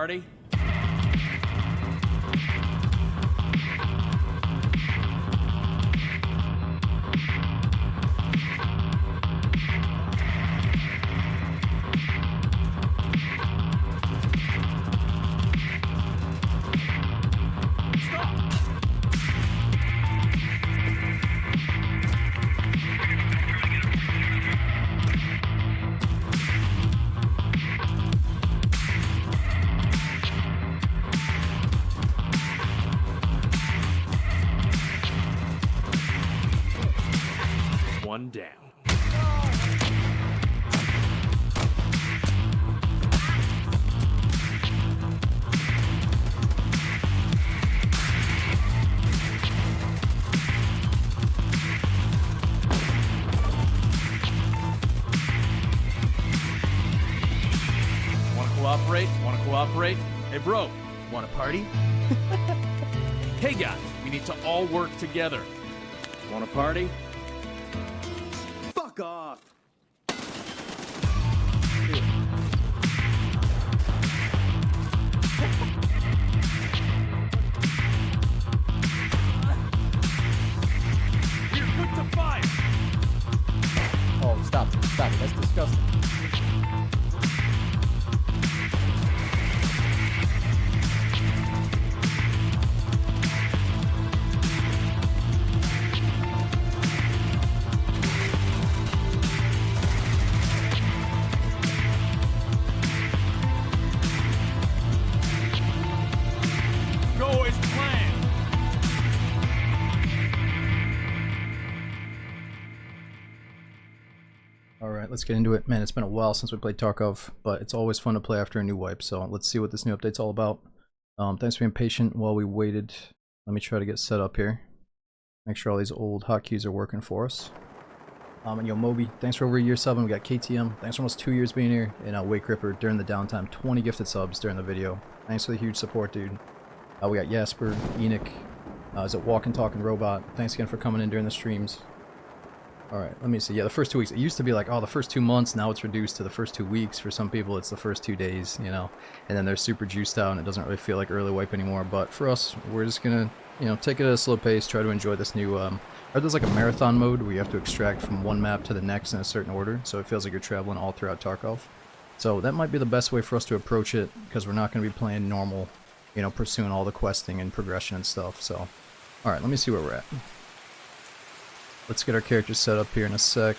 party? One down. Wanna cooperate? Hey bro, wanna party? Hey guys, we need to all work together. Wanna party? Fuck off! You're quick to fire! Oh, stop it. That's disgusting. Go as planned! Alright, let's get into it. Man, it's been a while since we played Tarkov, but it's always fun to play after a new wipe, so let's see what this new update's all about. Thanks for being patient while we waited. Let me try to get set up here. Make sure all these old hotkeys are working for us. And yo, Moby, thanks for over a year subbing. We got KTM, thanks for almost 2 years being here. And Wake Ripper during the downtime, 20 gifted subs during the video. Thanks for the huge support, dude. We got Jasper, Enoch, is it Walking Talking Robot? Thanks again for coming in during the streams. Alright, let me see. Yeah, the first 2 weeks. It used to be like, oh, the first 2 months. Now it's reduced to the first 2 weeks. For some people, it's the first 2 days, you know. And then they're super juiced out and it doesn't really feel like early wipe anymore. But for us, we're just gonna, you know, take it at a slow pace, try to enjoy this new, or there's like a marathon mode where you have to extract from one map to the next in a certain order. So it feels like you're traveling all throughout Tarkov. So that might be the best way for us to approach it, because we're not going to be playing normal, you know, pursuing all the questing and progression and stuff. So, alright, let me see where we're at. Let's get our characters set up here in a sec.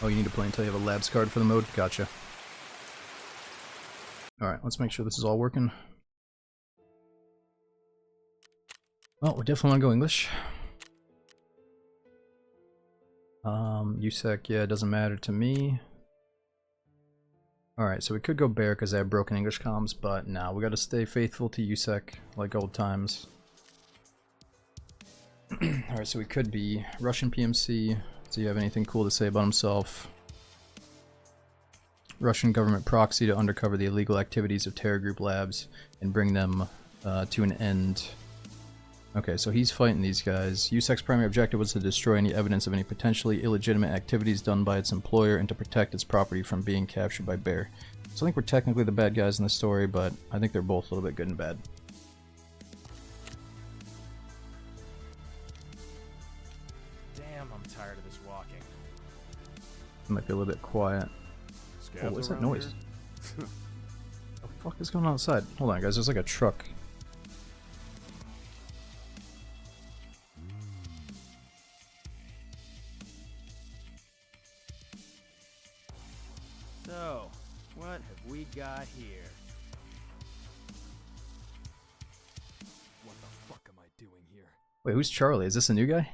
Oh, you need to play until you have a labs card for the mode? Gotcha. Alright, let's make sure this is all working. Well, we definitely want to go English. USEC, yeah, it doesn't matter to me. Alright, so we could go Bear because they have broken English comms, but nah, we gotta stay faithful to USEC, like old times. Alright, so we could be Russian PMC. Do you have anything cool to say about himself? Russian government proxy to undercover the illegal activities of terror group labs and bring them to an end. Okay, so he's fighting these guys. USEC's primary objective was to destroy any evidence of any potentially illegitimate activities done by its employer and to protect its property from being captured by Bear. So I think we're technically the bad guys in the story, but I think they're both a little bit good and bad. Damn, I'm tired of this walking. It might be a little bit quiet. Scabs Oh, what's that around noise? here? What the fuck is going on outside? Hold on, guys, there's like a truck. So, what have we got here? What the fuck am I doing here? Wait, who's Charlie? Is this a new guy?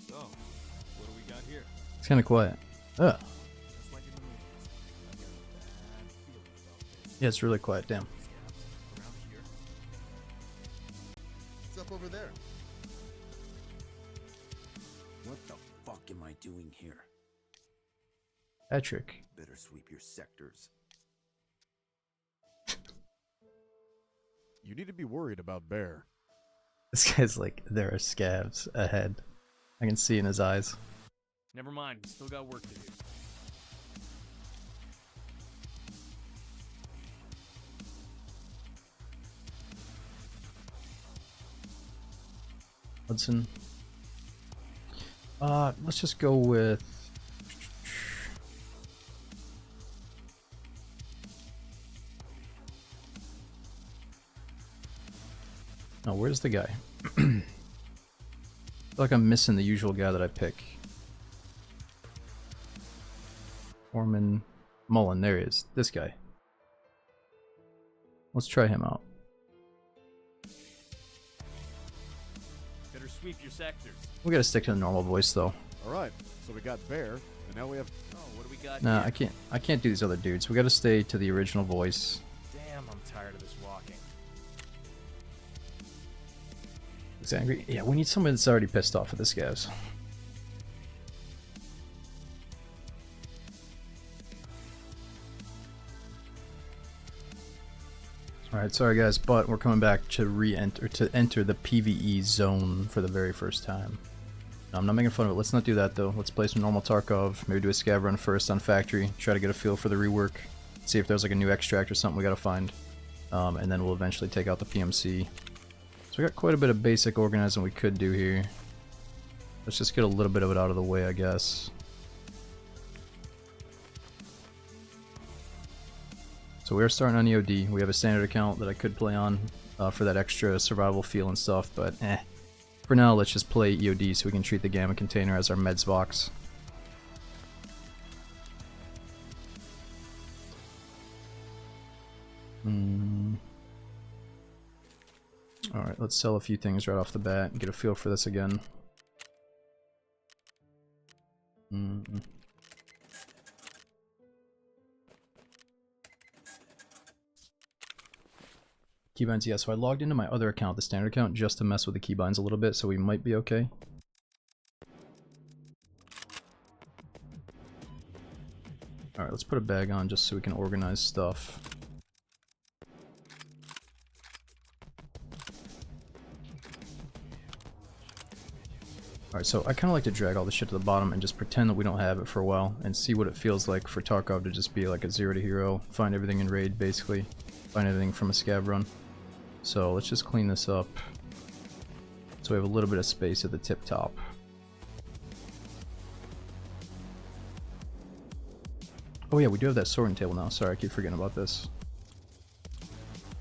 So, what do we got here? It's kind of quiet. Ugh. Just like in the movies. I got a bad feeling about this. Yeah, it's really quiet, damn. Scabs around here. What's up over there? What the fuck am I doing here? Patrick. Better sweep your sectors. you need to be worried about Bear. This guy's like, there are scavs ahead. I can see in his eyes. Never mind, we still got work to do. Hudson. Let's just go with... Oh, where's the guy? I feel like I'm missing the usual guy that I pick. Foreman Mullen, there he is. This guy. Let's try him out. Better sweep your sectors. We gotta stick to the normal voice though. Alright, so we got Bear, and now we have... Oh, what do we got Nah, here? I can't do these other dudes. We gotta stay to the original voice. Damn, I'm tired of this walking. He's angry. Yeah, we need someone that's already pissed off at this guys. Alright, sorry guys, but we're coming back to enter the PvE zone for the very first time. No, I'm not making fun of it. Let's not do that though. Let's play some normal Tarkov. Maybe do a scav run first on factory. Try to get a feel for the rework. See if there's like a new extract or something we gotta find. And then we'll eventually take out the PMC. So we got quite a bit of basic organizing we could do here. Let's just get a little bit of it out of the way, I guess. So we are starting on EOD. We have a standard account that I could play on for that extra survival feel and stuff, but for now, let's just play EOD so we can treat the Gamma container as our meds box. Alright, let's sell a few things right off the bat and get a feel for this again. Keybinds, yeah, so I logged into my other account, the standard account, just to mess with the keybinds a little bit, so we might be okay. Alright, let's put a bag on just so we can organize stuff. Alright, so I kind of like to drag all the shit to the bottom and just pretend that we don't have it for a while and see what it feels like for Tarkov to just be like a 0 to hero, find everything in raid basically, find everything from a scav run. So let's just clean this up so we have a little bit of space at the tip top. Oh yeah, we do have that sorting table now. Sorry, I keep forgetting about this.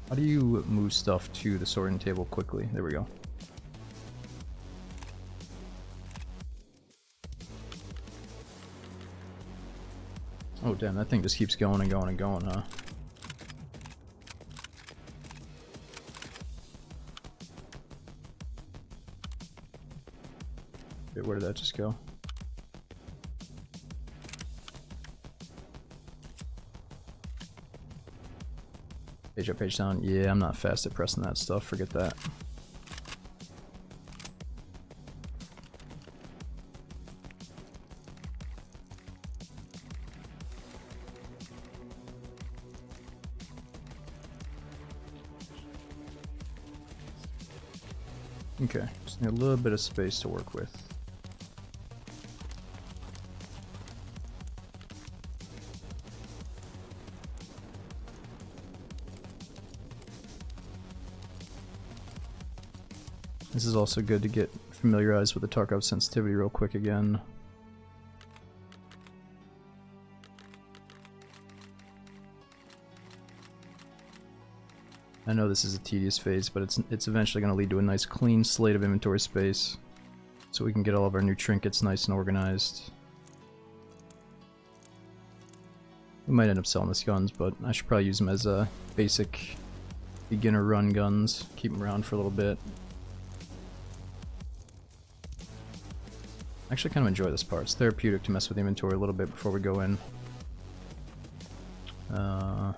How do you move stuff to the sorting table quickly? There we go. Oh damn, that thing just keeps going and going and going, huh? Wait, where did that just go? Page up, page down. Yeah, I'm not fast at pressing that stuff. Forget that. Okay, just need a little bit of space to work with. This is also good to get familiarized with the Tarkov sensitivity real quick again. I know this is a tedious phase, but it's eventually going to lead to a nice clean slate of inventory space, so we can get all of our new trinkets nice and organized. We might end up selling these guns, but I should probably use them as basic beginner run guns, keep them around for a little bit. I actually kind of enjoy this part. It's therapeutic to mess with the inventory a little bit before we go in. How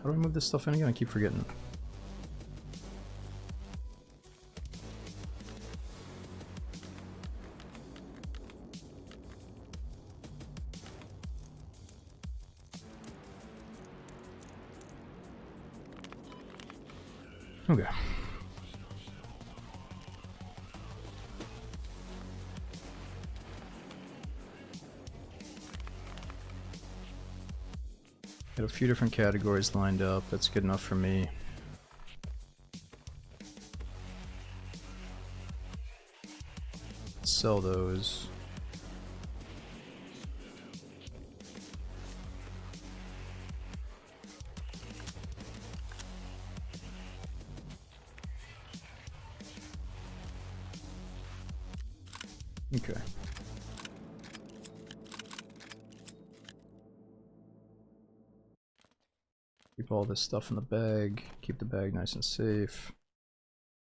do I move this stuff in again? I keep forgetting. Okay. Got a few different categories lined up. That's good enough for me. Sell those. Okay. Keep all this stuff in the bag. Keep the bag nice and safe.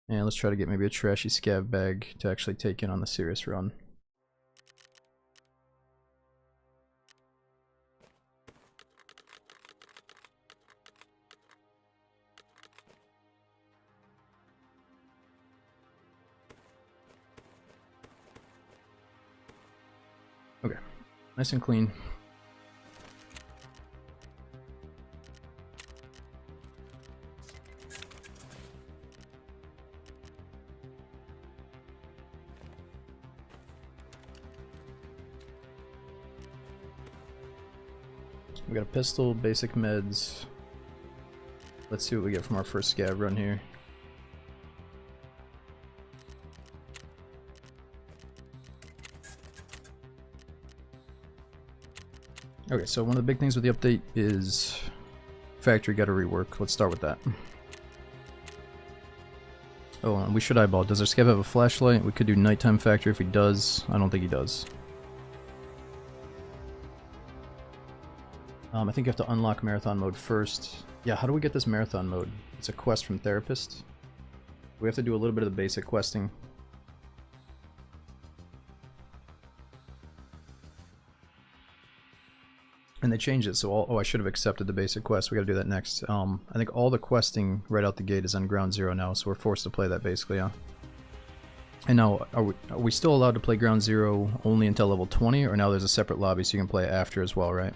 And let's try to get maybe a trashy scav bag to actually take in on the serious run. Okay, nice and clean. We got a pistol, basic meds. Let's see what we get from our first scav run here. Okay, so one of the big things with the update is factory got to rework. Let's start with that. Oh, and we should eyeball. Does our scav have a flashlight? We could do nighttime factory if he does. I don't think he does. I think you have to unlock marathon mode first. Yeah, how do we get this marathon mode? It's a quest from therapist. We have to do a little bit of the basic questing. And they changed it, so oh, I should have accepted the basic quest. We gotta do that next. I think all the questing right out the gate is on ground zero now, so we're forced to play that basically, yeah. And now, are we still allowed to play ground zero only until level 20, or now there's a separate lobby so you can play it after as well, right?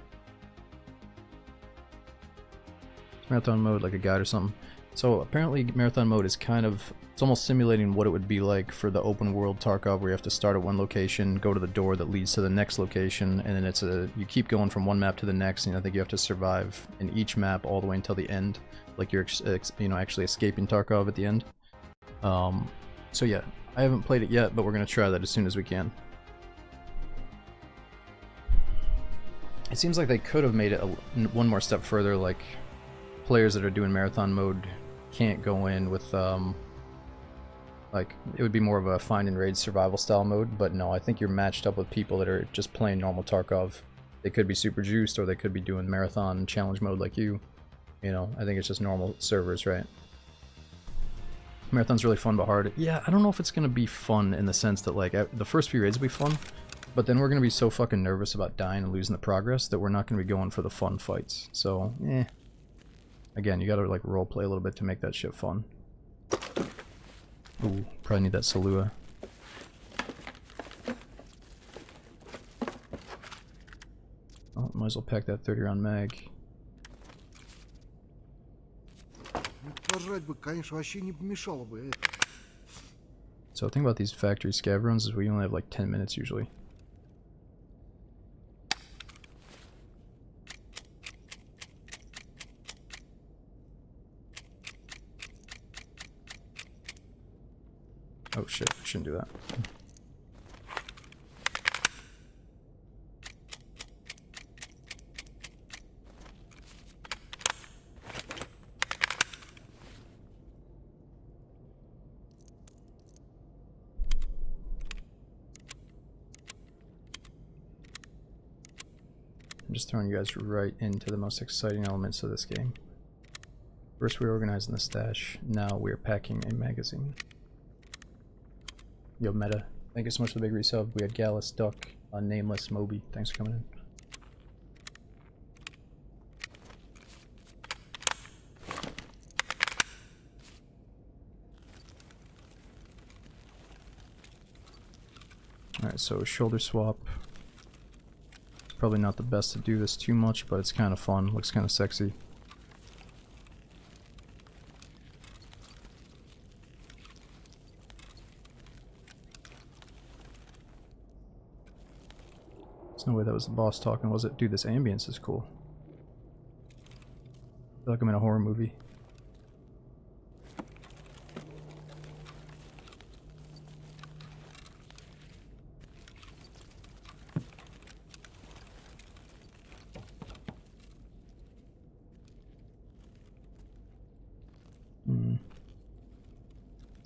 Marathon mode, like a guide or something. So apparently marathon mode is kind of, it's almost simulating what it would be like for the open world Tarkov, where you have to start at one location, go to the door that leads to the next location, and then it's you keep going from one map to the next, and I think you have to survive in each map all the way until the end, like you're actually escaping Tarkov at the end. So yeah, I haven't played it yet, but we're gonna try that as soon as we can. It seems like they could have made it one more step further, like players that are doing marathon mode can't go in with like, it would be more of a find and raid survival style mode, but no, I think you're matched up with people that are just playing normal Tarkov. They could be super juiced, or they could be doing marathon challenge mode like you. You know, I think it's just normal servers, right? Marathon's really fun but hard. Yeah, I don't know if it's gonna be fun in the sense that, like, the first few raids will be fun, but then we're gonna be so fucking nervous about dying and losing the progress that we're not gonna be going for the fun fights. So, again, you gotta, like, roleplay a little bit to make that shit fun. Ooh, probably need that Salua. Oh, might as well pack that 30-round mag. Пожрать бы, конечно, вообще не помешало бы это. So the thing about these factory scav runs is we only have like 10 minutes usually. Oh shit, I shouldn't do that. I'm just throwing you guys right into the most exciting elements of this game. First we're organizing the stash, now we're packing a magazine. Yo, Meta, thank you so much for the big resub. We had Gallus, Duck, Nameless, Moby. Thanks for coming in. Alright, so shoulder swap. Probably not the best to do this too much, but it's kind of fun. Looks kind of sexy. There's no way that was the boss talking, was it? Dude, this ambience is cool. I feel like I'm in a horror movie. Dude,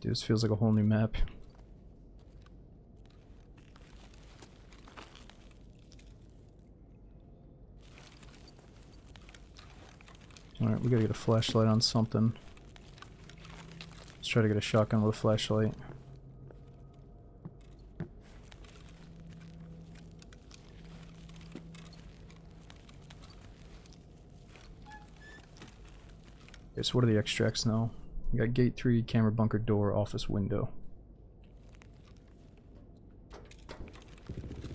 this feels like a whole new map. Alright, we gotta get a flashlight on something. Let's try to get a shotgun with a flashlight. Okay, so what are the extracts now? We got gate 3, camera bunker door, office window.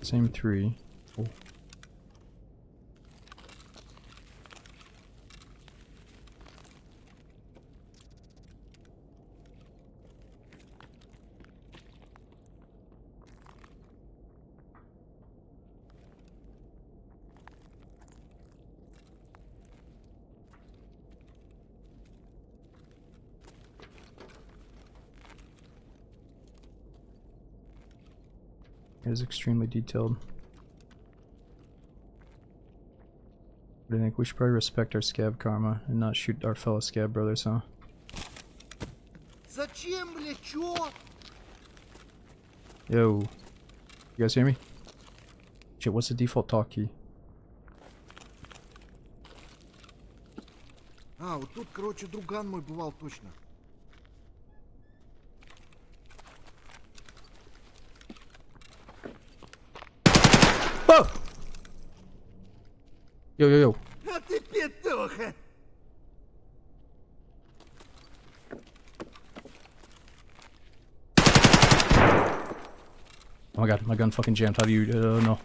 Same 3. Oh. It is extremely detailed. What do you think? We should probably respect our scab karma and not shoot our fellow scab brothers, huh? Зачем, бля, чё? Yo. You guys hear me? Shit, what's the default talk key? А, вот тут, короче, друган мой бывал точно. Oh! Yo, yo, yo. А ты петуха! Oh my god, my gun fucking jammed. How do you, no.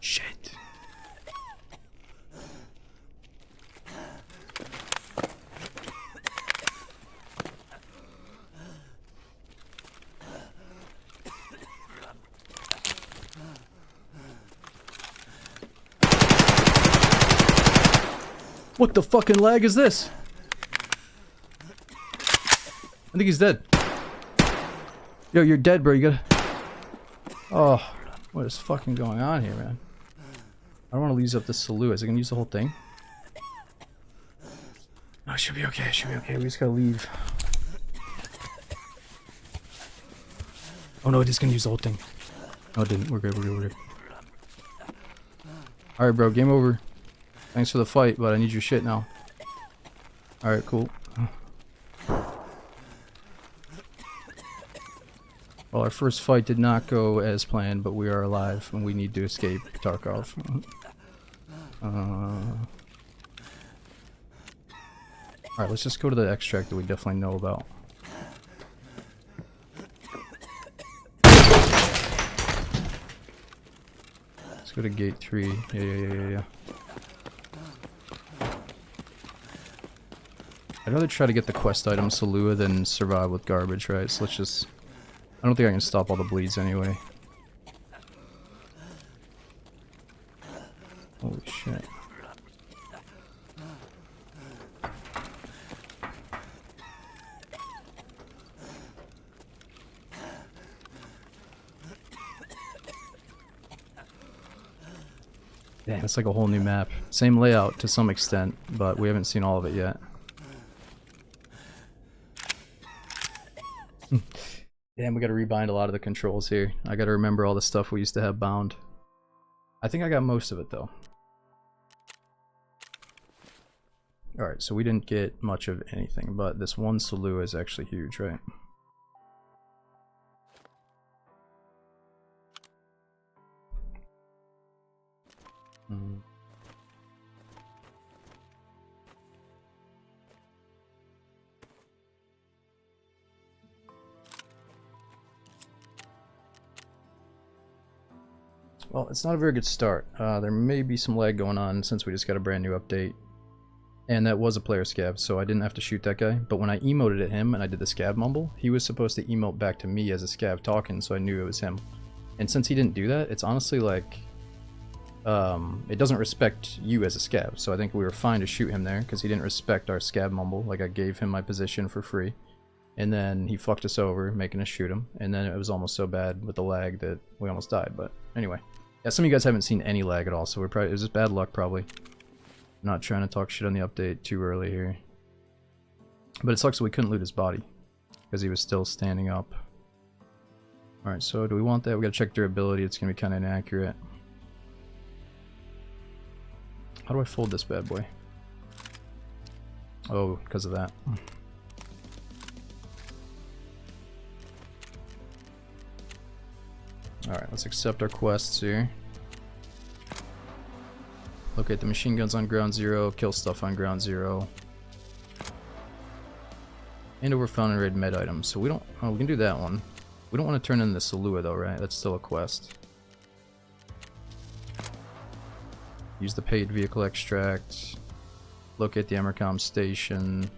Shit. What the fucking lag is this? I think he's dead. Yo, you're dead, bro. You gotta... Oh, what is fucking going on here, man? I don't want to use up this Salua. Is it gonna use the whole thing? No, it should be okay. It should be okay. We just gotta leave. Oh no, it is gonna use the whole thing. No, it didn't. We're good. We're good. We're good. All right, bro. Game over. Thanks for the fight, but I need your shit now. All right, cool. Well, our first fight did not go as planned, but we are alive and we need to escape Tarkov. Alright, let's just go to the extract that we definitely know about. Let's go to gate 3. Yeah. I'd rather try to get the quest item Salua than survive with garbage, right? So let's just... I don't think I can stop all the bleeds anyway. Holy shit. Damn, it's like a whole new map. Same layout to some extent, but we haven't seen all of it yet. Damn, we gotta rebind a lot of the controls here. I gotta remember all the stuff we used to have bound. I think I got most of it though. Alright, so we didn't get much of anything, but this one Salua is actually huge, right? Well, it's not a very good start. There may be some lag going on since we just got a brand new update. And that was a player scab, so I didn't have to shoot that guy. But when I emoted at him and I did the scab mumble, he was supposed to emote back to me as a scab talking, so I knew it was him. And since he didn't do that, it's honestly like... it doesn't respect you as a scab, so I think we were fine to shoot him there, because he didn't respect our scab mumble. Like, I gave him my position for free. And then he fucked us over, making us shoot him. And then it was almost so bad with the lag that we almost died, but anyway. Yeah, some of you guys haven't seen any lag at all, so it was just bad luck, probably. Not trying to talk shit on the update too early here. But it sucks that we couldn't loot his body, because he was still standing up. Alright, so do we want that? We gotta check durability, it's gonna be kinda inaccurate. How do I fold this bad boy? Oh, because of that. Alright, let's accept our quests here. Locate the machine guns on ground 0, kill stuff on ground 0. And over found and raid med items. So we don't... Oh, we can do that one. We don't want to turn in the Salua though, right? That's still a quest. Use the paid vehicle extract. Locate the Emercom station.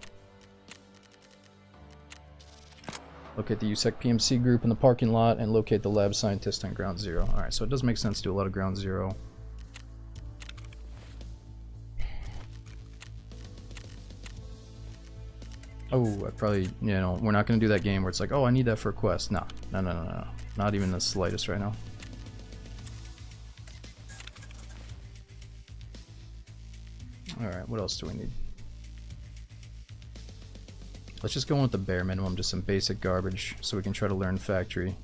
Locate the USEC PMC group in the parking lot, and locate the lab scientist on ground 0. Alright, so it does make sense to do a lot of ground 0. Oh, I probably, you know, we're not going to do that game where it's like, oh, I need that for a quest. No. Not even the slightest right now. Alright, what else do we need? Let's just go in with the bare minimum, just some basic garbage, so we can try to learn factory.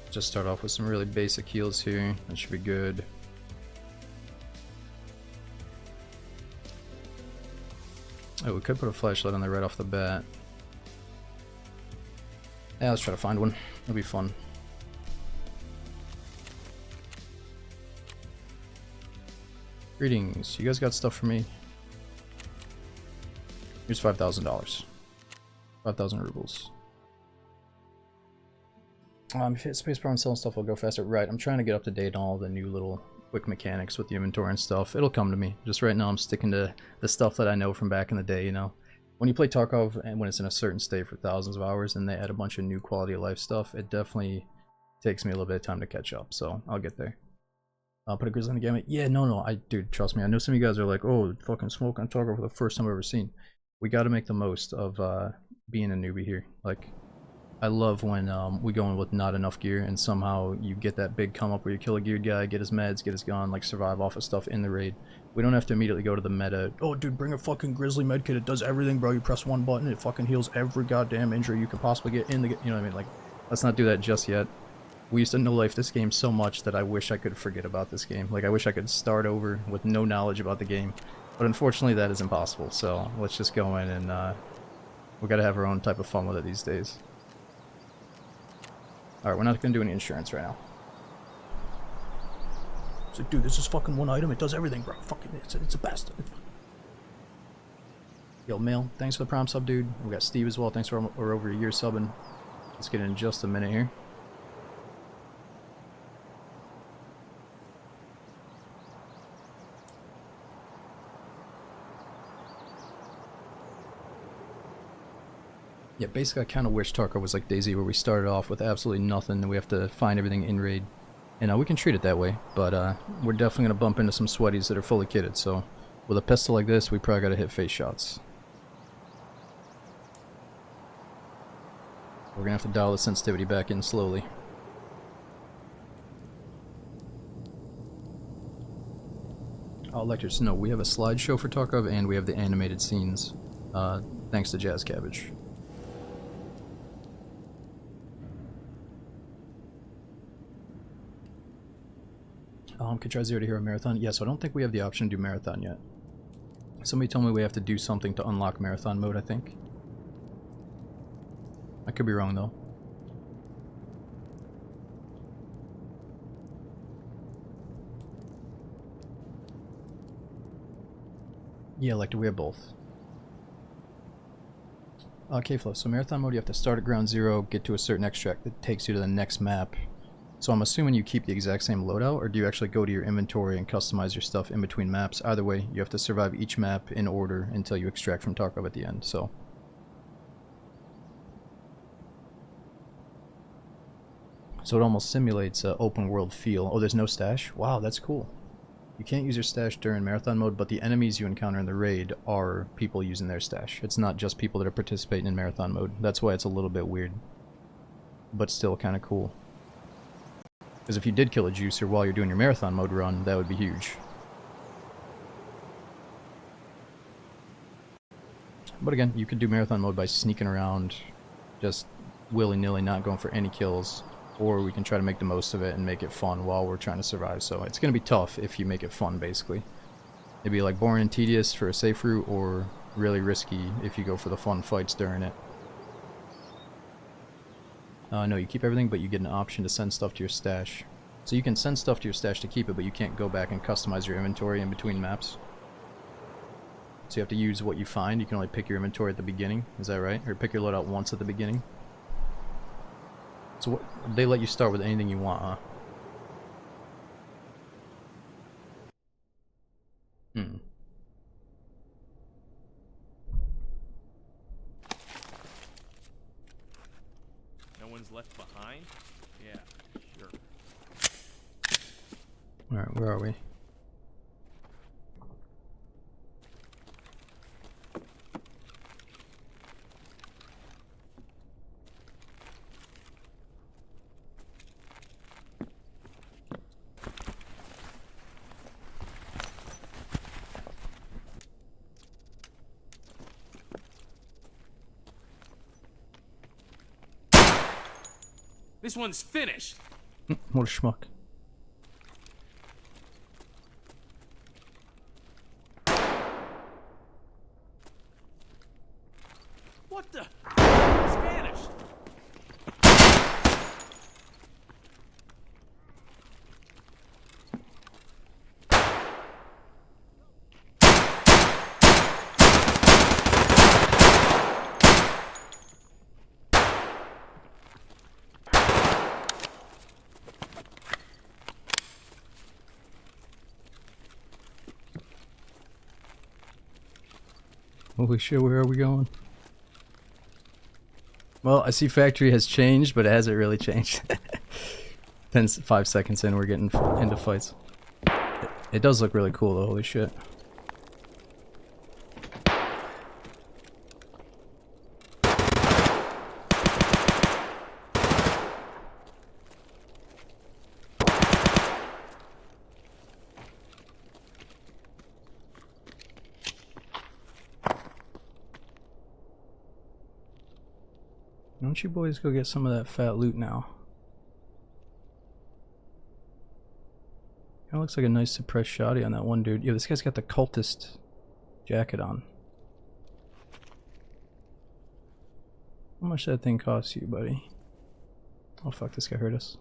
Just start off with some really basic heals here. That should be good. Oh, we could put a flashlight on there right off the bat. Yeah, let's try to find one. It'll be fun. Greetings. You guys got stuff for me? Here's $5,000. 5,000 rubles. If you hit spacebar and selling stuff, I'll go faster. Right, I'm trying to get up to date on all the new little quick mechanics with the inventory and stuff. It'll come to me. Just right now I'm sticking to the stuff that I know from back in the day, you know. When you play Tarkov and when it's in a certain state for thousands of hours and they add a bunch of new quality of life stuff, it definitely takes me a little bit of time to catch up, so I'll get there. I'll put a grizzly in the gamut. Yeah, no, dude, trust me. I know some of you guys are like, oh, fucking smoke on Tarkov for the first time I've ever seen. We gotta make the most of being a newbie here. Like, I love when we go in with not enough gear and somehow you get that big come up where you kill a geared guy, get his meds, get his gun, like survive off of stuff in the raid. We don't have to immediately go to the meta. Oh dude, bring a fucking grizzly medkit, it does everything, bro. You press one button, it fucking heals every goddamn injury you could possibly get in the, you know what I mean? Like, let's not do that just yet. We used to no-life this game so much that I wish I could forget about this game. Like, I wish I could start over with no knowledge about the game. But unfortunately that is impossible, so let's just go in and we gotta have our own type of fun with it these days. Alright, we're not gonna do any insurance right now. It's like, dude, this is fucking one item, it does everything, bro. Fucking, it's the best. Yo, Mail, thanks for the prompt sub, dude. We got Steve as well, thanks for over a year subbing. Let's get in just a minute here. Yeah, basically I kind of wish Tarkov was like DayZ, where we started off with absolutely nothing and we have to find everything in raid. And we can treat it that way, but we're definitely going to bump into some sweaties that are fully kitted, so with a pistol like this, we probably got to hit face shots. We're going to have to dial the sensitivity back in slowly. I'll let you know, we have a slideshow for Tarkov and we have the animated scenes, thanks to Jazz Cabbage. Could try 0 to hero marathon. Yeah, so I don't think we have the option to do marathon yet. Somebody told me we have to do something to unlock marathon mode, I think. I could be wrong though. Yeah, like, do we have both? Okay, Flo. So marathon mode, you have to start at ground 0, get to a certain extract that takes you to the next map. So I'm assuming you keep the exact same loadout, or do you actually go to your inventory and customize your stuff in between maps? Either way, you have to survive each map in order until you extract from Tarkov at the end, so... So it almost simulates an open world feel. Oh, there's no stash? Wow, that's cool. You can't use your stash during marathon mode, but the enemies you encounter in the raid are people using their stash. It's not just people that are participating in marathon mode. That's why it's a little bit weird. But still kind of cool. Because if you did kill a juicer while you're doing your marathon mode run, that would be huge. But again, you could do marathon mode by sneaking around, just willy-nilly, not going for any kills. Or we can try to make the most of it and make it fun while we're trying to survive. So it's going to be tough if you make it fun, basically. It'd be like boring and tedious for a safe route, or really risky if you go for the fun fights during it. No, you keep everything, but you get an option to send stuff to your stash. So you can send stuff to your stash to keep it, but you can't go back and customize your inventory in between maps. So you have to use what you find. You can only pick your inventory at the beginning, is that right? Or pick your loadout once at the beginning. So what, they let you start with anything you want, huh? Hmm. No one's left behind? Yeah, sure. Alright, where are we? This one's finished! What a schmuck. What the? It's vanished! Holy shit, where are we going? Well, I see factory has changed, but it hasn't really changed. 5 seconds in, we're getting into fights. It does look really cool though, holy shit. Why don't you boys go get some of that fat loot now? Kinda looks like a nice suppressed shotty on that one dude. Yo, this guy's got the cultist jacket on. How much that thing costs you, buddy? Oh fuck, this guy hurt us.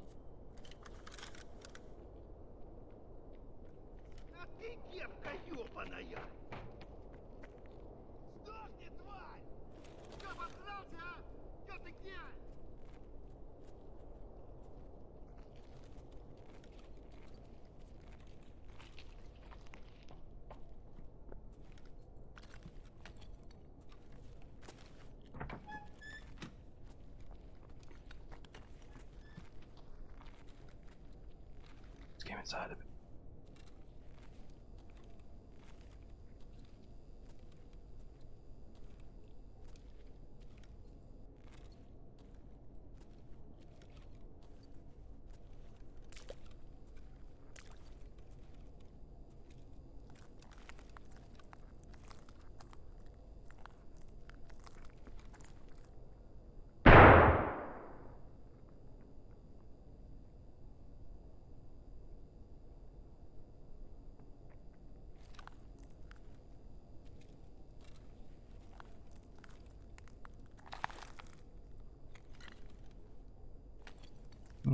Came inside of it.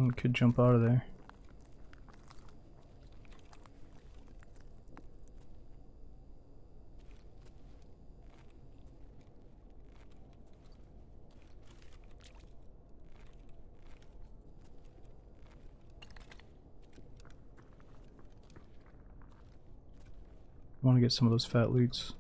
and could jump out of there. I want to get some of those fat loots.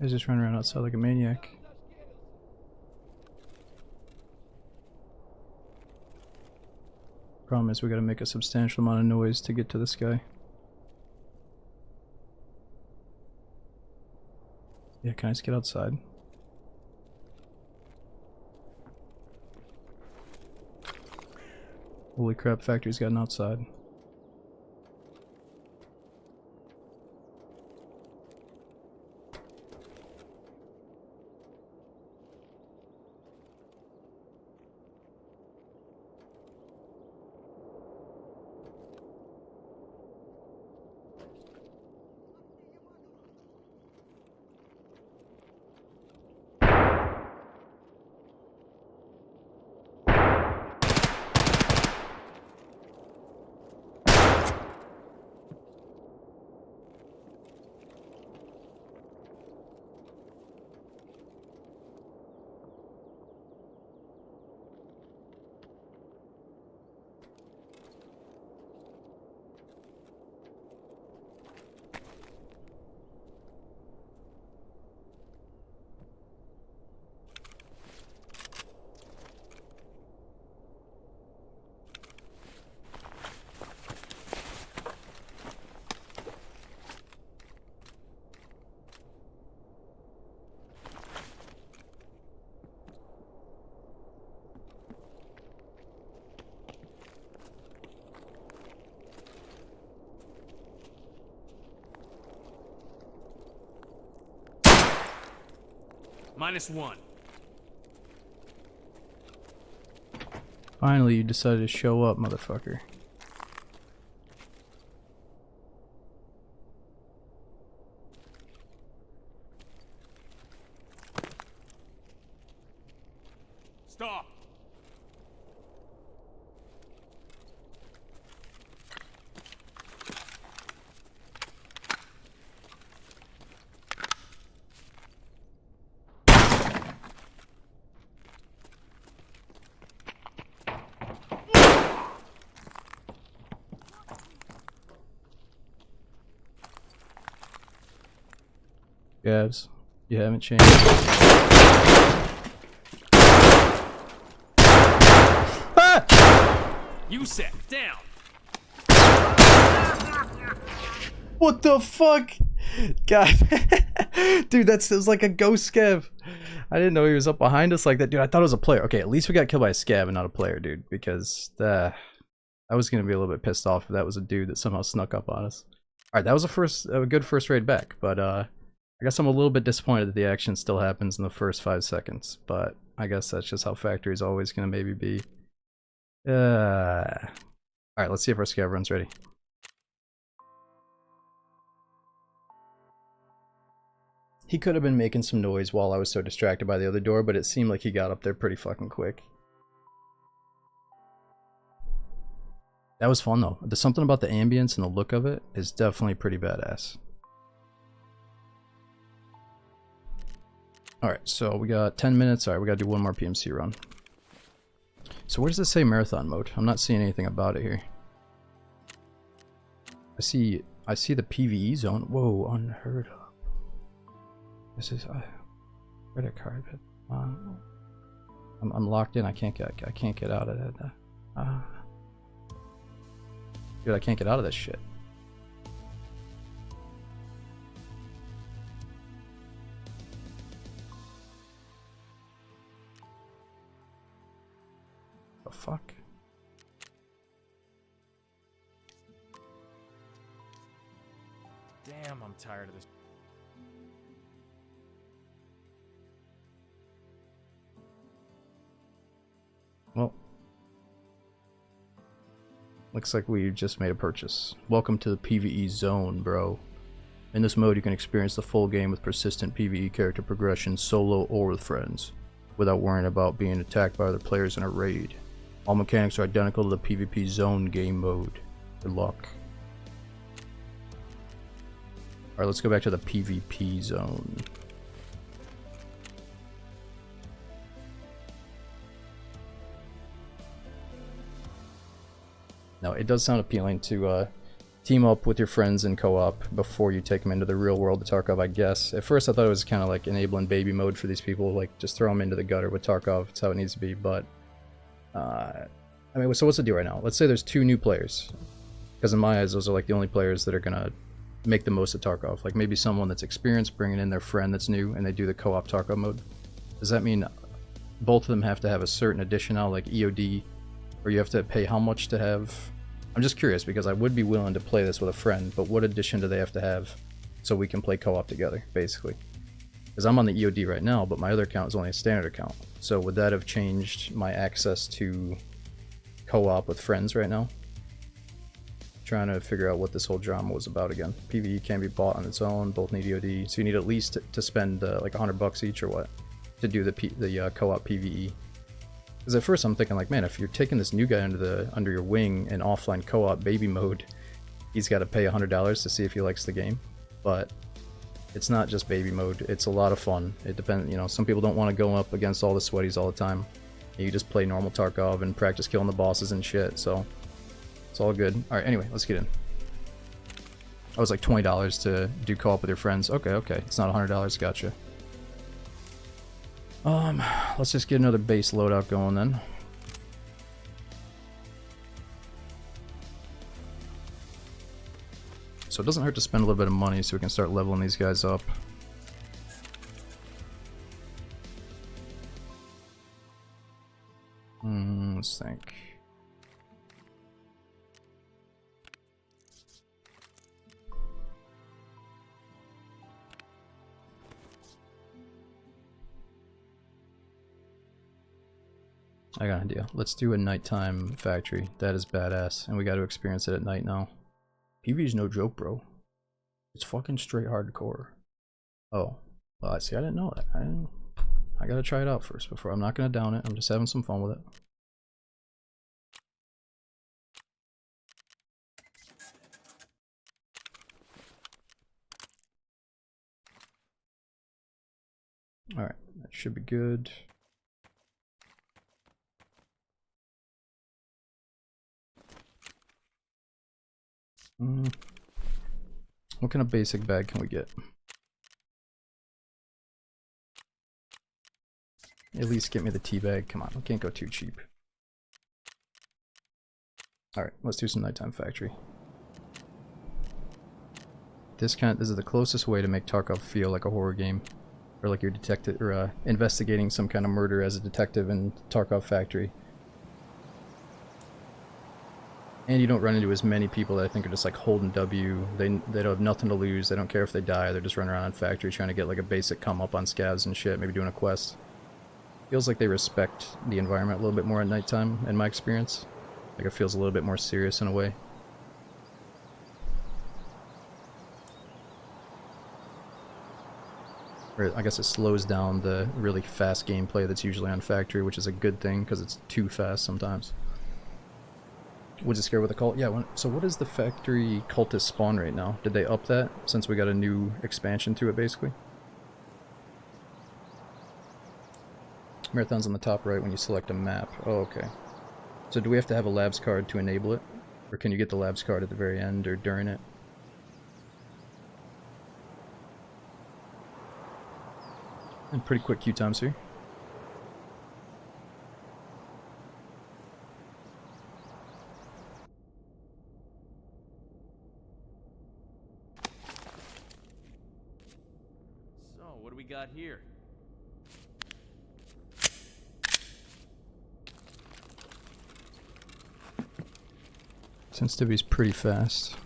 He's just running around outside like a maniac. Problem is we gotta make a substantial amount of noise to get to this guy. Yeah, can I just get outside? Holy crap, factory's gotten outside. -1. Finally, you decided to show up, motherfucker. Stop. Gavs, you haven't changed. Ah! You set down. What the fuck? God. Dude, that sounds like a ghost scav. I didn't know he was up behind us like that. Dude, I thought it was a player. Okay, at least we got killed by a scav and not a player, dude. Because I was going to be a little bit pissed off if that was a dude that somehow snuck up on us. Alright, that was a good first raid back. But I guess I'm a little bit disappointed that the action still happens in the first 5 seconds. But I guess that's just how Factory's always going to maybe be. Alright, let's see if our scav run's ready. He could have been making some noise while I was so distracted by the other door, but it seemed like he got up there pretty fucking quick. That was fun though. There's something about the ambience and the look of it is definitely pretty badass. Alright, so we got 10 minutes. Alright, we gotta do one more PMC run. So where does this say marathon mode? I'm not seeing anything about it here. I see the PvE zone. Whoa, unheard of. This is credit card. I'm locked in. I can't get out of that. Dude, I can't get out of this shit. The fuck? I'm tired of this. Well, looks like we just made a purchase. Welcome to the PvE zone, bro. In this mode, you can experience the full game with persistent PvE character progression, solo or with friends, without worrying about being attacked by other players in a raid. All mechanics are identical to the PvP zone game mode. Good luck. Alright, let's go back to the PvP zone. Now, it does sound appealing to team up with your friends in co-op before you take them into the real world of Tarkov, I guess. At first I thought it was kind of like enabling baby mode for these people, like just throw them into the gutter with Tarkov, it's how it needs to be, but I mean, so what's the deal right now? Let's say there's 2 new players, because in my eyes those are like the only players that are gonna make the most of Tarkov. Like maybe someone that's experienced bringing in their friend that's new and they do the co-op Tarkov mode. Does that mean both of them have to have a certain addition now, like EOD, or you have to pay how much to have? I'm just curious because I would be willing to play this with a friend, but what addition do they have to have so we can play co-op together, basically? Because I'm on the EOD right now, but my other account is only a standard account. So would that have changed my access to co-op with friends right now? Trying to figure out what this whole drama was about again. PvE can be bought on its own, both need EOD, so you need at least to spend like $100 each or what to do the co-op PvE. Because at first I'm thinking like, man, if you're taking this new guy under your wing in offline co-op baby mode, he's got to pay $100 to see if he likes the game. But it's not just baby mode, it's a lot of fun. It depends, you know, some people don't want to go up against all the sweaties all the time. You just play normal Tarkov and practice killing the bosses and shit, so it's all good. Alright, anyway, let's get in. Oh, it's like $20 to do co-op with your friends. Okay, it's not $100, gotcha. Let's just get another base loadout going then. So it doesn't hurt to spend a little bit of money so we can start leveling these guys up. Let's think. I got an idea. Let's do a nighttime factory. That is badass, and we got to experience it at night now. PvE is no joke, bro. It's fucking straight hardcore. Oh, well, I see. I didn't know that. I gotta try it out first before. I'm not gonna down it. I'm just having some fun with it. All right, that should be good. What kind of basic bag can we get? At least get me the tea bag. Come on, we can't go too cheap. Alright, let's do some nighttime factory. This is the closest way to make Tarkov feel like a horror game. Or like you're investigating some kind of murder as a detective in Tarkov factory. And you don't run into as many people that I think are just like holding W. They don't have nothing to lose. They don't care if they die. They're just running around in factory trying to get like a basic come up on scavs and shit. Maybe doing a quest. Feels like they respect the environment a little bit more at nighttime, in my experience. Like it feels a little bit more serious in a way. Or I guess it slows down the really fast gameplay that's usually on factory, which is a good thing because it's too fast sometimes. Was it scared with a cult? Yeah, so what is the factory cultist spawn rate now? Did they up that since we got a new expansion to it, basically? Marathon's on the top right when you select a map. Oh, okay. So do we have to have a labs card to enable it? Or can you get the labs card at the very end or during it? And pretty quick queue times here. So, what do we got here? Sensitivity's pretty fast.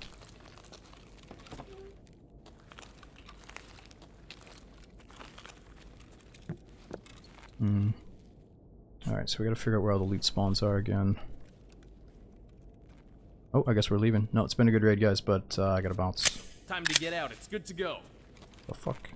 Hmm. Alright, so we gotta figure out where all the loot spawns are again. Oh, I guess we're leaving. No, it's been a good raid, guys, but I gotta bounce. Time to get out. It's good to go. The fuck?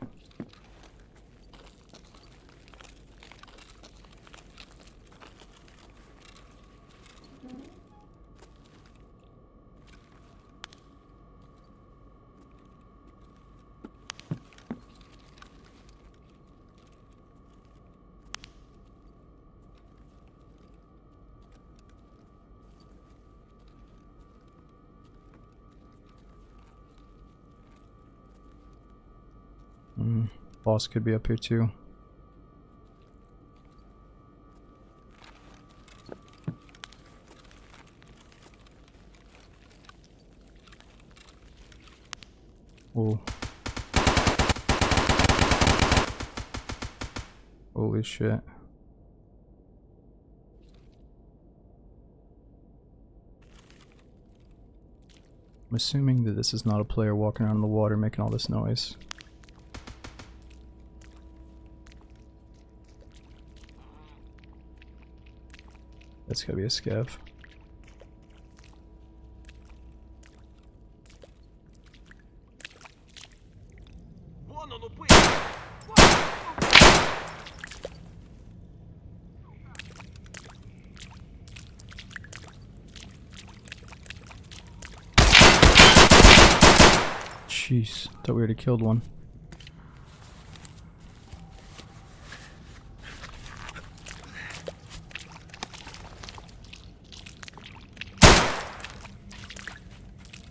Boss could be up here too. Whoa. Holy shit. I'm assuming that this is not a player walking around in the water making all this noise. That's gotta be a scav. Jeez, thought we already killed one.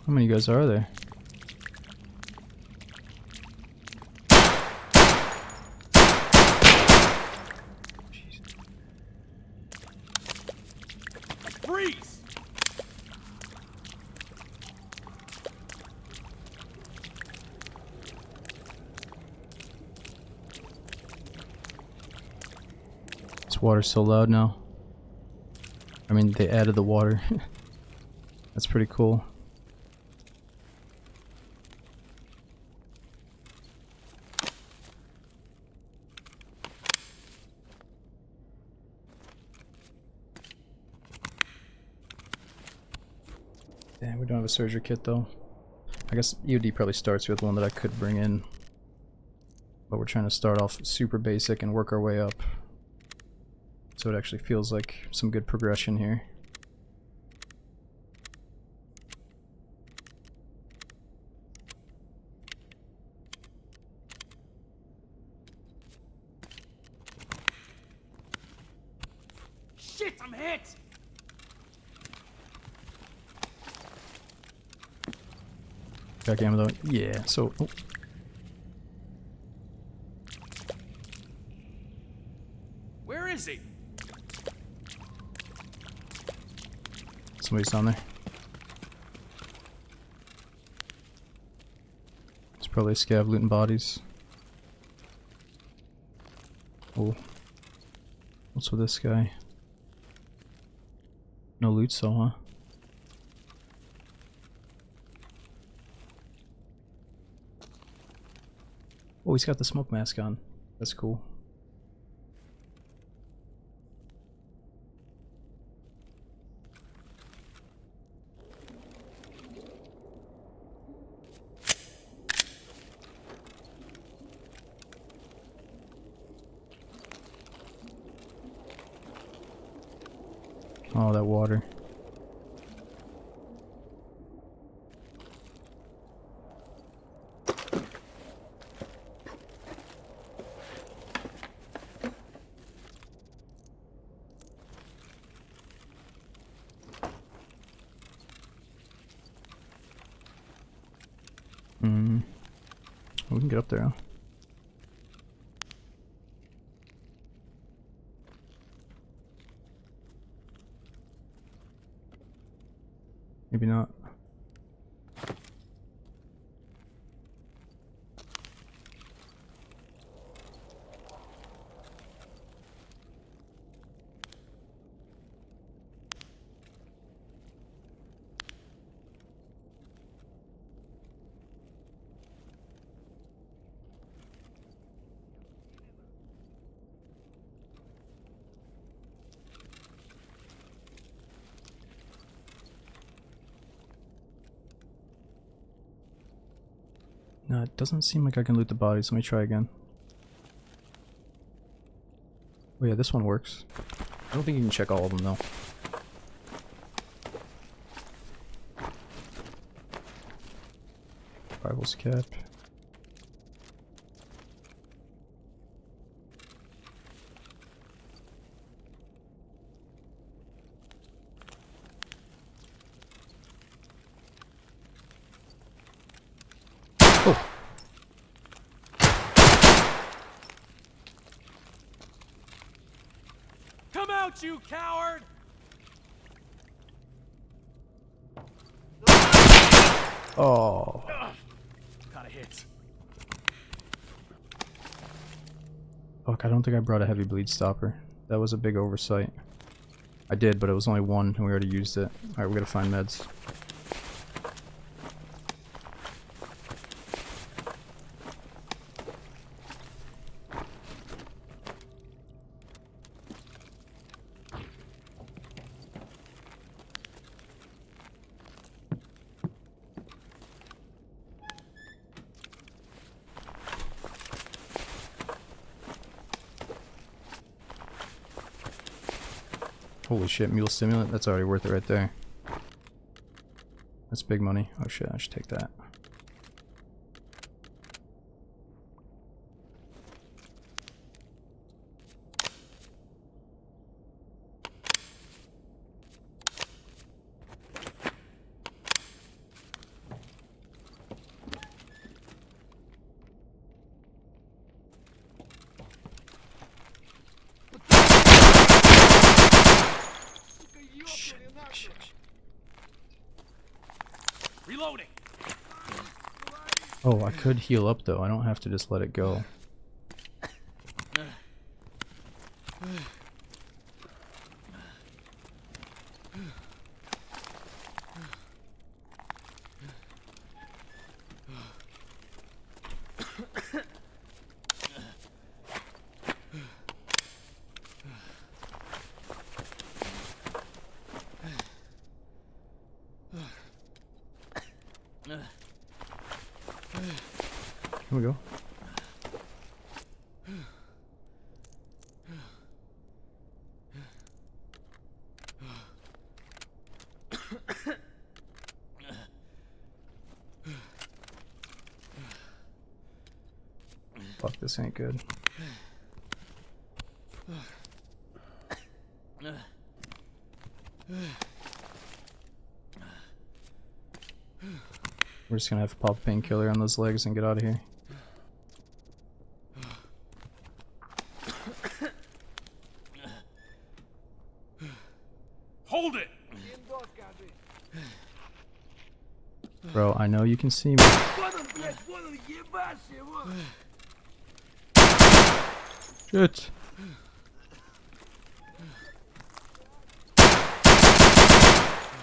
How many guys are there? Jeez. Freeze! This water's so loud now. I mean, they added the water. That's pretty cool. Damn, we don't have a surgery kit though. I guess EOD probably starts with one that I could bring in. But we're trying to start off super basic and work our way up. So it actually feels like some good progression here. Shit, I'm hit! Got ammo though. Yeah, so... Oh. Where is he? Somebody's down there. It's probably a scav looting bodies. Oh. What's with this guy? No loot, so huh? Oh, he's got the smoke mask on. That's cool. Oh, that water. We can get up there, huh? Maybe not. No, it doesn't seem like I can loot the bodies. Let me try again. Oh yeah, this one works. I don't think you can check all of them though. Rivals cap. Oh! Come out, you coward! Oh! Got a hit. Fuck, I don't think I brought a heavy bleed stopper. That was a big oversight. I did, but it was only one and we already used it. Alright, we gotta find meds. Holy shit, mule stimulant? That's already worth it right there. That's big money. Oh shit, I should take that. Reloading. Oh, I could heal up though. I don't have to just let it go. Here we go. Fuck, this ain't good. We're just gonna have to pop a painkiller on those legs and get out of here. Hold it! Bro, I know you can see me. Shit.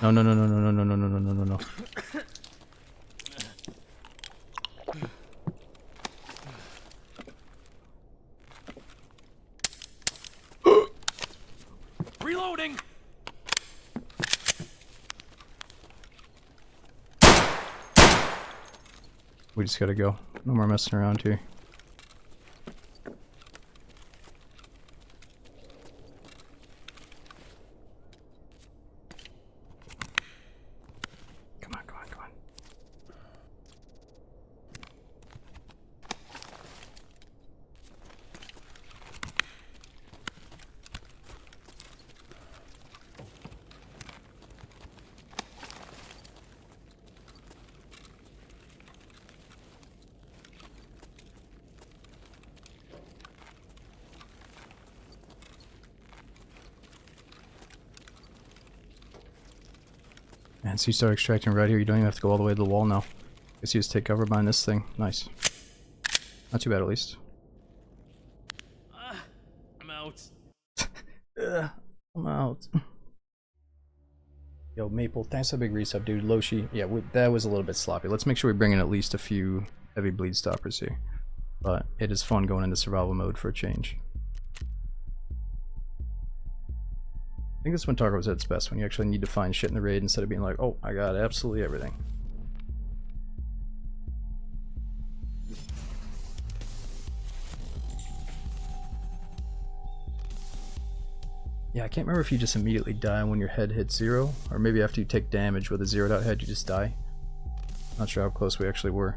No, no, no, no, no, no, no, no, no, no, no, no, no. Reloading! We just gotta go. No more messing around here. Come on, come on, come on. And so you start extracting right here. You don't even have to go all the way to the wall now. Guess you just take cover behind this thing. Nice. Not too bad, at least. I'm out. I'm out. Yo, Maple, thanks for the big resub, dude. Loshi, yeah, that was a little bit sloppy. Let's make sure we bring in at least a few heavy bleed stoppers here. But it is fun going into survival mode for a change. I think this is when Tarkov was at its best, when you actually need to find shit in the raid instead of being like, oh, I got absolutely everything. Yeah, I can't remember if you just immediately die when your head hits 0, or maybe after you take damage with a zeroed out head you just die. Not sure how close we actually were.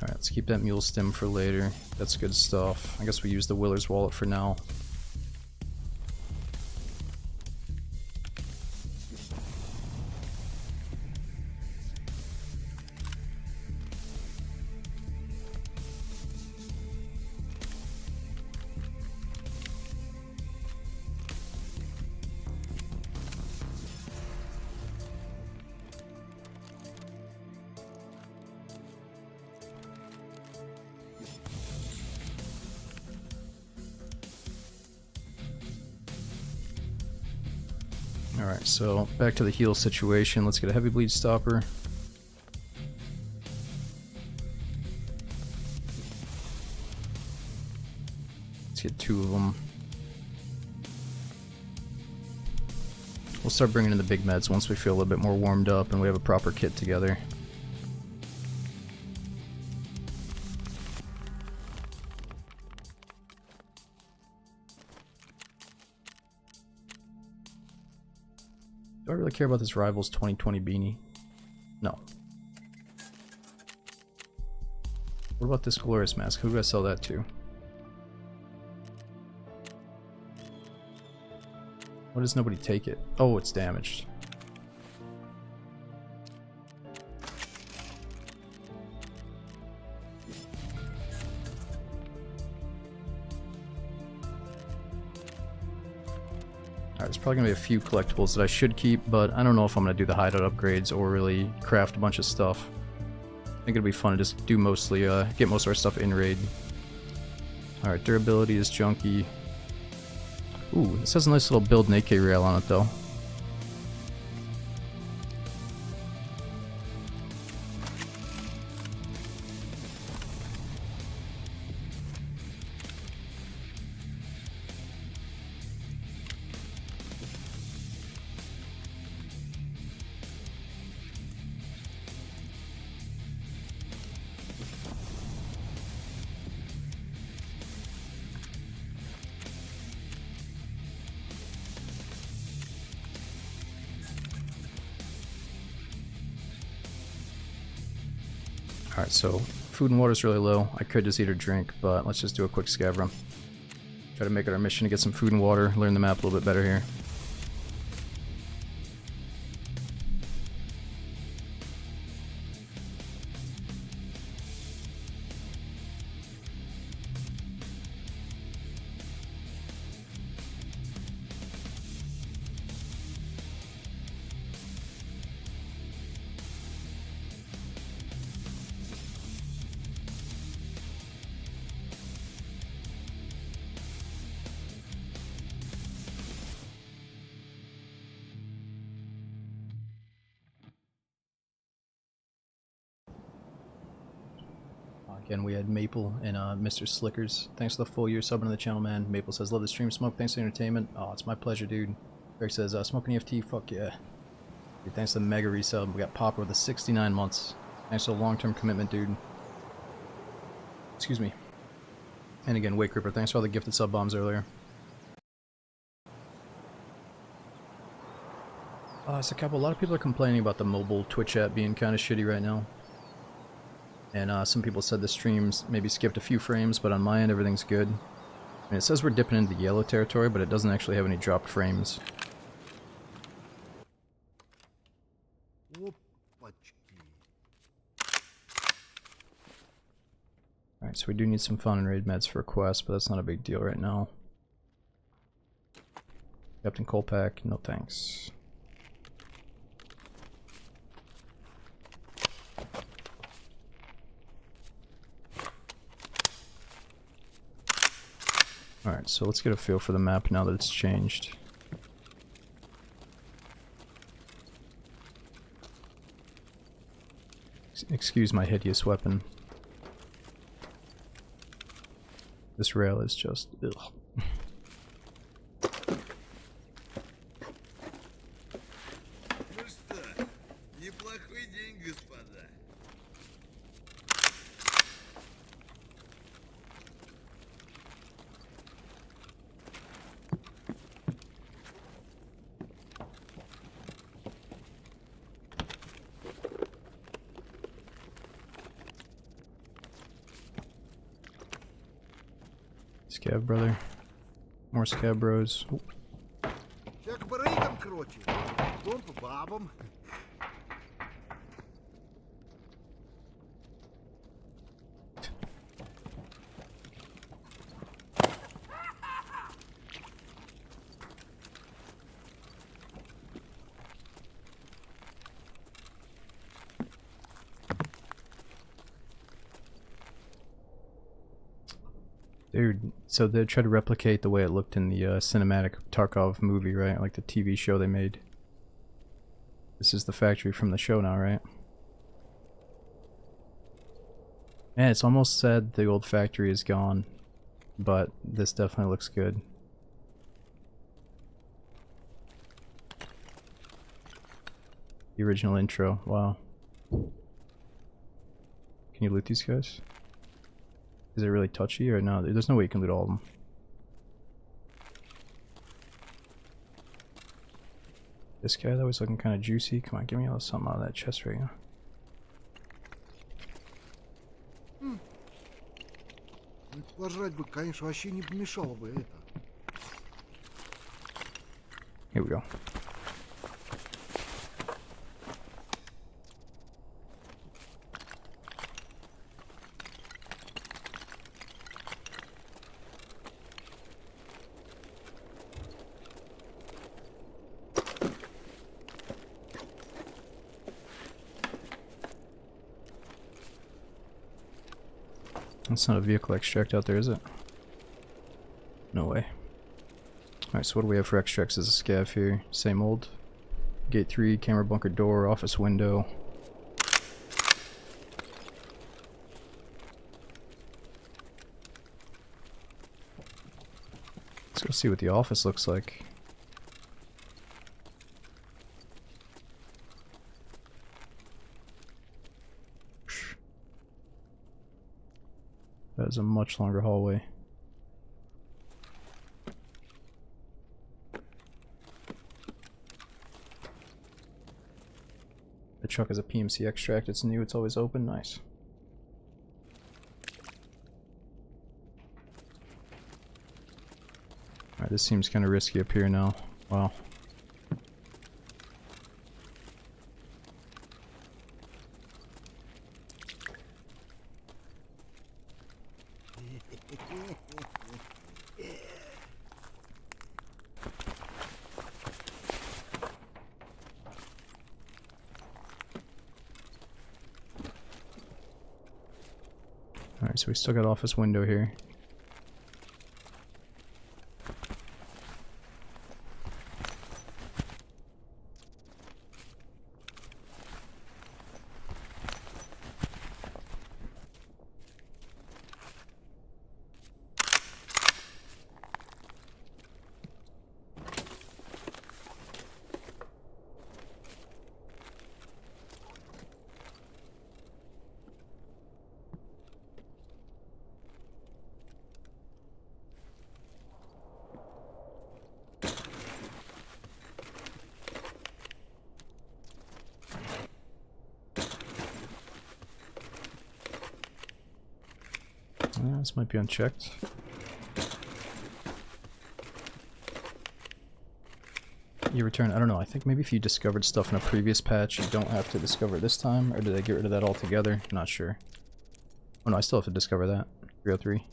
Alright, let's keep that mule stem for later. That's good stuff. I guess we use the Willer's wallet for now. Alright, so back to the heal situation. Let's get a heavy bleed stopper. Let's get 2 of them. We'll start bringing in the big meds once we feel a little bit more warmed up and we have a proper kit together. Do I really care about this Rivals 2020 beanie? No. What about this Glorious mask? Who do I sell that to? Why does nobody take it? Oh, it's damaged. Alright, there's probably going to be a few collectibles that I should keep, but I don't know if I'm going to do the hideout upgrades or really craft a bunch of stuff. I think it'll be fun to just do mostly, get most of our stuff in raid. Alright, durability is junky. Ooh, this has a nice little build and AK rail on it though. Alright, so food and water is really low. I could just eat or drink, but let's just do a quick scav run. Try to make it our mission to get some food and water, learn the map a little bit better here. Again, we had Maple and Mr. Slickers. Thanks for the full year subbing to the channel, man. Maple says, love the stream. Smoke, thanks for the entertainment. Oh, it's my pleasure, dude. Greg says, smoking EFT, fuck yeah. Dude, thanks to the mega resub. We got Popper with the 69 months. Thanks for the long-term commitment, dude. Excuse me. And again, Wake Ripper, thanks for all the gifted sub bombs earlier. It's a lot of people are complaining about the mobile Twitch app being kind of shitty right now. And some people said the streams maybe skipped a few frames, but on my end everything's good. And it says we're dipping into the yellow territory, but it doesn't actually have any dropped frames. Alright, so we do need some fun and raid meds for a quest, but that's not a big deal right now. Captain Colpack, no thanks. Alright, so let's get a feel for the map now that it's changed. Excuse my hideous weapon. This rail is just... ugh. Scav brother. More scav bros. Ooh. Всяк барыгам, короче. Дом по бабам. Dude, so they tried to replicate the way it looked in the cinematic Tarkov movie, right? Like the TV show they made. This is the factory from the show now, right? Man, it's almost sad the old factory is gone, but this definitely looks good. The original intro, wow. Can you loot these guys? Is it really touchy or no? There's no way you can loot all of them. This guy that was looking kind of juicy. Come on, give me a little something out of that chest right now. Пожрать бы, конечно, вообще не помешало бы это. Here we go. That's not a vehicle extract out there, is it? No way. Alright, so what do we have for extracts as a scav here? Same old. Gate 3, camera bunker door, office window. Let's go see what the office looks like. That is a much longer hallway. The truck is a PMC extract, it's new, it's always open, nice. Alright, this seems kind of risky up here now. Wow. Alright, so we still got office window here. This might be unchecked. You return, I don't know, I think maybe if you discovered stuff in a previous patch, you don't have to discover it this time, or did they get rid of that altogether? Not sure. Oh no, I still have to discover that. 303.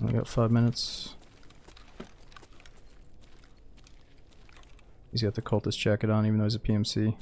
We got 5 minutes. He's got the cultist jacket on even though he's a PMC.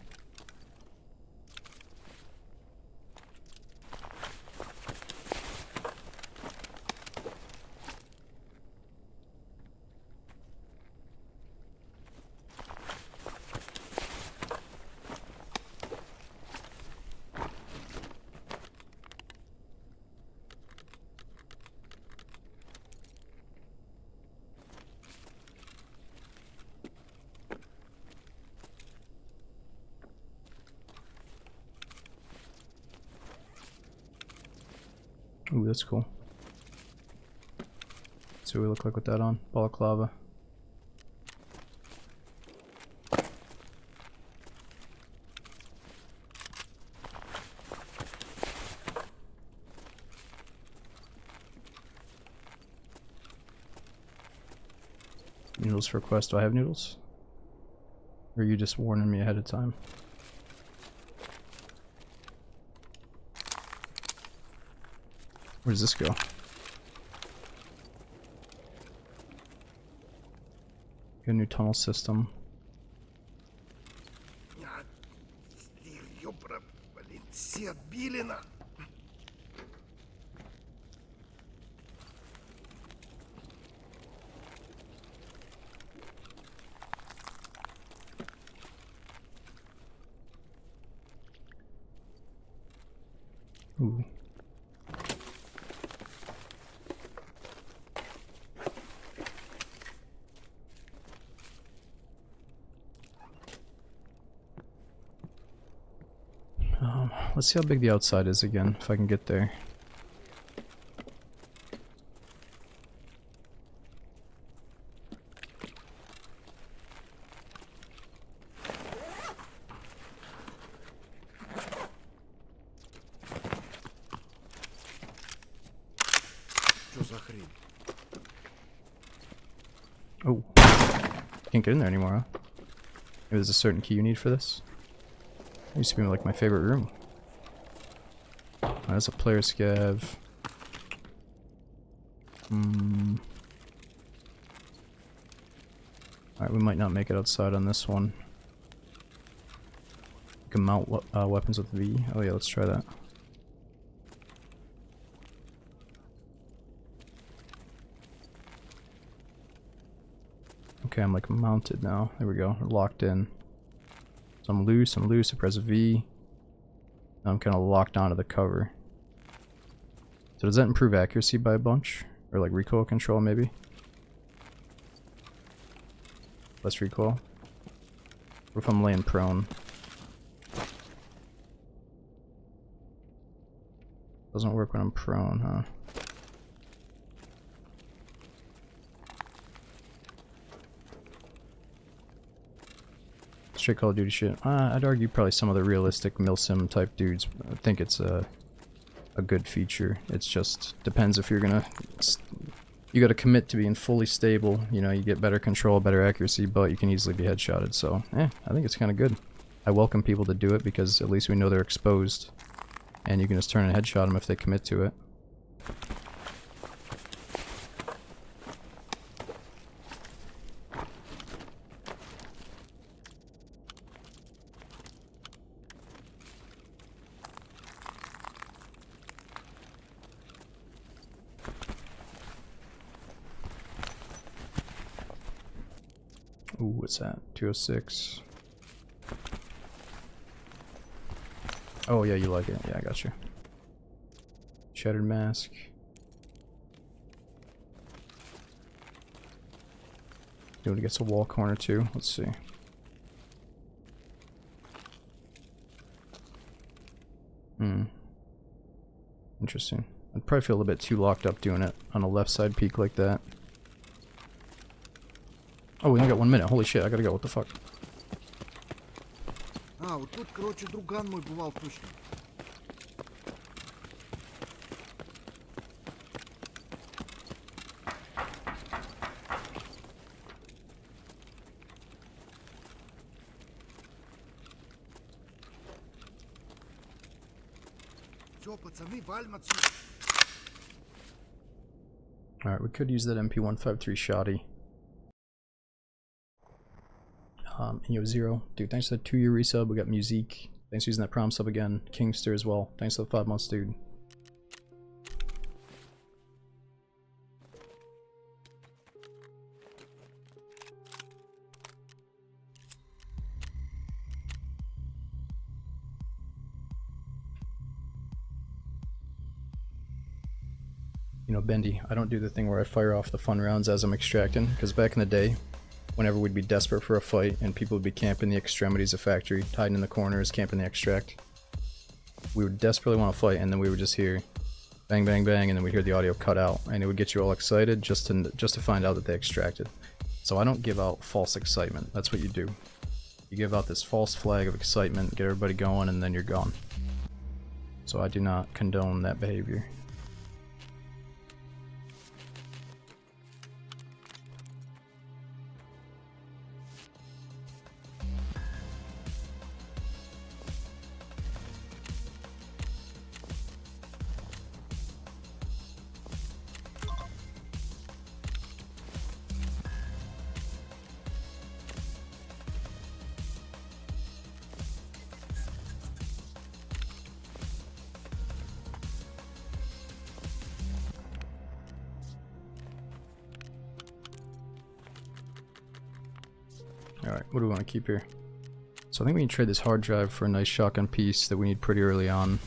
Ooh, that's cool. See what we look like with that on. Balaclava. Noodles for quest. Do I have noodles? Or are you just warning me ahead of time? Where does this go? Got a new tunnel system. Ёпра, блин, все отбили на... Ooh. Let's see how big the outside is again, if I can get there. Что за хрень? Oh. Can't get in there anymore, huh? Maybe there's a certain key you need for this? It used to be like my favorite room. Oh, that's a player scav. Alright, we might not make it outside on this one. You can mount weapons with V. Oh yeah, let's try that. Okay, I'm like mounted now. There we go. We're locked in. So I'm loose, I press V. Now I'm kind of locked onto the cover. So does that improve accuracy by a bunch? Or like recoil control maybe? Less recoil? What if I'm laying prone? Doesn't work when I'm prone, huh? Straight Call of Duty shit. I'd argue probably some of the realistic milsim type dudes think it's a good feature. It's just depends if you're gonna. You gotta commit to being fully stable. You know, you get better control, better accuracy, but you can easily be headshotted. So, I think it's kind of good. I welcome people to do it because at least we know they're exposed, and you can just turn and headshot them if they commit to it. Ooh, what's that? 206. Oh yeah, you like it. Yeah, I got you. Shattered mask. Do it against a wall corner too. Let's see. Interesting. I'd probably feel a bit too locked up doing it on a left side peak like that. Oh, we only got 1 minute. Holy shit, I gotta go. What the fuck? А, вот тут, короче, друган мой бывал точно. Все, пацаны, валим отсюда. Alright, we could use that MP153 shoddy. And yo, Zero, dude, thanks for the 2-year resub. We got Musique. Thanks for using that prom sub again. Kingster as well. Thanks for the 5 months, dude. You know, Bendy, I don't do the thing where I fire off the fun rounds as I'm extracting, because back in the day, whenever we'd be desperate for a fight and people would be camping the extremities of factory, hiding in the corners, camping the extract, we would desperately want to fight, and then we would just hear bang, bang, bang, and then we hear the audio cut out, and it would get you all excited just to find out that they extracted. So I don't give out false excitement. That's what you do. You give out this false flag of excitement, get everybody going, and then you're gone. So I do not condone that behavior. Alright, what do we want to keep here? So I think we can trade this hard drive for a nice shotgun piece that we need pretty early on.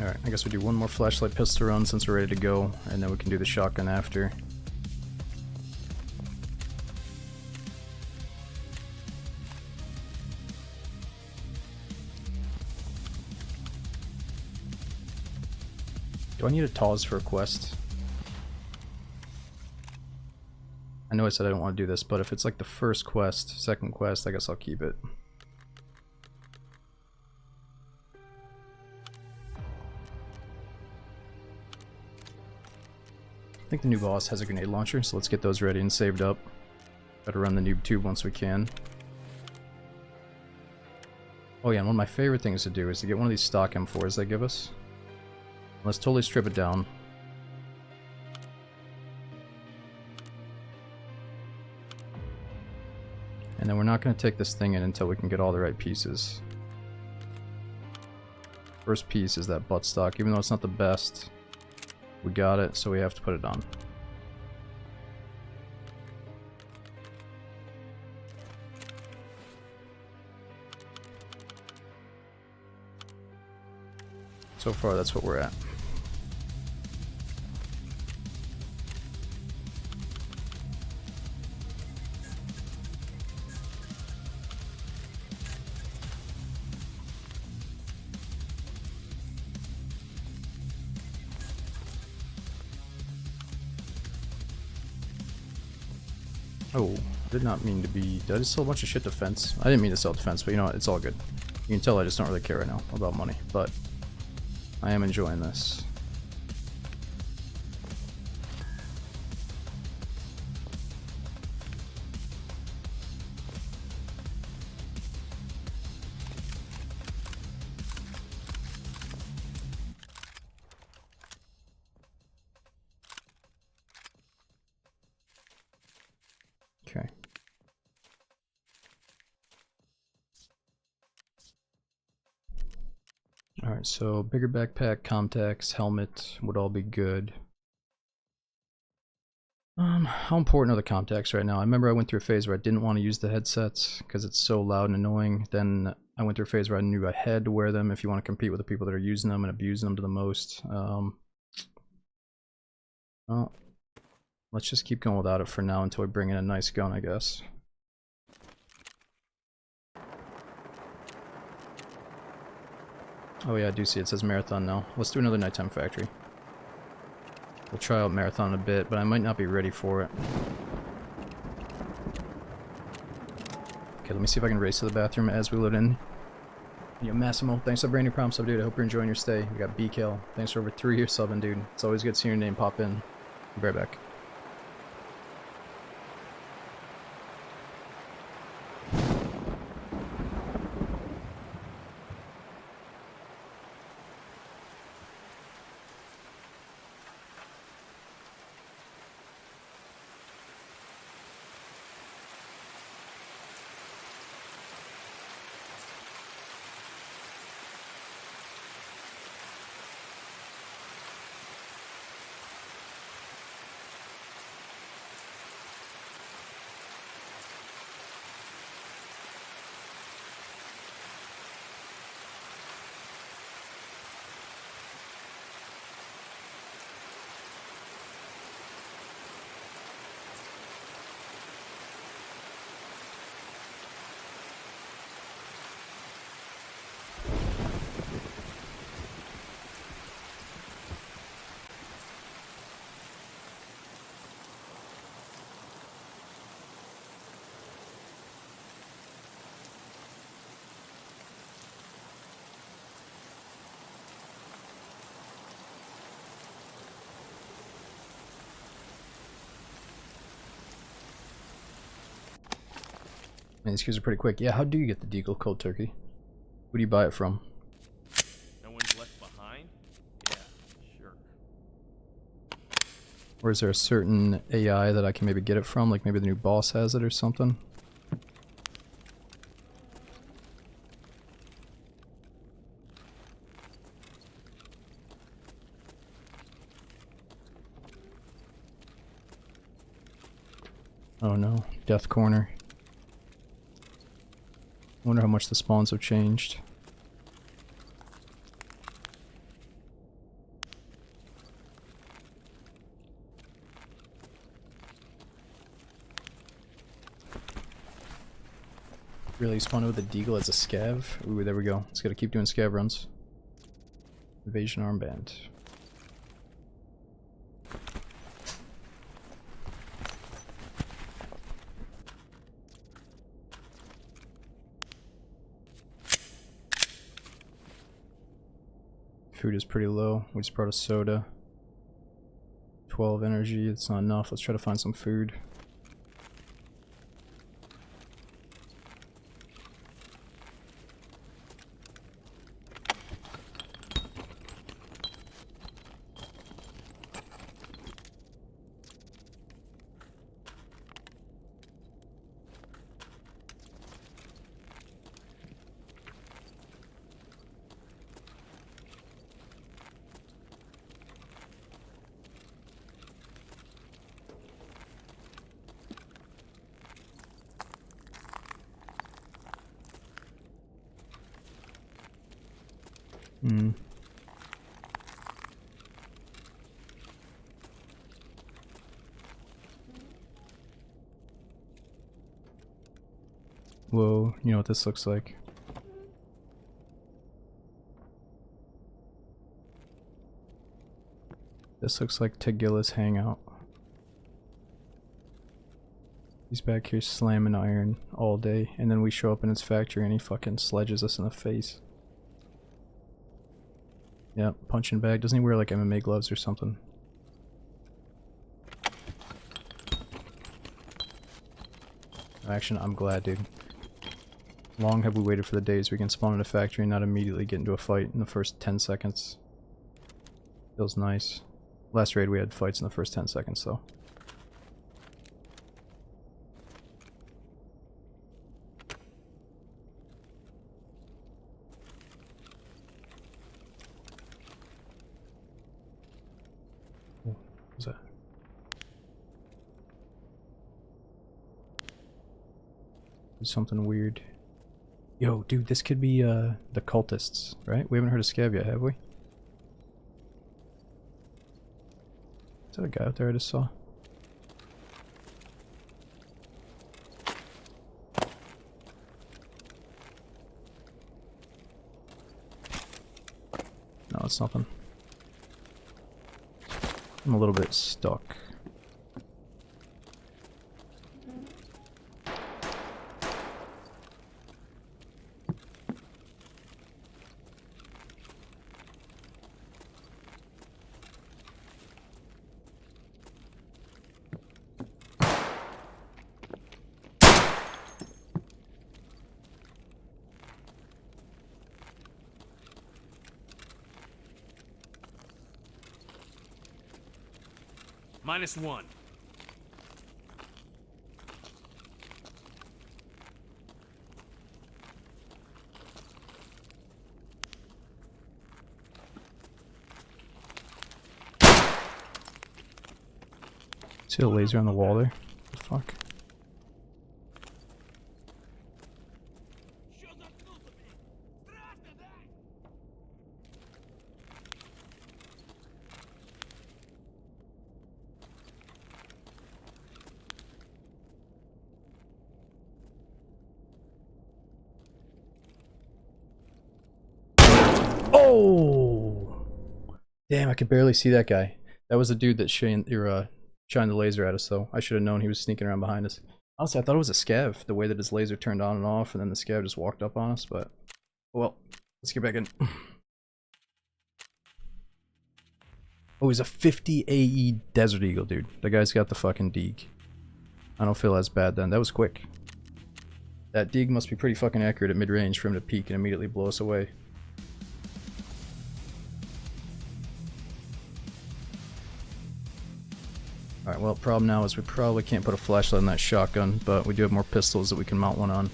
Alright, I guess we do one more flashlight pistol run since we're ready to go, and then we can do the shotgun after. Do I need a TAWS for a quest? I know I said I don't want to do this, but if it's like the first quest, second quest, I guess I'll keep it. I think the new boss has a grenade launcher, so let's get those ready and saved up. Better run the noob tube once we can. Oh yeah, and one of my favorite things to do is to get one of these stock M4s they give us. Let's totally strip it down. And then we're not going to take this thing in until we can get all the right pieces. First piece is that butt stock, even though it's not the best. We got it, so we have to put it on. So far, that's what we're at. Oh, did not mean to be... Did I just sell a bunch of shit to Fence? I didn't mean to sell to Fence, but you know what? It's all good. You can tell I just don't really care right now about money, but I am enjoying this. Okay. Alright, so bigger backpack, contacts, helmet would all be good. How important are the contacts right now? I remember I went through a phase where I didn't want to use the headsets because it's so loud and annoying. Then I went through a phase where I knew I had to wear them if you want to compete with the people that are using them and abusing them to the most. Well, let's just keep going without it for now until we bring in a nice gun, I guess. Oh yeah, I do see it says Marathon now. Let's do another nighttime factory. We'll try out Marathon in a bit, but I might not be ready for it. Okay, let me see if I can race to the bathroom as we load in. Yo, Massimo, thanks for brand new prompts up, dude. I hope you're enjoying your stay. We got BKL. Thanks for over 3 years subbing, dude. It's always good seeing your name pop in. I'll be right back. Man, these queues are pretty quick. Yeah, how do you get the Deagle cold turkey? Who do you buy it from? No one's left behind? Yeah, sure. Or is there a certain AI that I can maybe get it from? Like maybe the new boss has it or something? Oh no, Death Corner. I wonder how much the spawns have changed. Really spawned with a Deagle as a scav? Ooh, there we go. Just gotta keep doing scav runs. Evasion armband. Food is pretty low. We just brought a soda. 12 energy, it's not enough. Let's try to find some food. Hmm. Whoa, you know what this looks like? This looks like Tagilla's hangout. He's back here slamming iron all day, and then we show up in his factory and he fucking sledges us in the face. Yep, punching bag. Doesn't he wear like MMA gloves or something? Actually, I'm glad, dude. Long have we waited for the days we can spawn in a factory and not immediately get into a fight in the first 10 seconds. Feels nice. Last raid we had fights in the first 10 seconds though. What was that? There's something weird. Yo, dude, this could be the cultists, right? We haven't heard of Scav yet, have we? Is that a guy out there I just saw? No, it's nothing. I'm a little bit stuck. -1. See a laser on the wall there? What the fuck? Oh! Damn, I could barely see that guy. That was the dude that shined the laser at us, though. I should have known he was sneaking around behind us. Honestly, I thought it was a scav, the way that his laser turned on and off, and then the scav just walked up on us, but... Well, let's get back in. Oh, he's a 50 AE Desert Eagle, dude. The guy's got the fucking Deeg. I don't feel as bad then. That was quick. That dig must be pretty fucking accurate at mid-range for him to peek and immediately blow us away. Alright, well, problem now is we probably can't put a flashlight on that shotgun, but we do have more pistols that we can mount one on.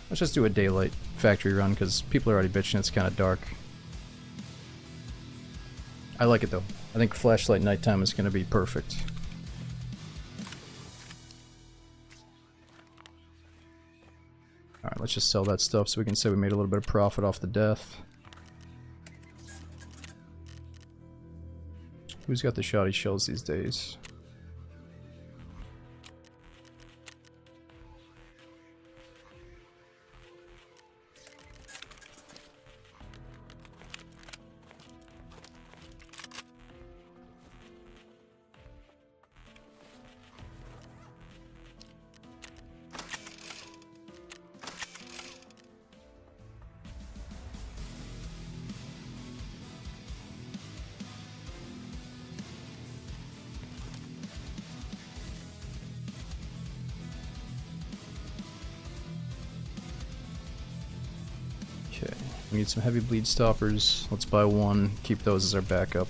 Let's just do a daylight factory run, because people are already bitching it's kind of dark. I like it though. I think flashlight nighttime is going to be perfect. Alright, let's just sell that stuff so we can say we made a little bit of profit off the death. Who's got the shoddy shells these days? Okay, we need some heavy bleed stoppers. Let's buy one, keep those as our backup.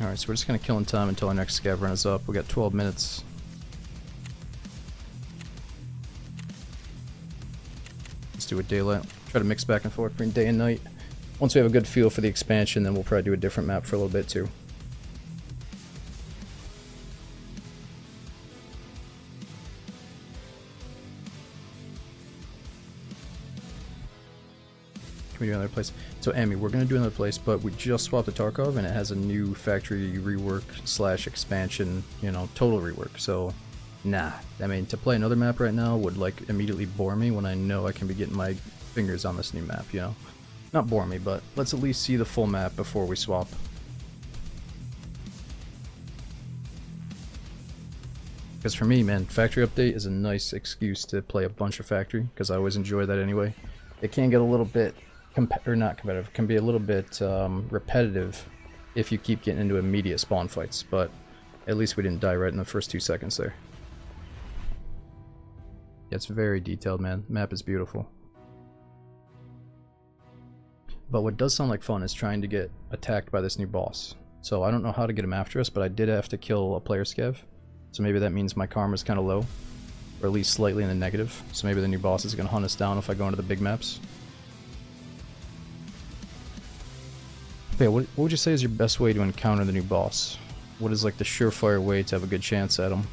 Alright, so we're just gonna kill in time until our next scav run is up. We got 12 minutes. Let's do a daylight. Try to mix back and forth between day and night. Once we have a good feel for the expansion, then we'll probably do a different map for a little bit too. We do another place. So Emmy, we're gonna do another place, but we just swapped the Tarkov and it has a new factory rework slash expansion, you know, total rework. So nah. I mean, to play another map right now would like immediately bore me when I know I can be getting my fingers on this new map, you know. Not bore me, but let's at least see the full map before we swap. Because for me, man, factory update is a nice excuse to play a bunch of factory, because I always enjoy that anyway. It can get a little bit or not competitive, can be a little bit repetitive if you keep getting into immediate spawn fights, but at least we didn't die right in the first 2 seconds there. Yeah, it's very detailed, man. The map is beautiful. But what does sound like fun is trying to get attacked by this new boss. So I don't know how to get him after us, but I did have to kill a player scav. So maybe that means my karma's kind of low, or at least slightly in the negative. So maybe the new boss is going to hunt us down if I go into the big maps. Yeah, what would you say is your best way to encounter the new boss? What is like the surefire way to have a good chance at him?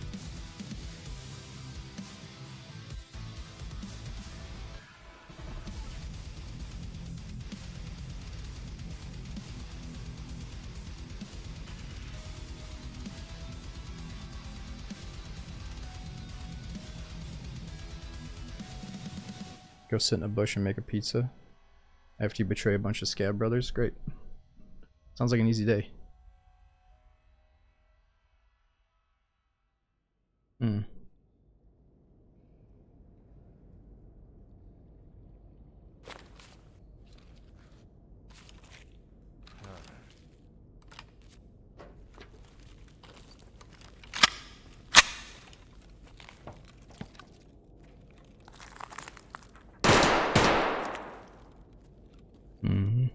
Go sit in a bush and make a pizza after you betray a bunch of scab brothers? Great. Sounds like an easy day. Hmm. Mm-hmm.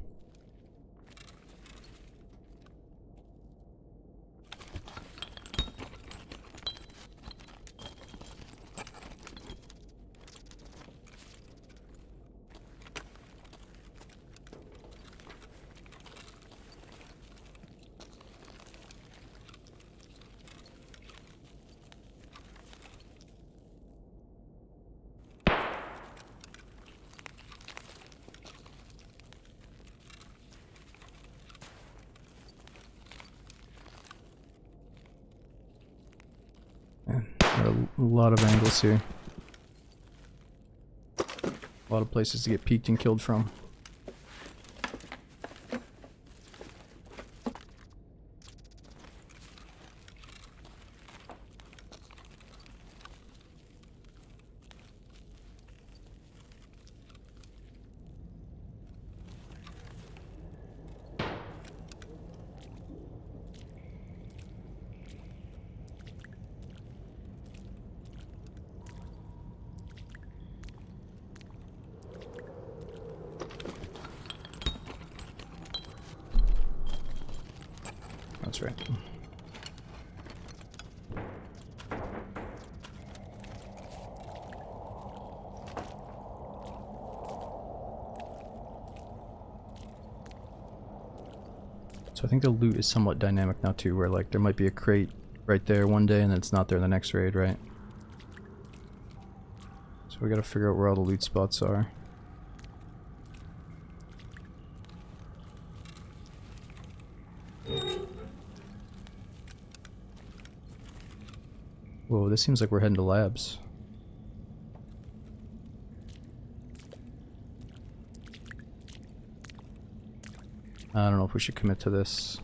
Got a lot of angles here. A lot of places to get peeked and killed from. That's right. So I think the loot is somewhat dynamic now too, where like there might be a crate right there one day and then it's not there in the next raid, right? So we gotta figure out where all the loot spots are. Whoa, this seems like we're heading to labs. I don't know if we should commit to this.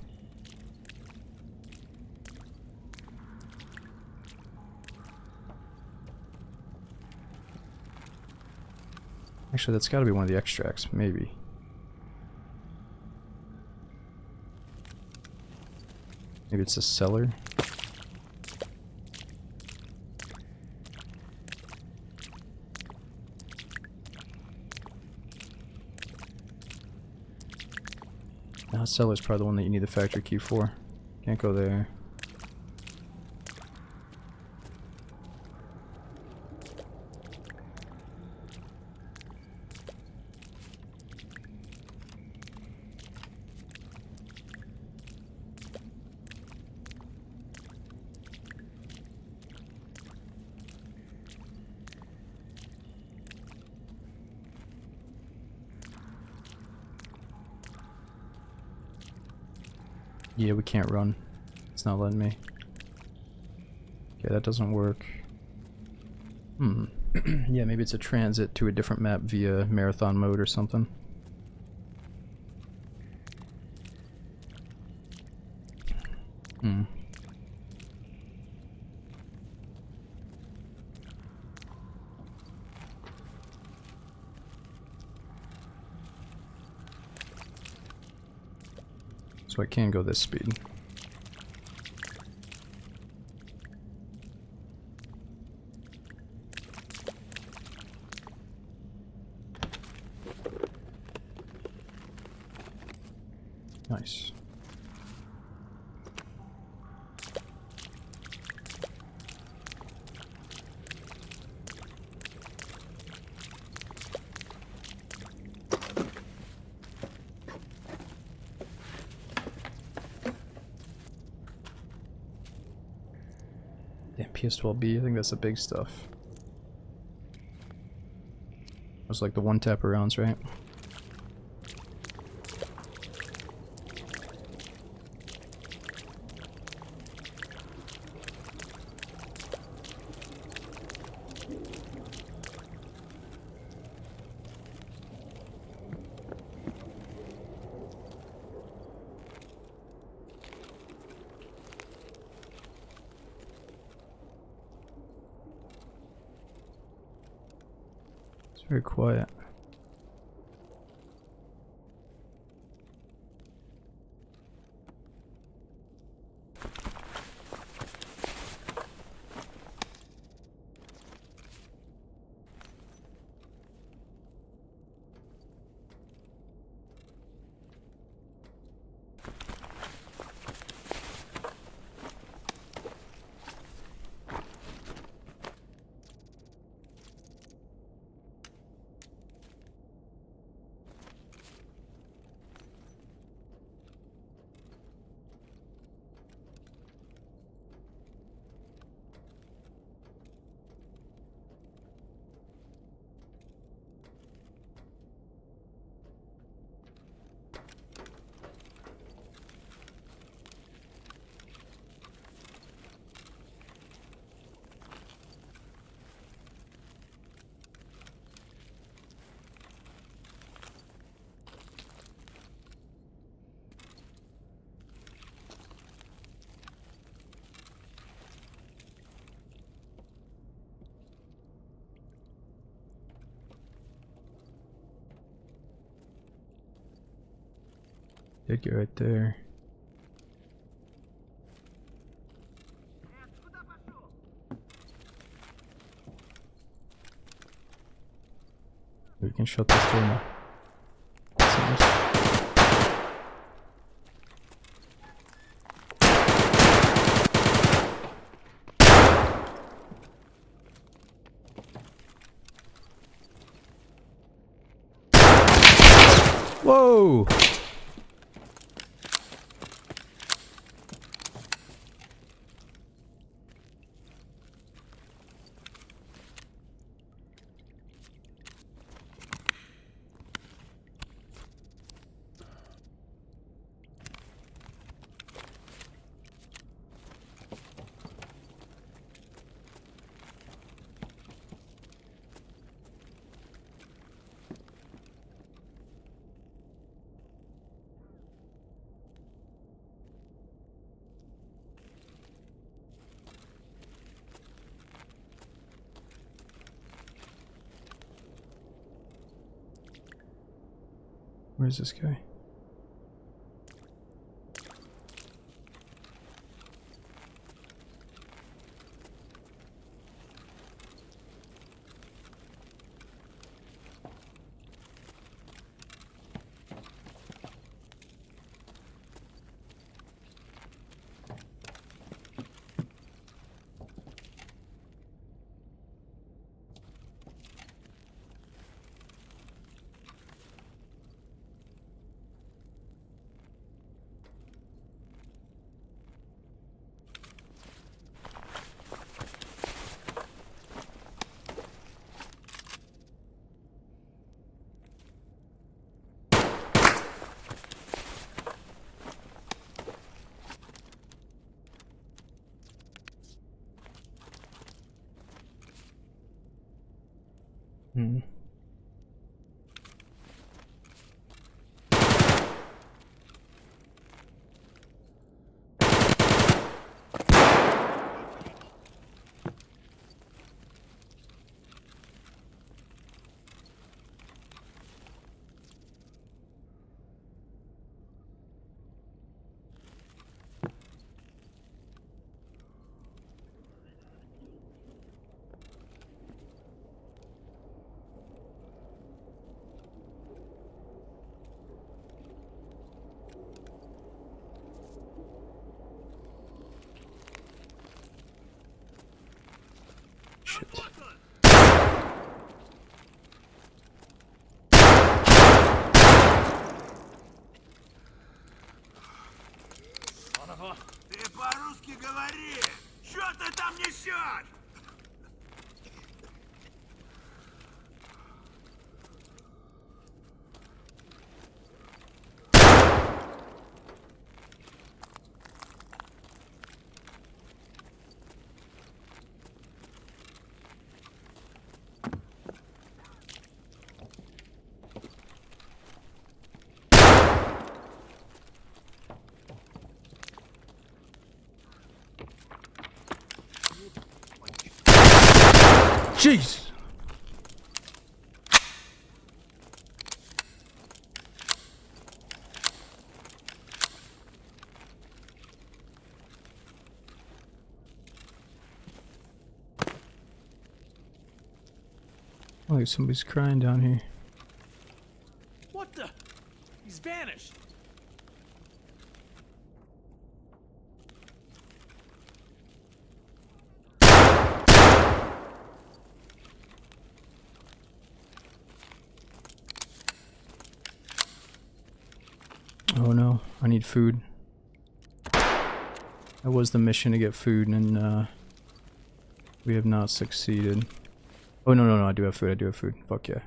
Actually, that's gotta be one of the extracts, maybe. Maybe it's a cellar? No, cellar's probably the one that you need the factory key for. Can't go there. Yeah, we can't run. It's not letting me. Okay, that doesn't work. Yeah, maybe it's a transit to a different map via marathon mode or something. So I can go this speed. Nice. Yeah, PS12B, I think that's the big stuff. It's like the one tap arounds, right? Very quiet. Did get right there. We can shut this door now. Seems. Whoa! Where's this guy? Hmm. Shit. Ты по-русски говори! Чё ты там несешь? Jeez! Oh, like somebody's crying down here. What the? He's vanished. Oh no, I need food. That was the mission to get food, and we have not succeeded. Oh no, I do have food, Fuck yeah.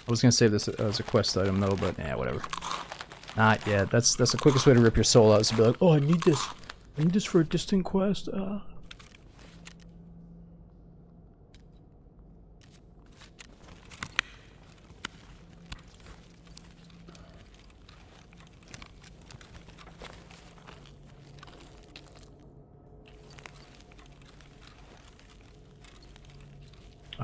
I was gonna save this as a quest item though, but yeah, whatever. Not yet. That's the quickest way to rip your soul out, is to be like, oh, I need this for a distant quest.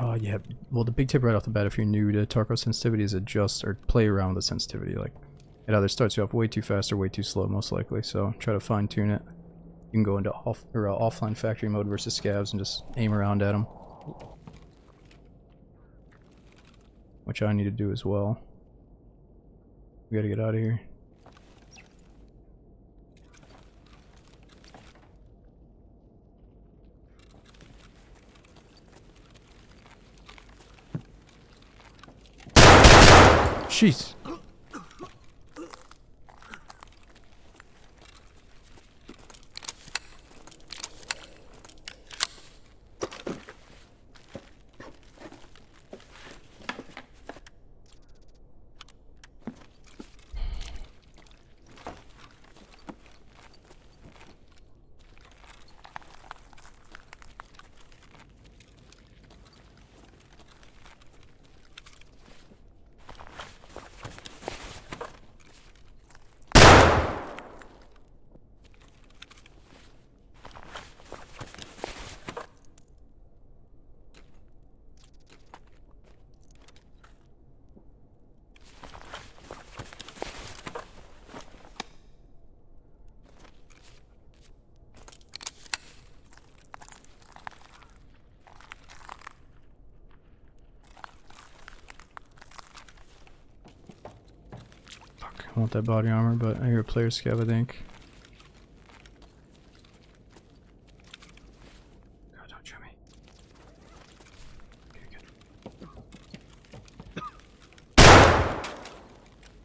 Oh yeah, well the big tip right off the bat if you're new to Tarkov sensitivity is adjust or play around with the sensitivity. Like, it either starts you off way too fast or way too slow most likely, so try to fine tune it. You can go into offline factory mode versus scavs and just aim around at them. Which I need to do as well. We gotta get out of here. Jeez. I want that body armor, but I hear a player scav, I think. God, don't shoot me. Okay, good.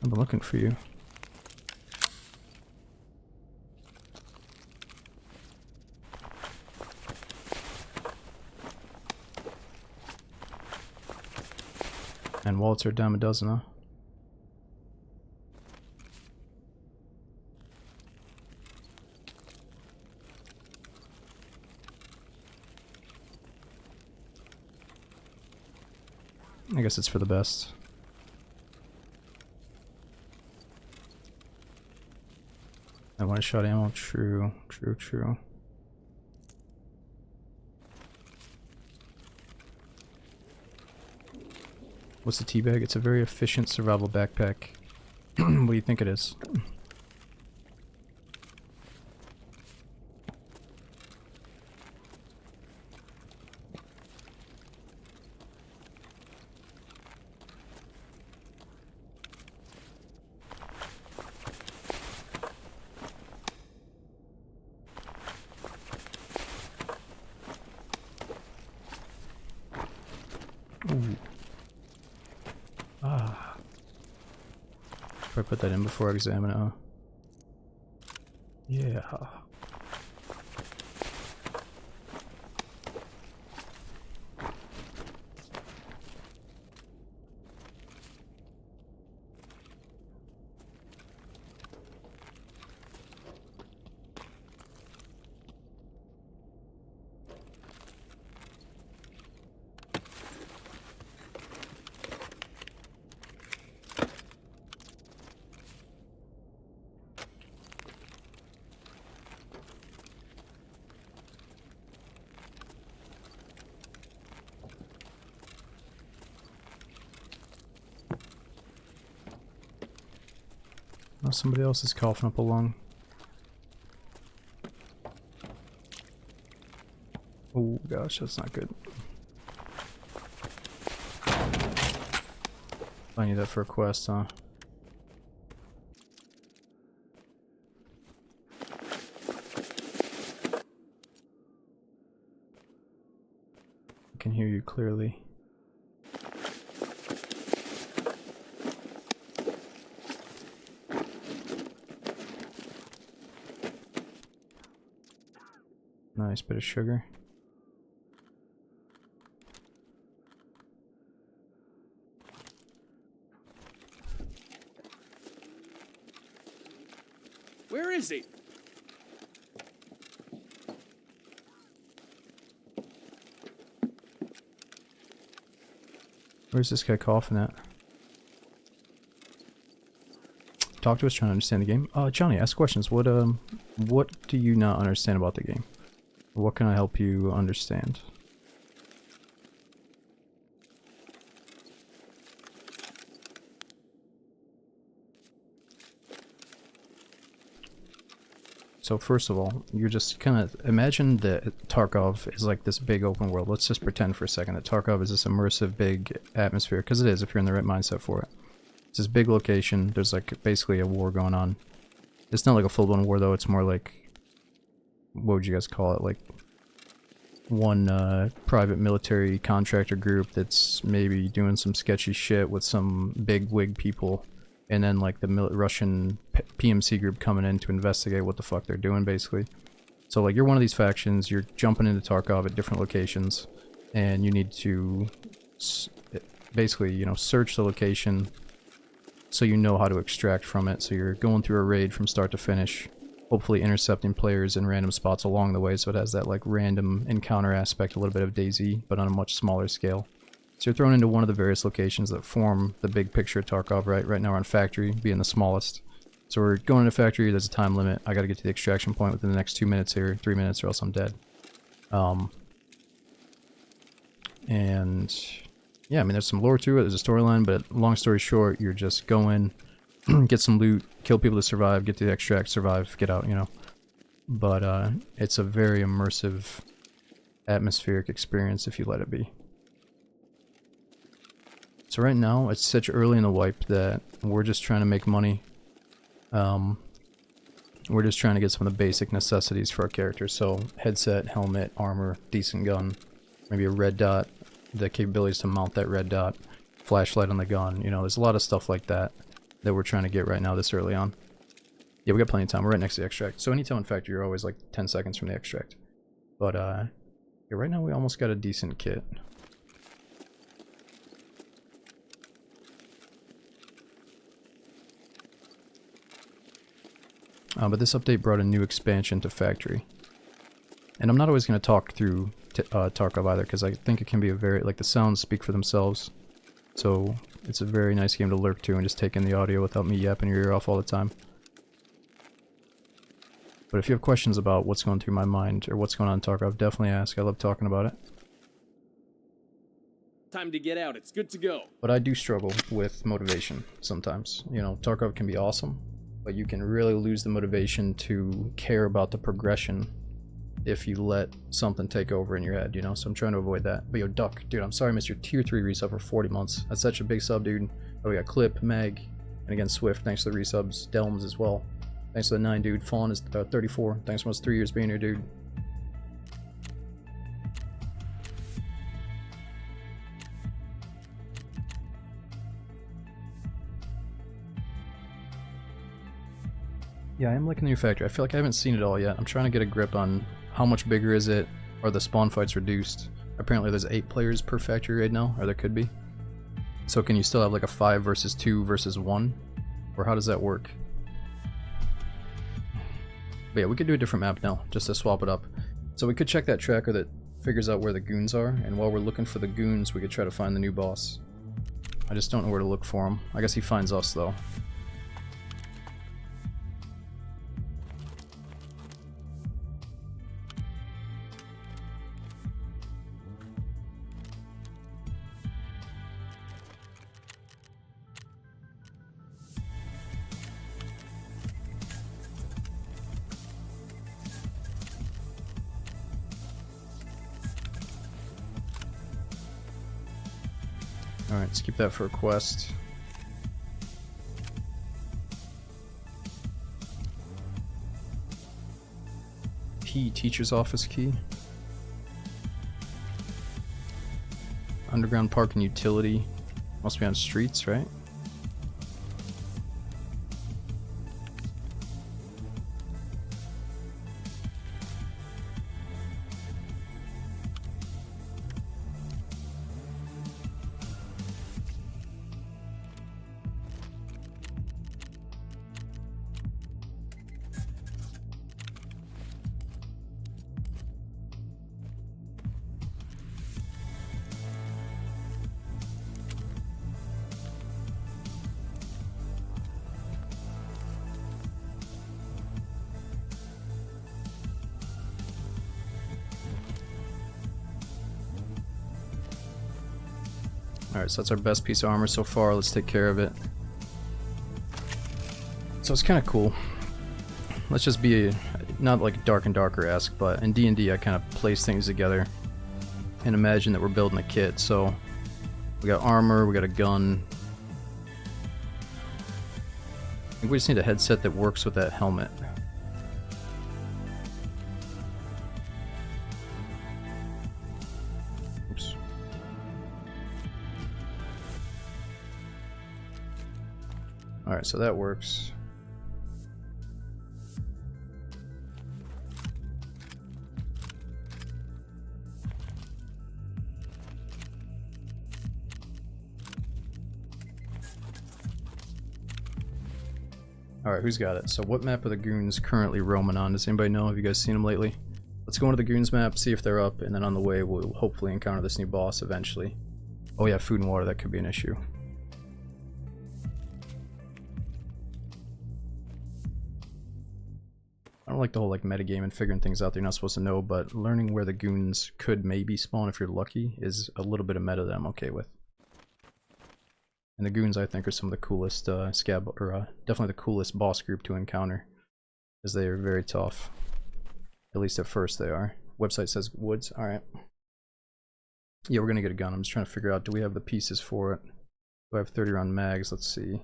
I've been looking for you. And Waltz are down a dozen, huh? I guess it's for the best. I want a shot ammo. True, true, true. What's the tea bag? It's a very efficient survival backpack. What do you think it is? Ooh. Ah. Probably put that in before I examine it, huh? Yeah. Oh, somebody else is coughing up a lung. Oh gosh, that's not good. I need that for a quest, huh? I can hear you clearly. Nice bit of sugar. Where is he? Where's this guy coughing at? Talk to us, trying to understand the game. Johnny, ask questions. What do you not understand about the game? What can I help you understand? So first of all, you're just kind of imagine that Tarkov is like this big open world. Let's just pretend for a second that Tarkov is this immersive big atmosphere, because it is if you're in the right mindset for it. It's this big location. There's like basically a war going on. It's not like a full-blown war though. It's more like, what would you guys call it? Like one private military contractor group that's maybe doing some sketchy shit with some big wig people, and then like the Russian PMC group coming in to investigate what the fuck they're doing, basically. So like you're one of these factions, you're jumping into Tarkov at different locations, and you need to basically, you know, search the location so you know how to extract from it. So you're going through a raid from start to finish, hopefully intercepting players in random spots along the way, so it has that like random encounter aspect, a little bit of DayZ, but on a much smaller scale. So you're thrown into one of the various locations that form the big picture of Tarkov, right? Right now we're on Factory, being the smallest. So we're going to Factory, there's a time limit. I gotta get to the extraction point within the next 2 minutes here, 3 minutes, or else I'm dead. And yeah, I mean, there's some lore to it, there's a storyline, but long story short, you're just going, get some loot, kill people to survive, get to the extract, survive, get out, you know. But it's a very immersive, atmospheric experience if you let it be. So right now, it's such early in the wipe that we're just trying to make money. We're just trying to get some of the basic necessities for our character. So headset, helmet, armor, decent gun, maybe a red dot, the capabilities to mount that red dot, flashlight on the gun, you know, there's a lot of stuff like that that we're trying to get right now this early on. Yeah, we got plenty of time. We're right next to the extract. So anytime in Factory, you're always like 10 seconds from the extract. But yeah, right now we almost got a decent kit. But this update brought a new expansion to Factory. And I'm not always going to talk through Tarkov either, because I think it can be a very, like, the sounds speak for themselves. So it's a very nice game to lurk to and just take in the audio without me yapping your ear off all the time. But if you have questions about what's going through my mind or what's going on in Tarkov, definitely ask. I love talking about it. Time to get out. It's good to go. But I do struggle with motivation sometimes. You know, Tarkov can be awesome, but you can really lose the motivation to care about the progression if you let something take over in your head, you know? So I'm trying to avoid that. But yo, Duck, dude, I'm sorry I missed your tier 3 resub for 40 months. That's such a big sub, dude. Oh, we got Clip, Meg, and again, Swift, thanks for the resubs. Delms as well. Thanks for the 9, dude. Fawn is 34. Thanks for almost 3 years being here, dude. Yeah, I am liking the new factory. I feel like I haven't seen it all yet. I'm trying to get a grip on how much bigger is it. Are the spawn fights reduced? Apparently there's 8 players per factory right now, or there could be. So can you still have like a 5 versus 2 versus 1? Or how does that work? But yeah, we could do a different map now, just to swap it up. So we could check that tracker that figures out where the goons are, and while we're looking for the goons, we could try to find the new boss. I just don't know where to look for him. I guess he finds us though. Alright, let's keep that for a quest. P, teacher's office key. Underground park and utility. Must be on streets, right? Alright, so that's our best piece of armor so far. Let's take care of it. So it's kind of cool. Let's just be not like Dark and Darker-esque, but in D&D I kind of place things together and imagine that we're building a kit. So we got armor, we got a gun. I think we just need a headset that works with that helmet. Alright, so that works. Alright, who's got it? So what map are the goons currently roaming on? Does anybody know? Have you guys seen them lately? Let's go into the goons map, see if they're up, and then on the way we'll hopefully encounter this new boss eventually. Oh yeah, food and water, that could be an issue. I don't like the whole like metagame and figuring things out that you're not supposed to know, but learning where the goons could maybe spawn if you're lucky is a little bit of meta that I'm okay with. And the goons, I think, are some of the coolest definitely the coolest boss group to encounter, as they are very tough. At least at first they are. Website says woods. All right. Yeah, we're gonna get a gun. I'm just trying to figure out, do we have the pieces for it? Do I have 30 round mags? Let's see.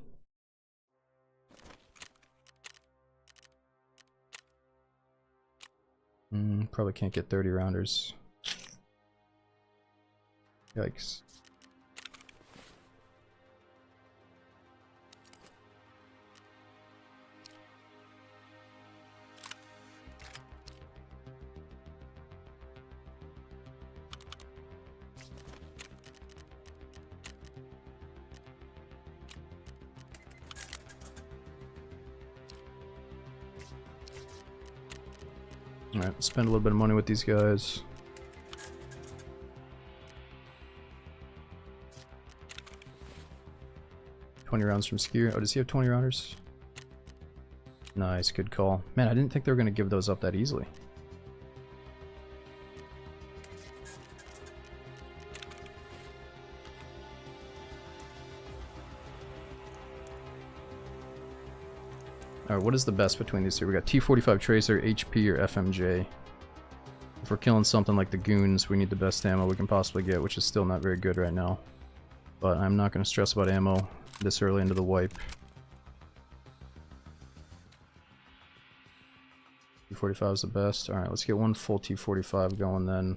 Probably can't get 30 rounders. Yikes. Alright, spend a little bit of money with these guys. $20 rounds from Skier. Oh, does he have 20 rounders? Nice, good call. Man, I didn't think they were going to give those up that easily. Alright, what is the best between these two? We got T45 Tracer, HP, or FMJ. If we're killing something like the goons, we need the best ammo we can possibly get, which is still not very good right now. But I'm not going to stress about ammo this early into the wipe. T45 is the best. Alright, let's get one full T45 going then.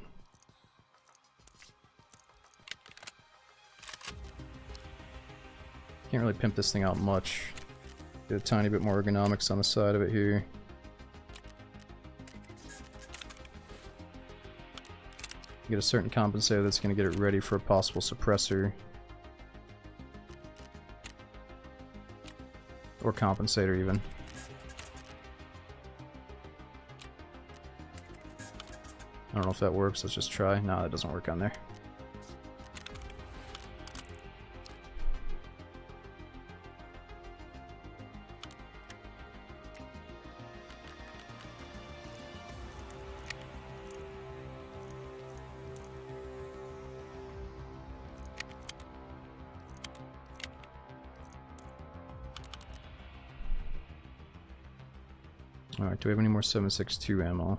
Can't really pimp this thing out much. Get a tiny bit more ergonomics on the side of it here. Get a certain compensator that's going to get it ready for a possible suppressor. Or compensator even. I don't know if that works, let's just try. No, that doesn't work on there. Alright, do we have any more 7.62 ammo?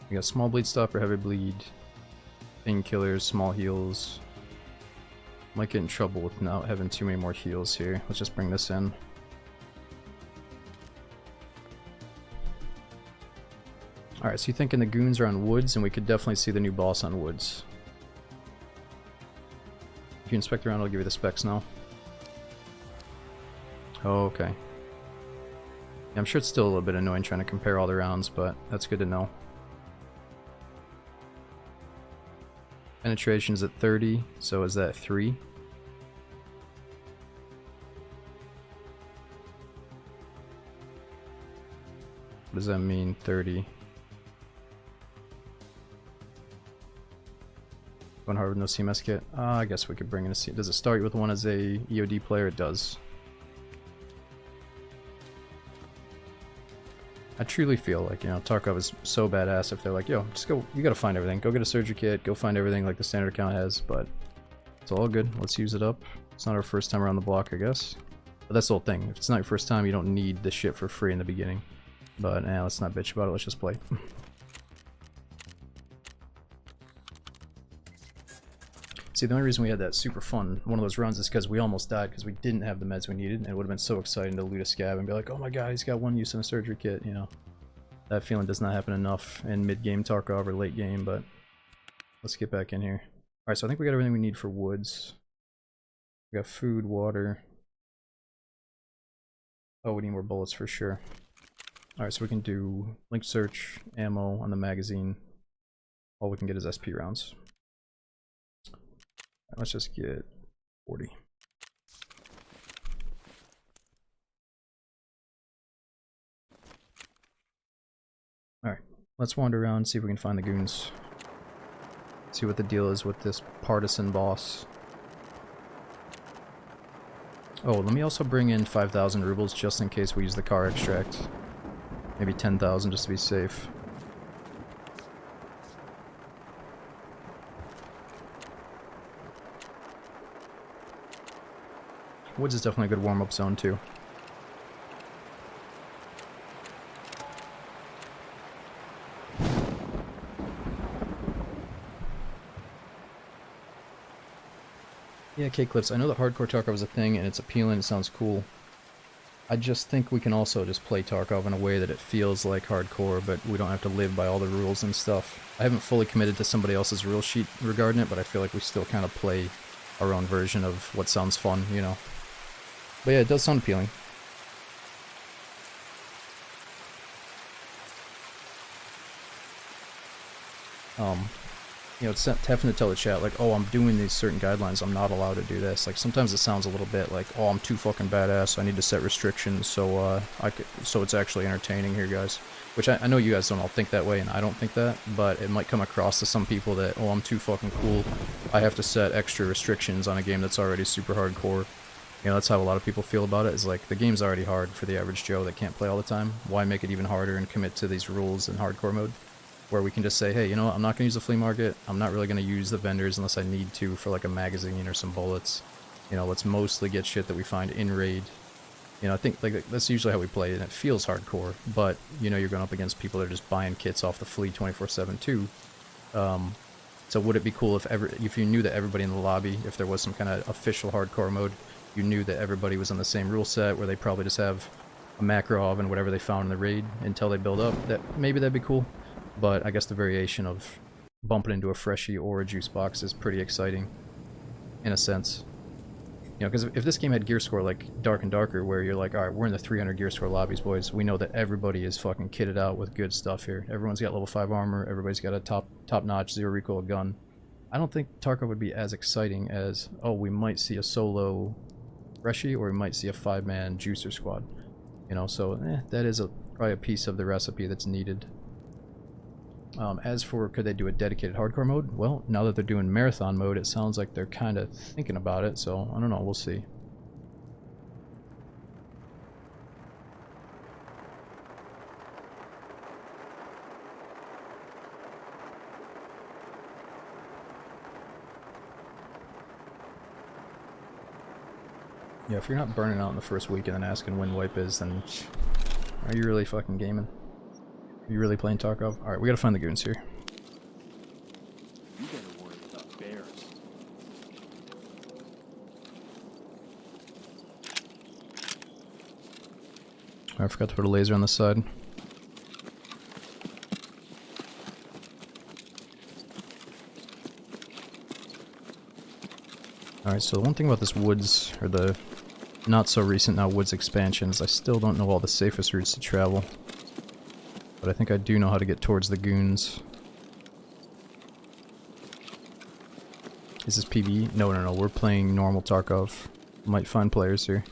We got small bleed stopper, heavy bleed, painkillers, small heals. Might get in trouble with not having too many more heals here. Let's just bring this in. Alright, so you're thinking the goons are on woods, and we could definitely see the new boss on woods. If you inspect around, I'll give you the specs now. Oh, okay. Yeah, I'm sure it's still a little bit annoying trying to compare all the rounds, but that's good to know. Penetration's at 30, so is that 3? What does that mean, 30? One hard with no CMS kit? I guess we could bring in a C. Does it start with one as a EOD player? It does. I truly feel like, you know, Tarkov is so badass if they're like, yo, just go, you gotta find everything. Go get a surgery kit, go find everything like the standard account has, but it's all good. Let's use it up. It's not our first time around the block, I guess. But that's the whole thing. If it's not your first time, you don't need the shit for free in the beginning. But, let's not bitch about it. Let's just play. See, the only reason we had that super fun one of those runs is because we almost died because we didn't have the meds we needed, and it would have been so exciting to loot a scab and be like, oh my god, he's got one use in a surgery kit, you know. That feeling does not happen enough in mid-game Tarkov or late game, but let's get back in here. Alright, so I think we got everything we need for woods. We got food, water. Oh, we need more bullets for sure. Alright, so we can do link search, ammo on the magazine. All we can get is SP rounds. Alright, let's just get 40. Alright, let's wander around, see if we can find the goons. See what the deal is with this partisan boss. Oh, let me also bring in 5,000 rubles just in case we use the car extract. Maybe 10,000 just to be safe. Woods is definitely a good warm-up zone too. Yeah, K-Clips, I know that hardcore Tarkov is a thing and it's appealing, it sounds cool. I just think we can also just play Tarkov in a way that it feels like hardcore, but we don't have to live by all the rules and stuff. I haven't fully committed to somebody else's rule sheet regarding it, but I feel like we still kind of play our own version of what sounds fun, you know. But yeah, it does sound appealing. You know, it's having to tell the chat, like, oh, I'm doing these certain guidelines, I'm not allowed to do this. Like, sometimes it sounds a little bit like, oh, I'm too fucking badass, I need to set restrictions so, so it's actually entertaining here, guys. Which I know you guys don't all think that way, and I don't think that, but it might come across to some people that, oh, I'm too fucking cool, I have to set extra restrictions on a game that's already super hardcore. You know, that's how a lot of people feel about it, is like, the game's already hard for the average Joe that can't play all the time. Why make it even harder and commit to these rules in hardcore mode? Where we can just say, hey, you know what, I'm not going to use the flea market, I'm not really going to use the vendors unless I need to for like a magazine or some bullets. You know, let's mostly get shit that we find in raid. You know, I think like that's usually how we play it, and it feels hardcore, but you know, you're going up against people that are just buying kits off the flea 24/7 too. So would it be cool if you knew that everybody in the lobby, if there was some kind of official hardcore mode, you knew that everybody was on the same rule set, where they probably just have a Makarov and whatever they found in the raid until they build up? Maybe that'd be cool. But I guess the variation of bumping into a freshie or a juice box is pretty exciting, in a sense. You know, because if this game had gear score like Dark and Darker, where you're like, alright, we're in the 300 gear score lobbies, boys, we know that everybody is fucking kitted out with good stuff here. Everyone's got level 5 armor, everybody's got a top-notch, zero recoil gun. I don't think Tarkov would be as exciting as, oh, we might see a solo freshie, or we might see a 5-man juicer squad. You know, so, that is probably a piece of the recipe that's needed. As for could they do a dedicated hardcore mode? Well, now that they're doing marathon mode, it sounds like they're kind of thinking about it, so I don't know, we'll see. Yeah, if you're not burning out in the first week and then asking when wipe is, then are you really fucking gaming? Are you really playing Tarkov? Alright, we gotta find the goons here. You better worry about bears. I forgot to put a laser on the side. Alright, so the one thing about this woods, or the not so recent now woods expansion, is I still don't know all the safest routes to travel. But I think I do know how to get towards the goons. Is this PvE? No, we're playing normal Tarkov. Might find players here.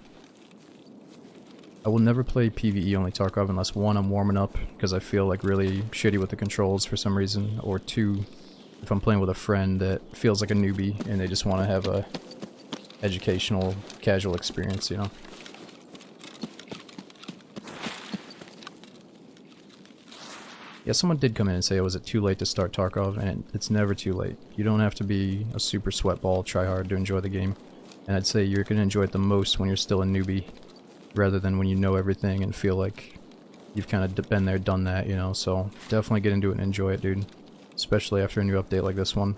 I will never play PvE only Tarkov unless 1, I'm warming up because I feel like really shitty with the controls for some reason, or 2, if I'm playing with a friend that feels like a newbie and they just want to have a educational, casual experience, you know. Yeah, someone did come in and say, was it too late to start Tarkov? And it's never too late. You don't have to be a super sweatball, try hard to enjoy the game. And I'd say you're going to enjoy it the most when you're still a newbie, rather than when you know everything and feel like you've kind of been there, done that, you know. So definitely get into it and enjoy it, dude. Especially after a new update like this one.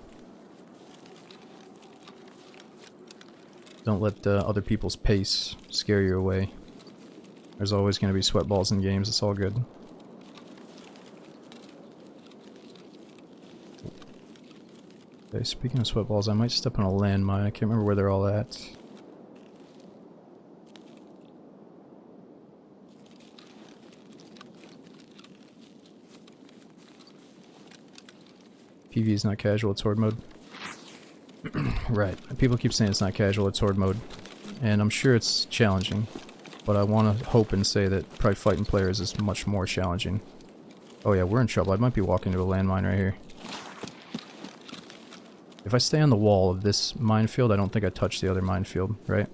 Don't let other people's pace scare you away. There's always going to be sweat balls in games, it's all good. Okay, speaking of sweat balls, I might step on a landmine. I can't remember where they're all at. PV is not casual, it's horde mode. Right, people keep saying it's not casual, it's horde mode. And I'm sure it's challenging, but I want to hope and say that probably fighting players is much more challenging. Oh yeah, we're in trouble. I might be walking to a landmine right here. If I stay on the wall of this minefield, I don't think I touch the other minefield, right?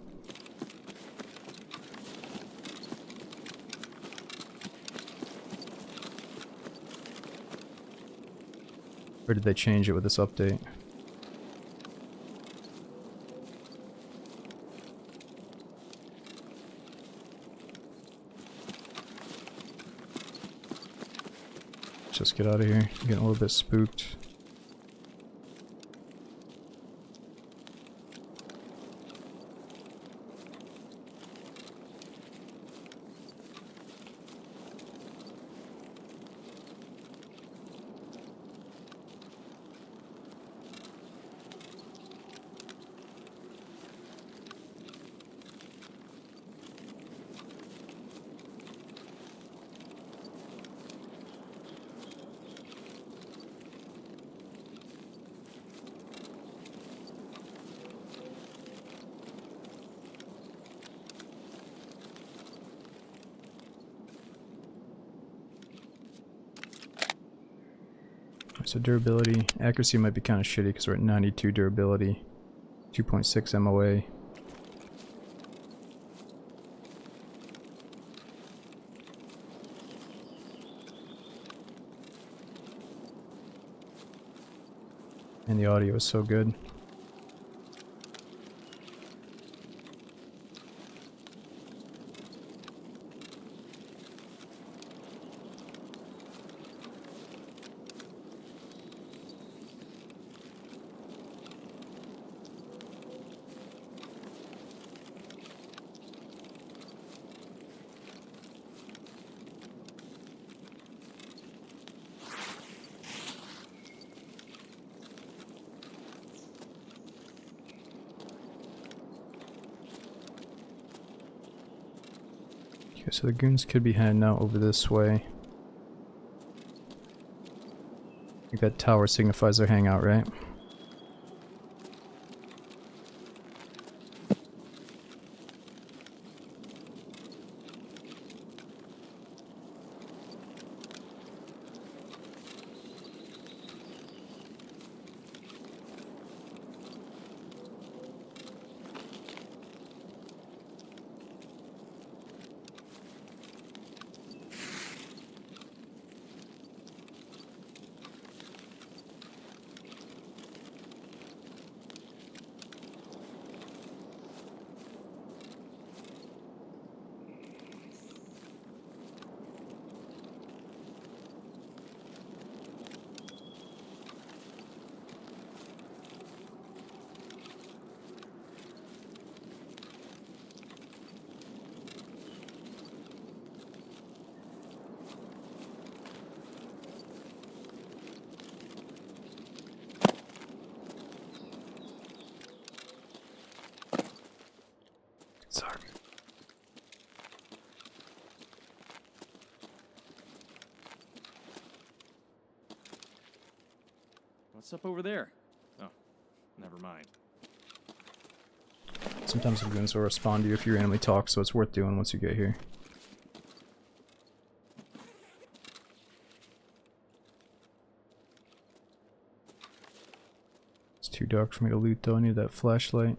Or did they change it with this update? Just get out of here. I'm getting a little bit spooked. So durability, accuracy might be kind of shitty because we're at 92 durability, 2.6 MOA. And the audio is so good. Okay, so the goons could be heading out over this way. I think that tower signifies their hangout, right? Sorry. What's up over there? Oh, never mind. Sometimes the goons will respond to you if you randomly talk, so it's worth doing once you get here. It's too dark for me to loot though, I need that flashlight.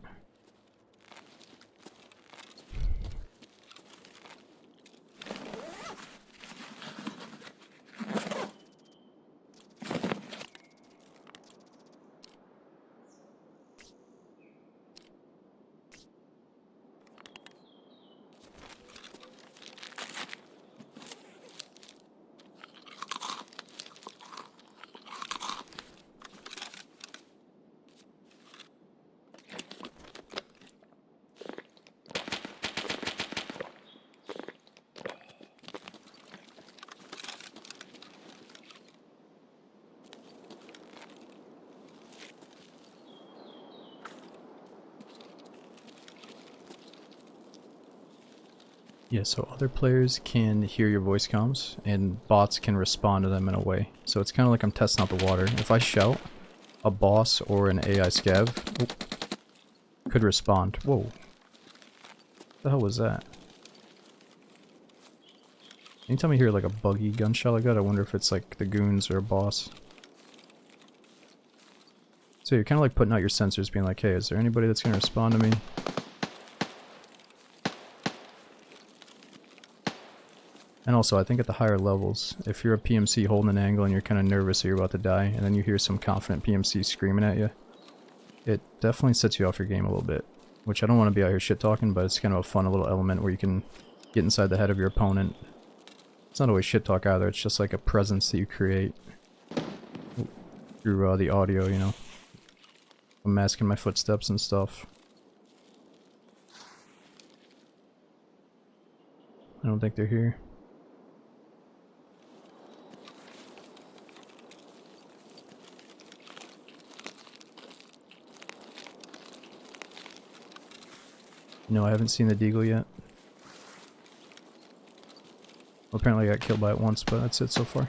Yeah, so other players can hear your voice comms, and bots can respond to them in a way. So it's kind of like I'm testing out the water. If I shout, a boss or an AI scav could respond. Whoa. What the hell was that? Anytime I hear like a buggy gunshot like that, I wonder if it's like the goons or a boss. So you're kind of like putting out your sensors, being like, hey, is there anybody that's going to respond to me? And also, I think at the higher levels, if you're a PMC holding an angle and you're kind of nervous that you're about to die, and then you hear some confident PMC screaming at you, it definitely sets you off your game a little bit. Which I don't want to be out here shit-talking, but it's kind of a fun little element where you can get inside the head of your opponent. It's not always shit-talk either, it's just like a presence that you create through the audio, you know. I'm masking my footsteps and stuff. I don't think they're here. No, I haven't seen the Deagle yet. Well, apparently I got killed by it once, but that's it so far.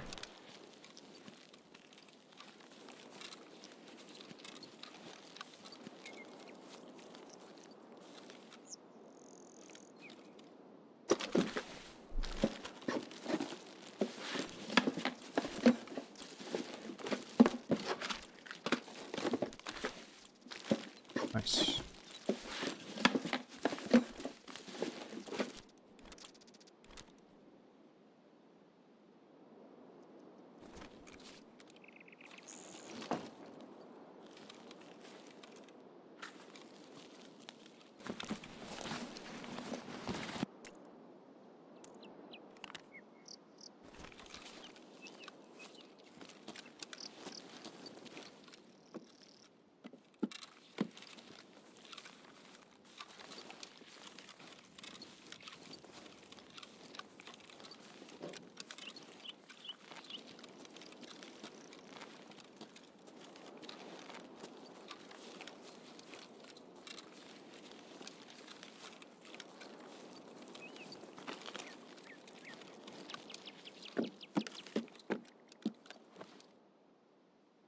Nice.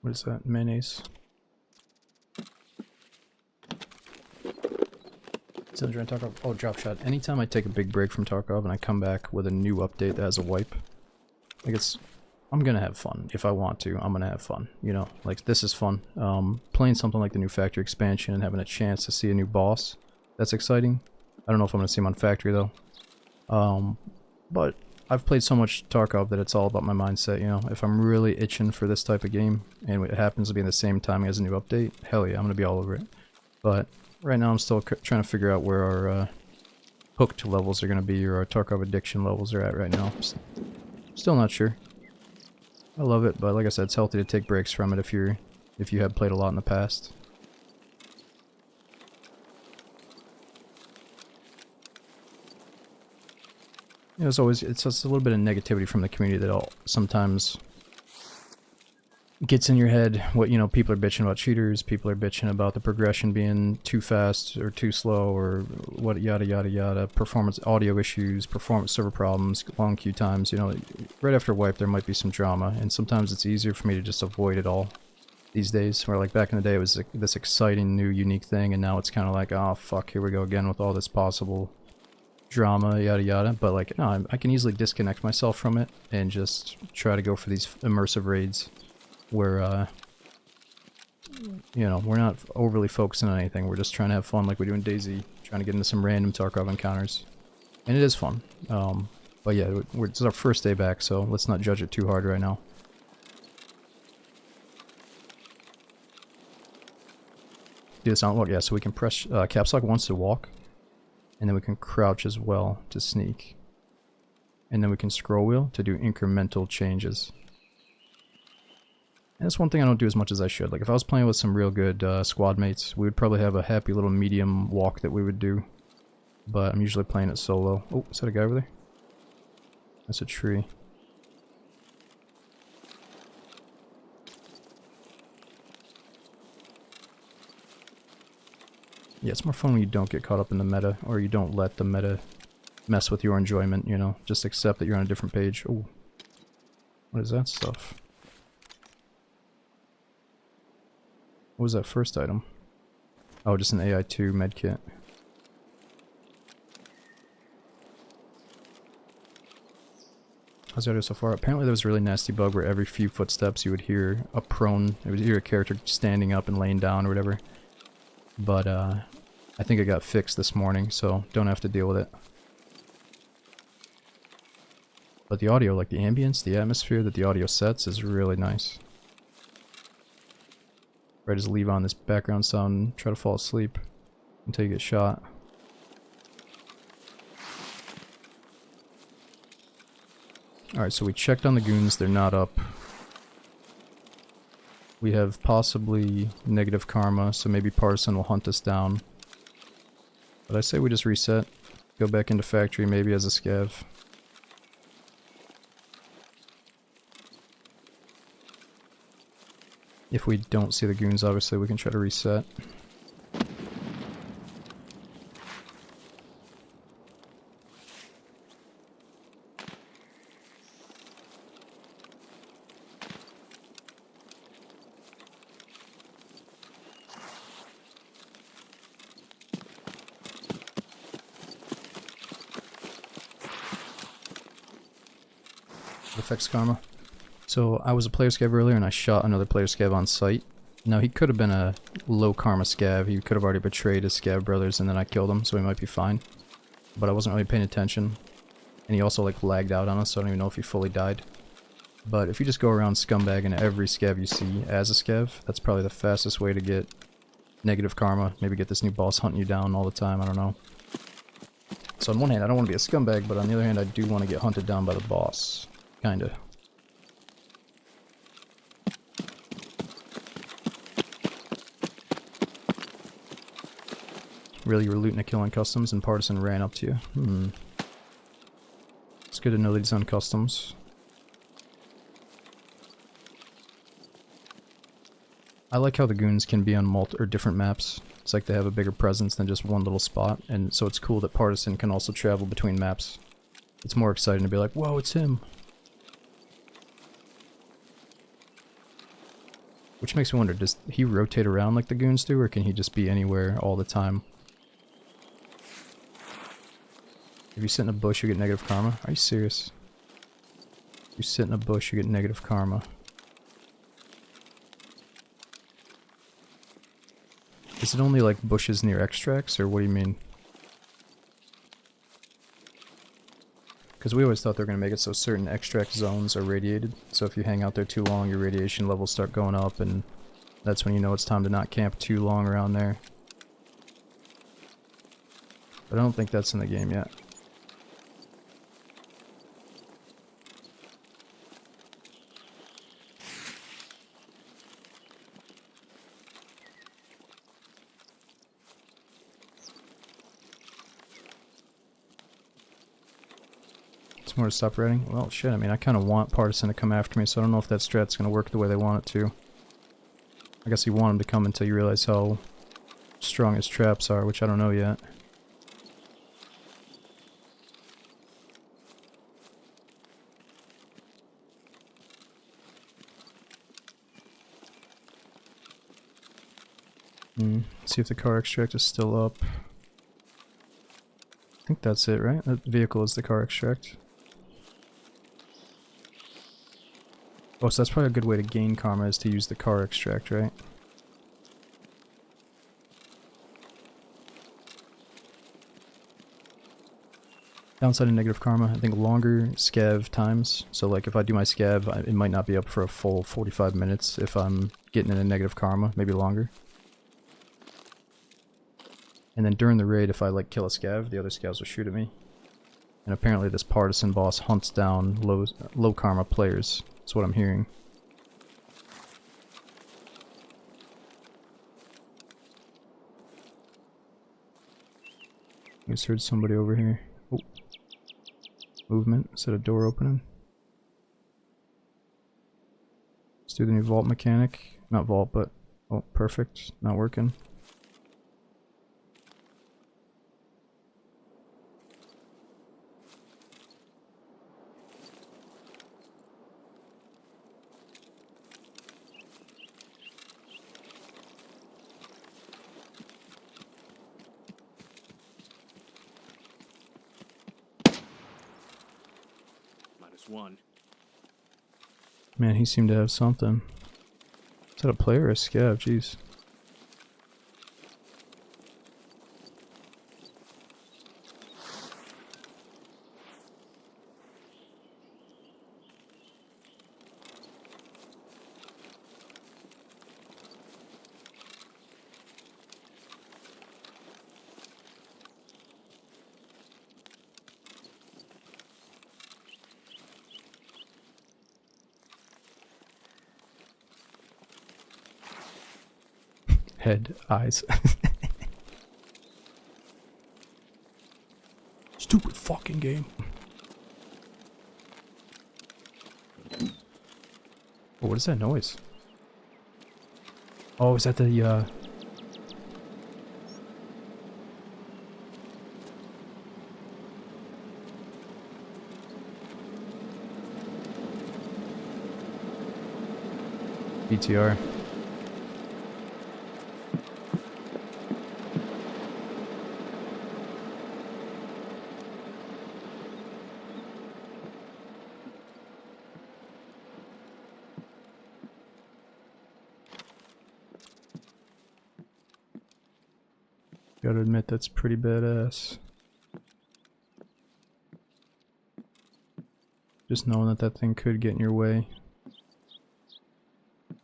What is that? Mayonnaise. So during Tarkov, oh, drop shot. Anytime I take a big break from Tarkov and I come back with a new update that has a wipe, like I'm gonna have fun. If I want to, I'm gonna have fun. You know, like this is fun. Playing something like the new factory expansion and having a chance to see a new boss, that's exciting. I don't know if I'm gonna see him on factory though. But I've played so much Tarkov that it's all about my mindset, you know. If I'm really itching for this type of game, and it happens to be in the same time as a new update, hell yeah, I'm gonna be all over it. But right now I'm still trying to figure out where our hooked levels are gonna be, or our Tarkov addiction levels are at right now. Still not sure. I love it, but like I said, it's healthy to take breaks from it if you have played a lot in the past. You know, it's just a little bit of negativity from the community that sometimes gets in your head. What, you know, people are bitching about cheaters, people are bitching about the progression being too fast or too slow, or what, yada yada yada, performance audio issues, performance server problems, long queue times. You know, right after wipe there might be some drama, and sometimes it's easier for me to just avoid it all these days, where like back in the day it was like this exciting new unique thing, and now it's kind of like, oh fuck, here we go again with all this possible drama, yada yada. But like, no, I can easily disconnect myself from it and just try to go for these immersive raids where you know, we're not overly focusing on anything, we're just trying to have fun like we do in DayZ, trying to get into some random Tarkov encounters, and it is fun. But yeah, it's our first day back, so let's not judge it too hard right now. Do this on walk, yeah, so we can press caps lock once to walk, and then we can crouch as well to sneak. And then we can scroll wheel to do incremental changes. And that's one thing I don't do as much as I should. Like if I was playing with some real good squad mates, we would probably have a happy little medium walk that we would do. But I'm usually playing it solo. Oh, is that a guy over there? That's a tree. Yeah, it's more fun when you don't get caught up in the meta, or you don't let the meta mess with your enjoyment, you know. Just accept that you're on a different page. Oh, what is that stuff? What was that first item? Oh, just an AI2 medkit. How's the audio so far? Apparently there was a really nasty bug where every few footsteps you would hear a prone, it would hear a character standing up and laying down or whatever. But I think it got fixed this morning, so don't have to deal with it. But the audio, like the ambience, the atmosphere that the audio sets is really nice. Right, just leave on this background sound and try to fall asleep until you get shot. Alright, so we checked on the goons, they're not up. We have possibly negative karma, so maybe Partisan will hunt us down. But I say we just reset. Go back into factory, maybe as a scav. If we don't see the goons, obviously we can try to reset. Affects karma. So I was a player scav earlier and I shot another player scav on sight. Now he could have been a low karma scav, he could have already betrayed his scav brothers and then I killed him, so he might be fine. But I wasn't really paying attention. And he also like lagged out on us, so I don't even know if he fully died. But if you just go around scumbagging every scav you see as a scav, that's probably the fastest way to get negative karma. Maybe get this new boss hunting you down all the time, I don't know. So on one hand I don't want to be a scumbag, but on the other hand I do want to get hunted down by the boss. Kinda. Really, you were looting a kill on customs and Partisan ran up to you? It's good to know that he's on customs. I like how the goons can be on different maps. It's like they have a bigger presence than just one little spot, and so it's cool that Partisan can also travel between maps. It's more exciting to be like, whoa, it's him! Which makes me wonder, does he rotate around like the goons do, or can he just be anywhere all the time? If you sit in a bush, you get negative karma? Are you serious? If you sit in a bush, you get negative karma. Is it only like bushes near extracts, or what do you mean? Because we always thought they were going to make it so certain extract zones are radiated. So if you hang out there too long, your radiation levels start going up, and that's when you know it's time to not camp too long around there. But I don't think that's in the game yet. More to stop raiding? Well, shit, I mean, I kind of want Partisan to come after me, so I don't know if that strat's going to work the way they want it to. I guess you want him to come until you realize how strong his traps are, which I don't know yet. See if the car extract is still up. I think that's it, right? That vehicle is the car extract. Oh, so that's probably a good way to gain karma, is to use the car extract, right? Downside of negative karma, I think longer scav times. So like if I do my scav, it might not be up for a full 45 minutes if I'm getting in a negative karma, maybe longer. And then during the raid, if I like kill a scav, the other scavs will shoot at me. And apparently this Partisan boss hunts down low karma players. That's what I'm hearing. I just heard somebody over here. Oh. Movement. Is that a door opening? Let's do the new vault mechanic. Not vault, but... Oh, perfect. Not working. this one. Man, he seemed to have something. Is that a player or a scav? Jeez. Head, eyes. Stupid fucking game. Oh, what is that noise? Oh, is that the BTR? Gotta admit, that's pretty badass. Just knowing that that thing could get in your way.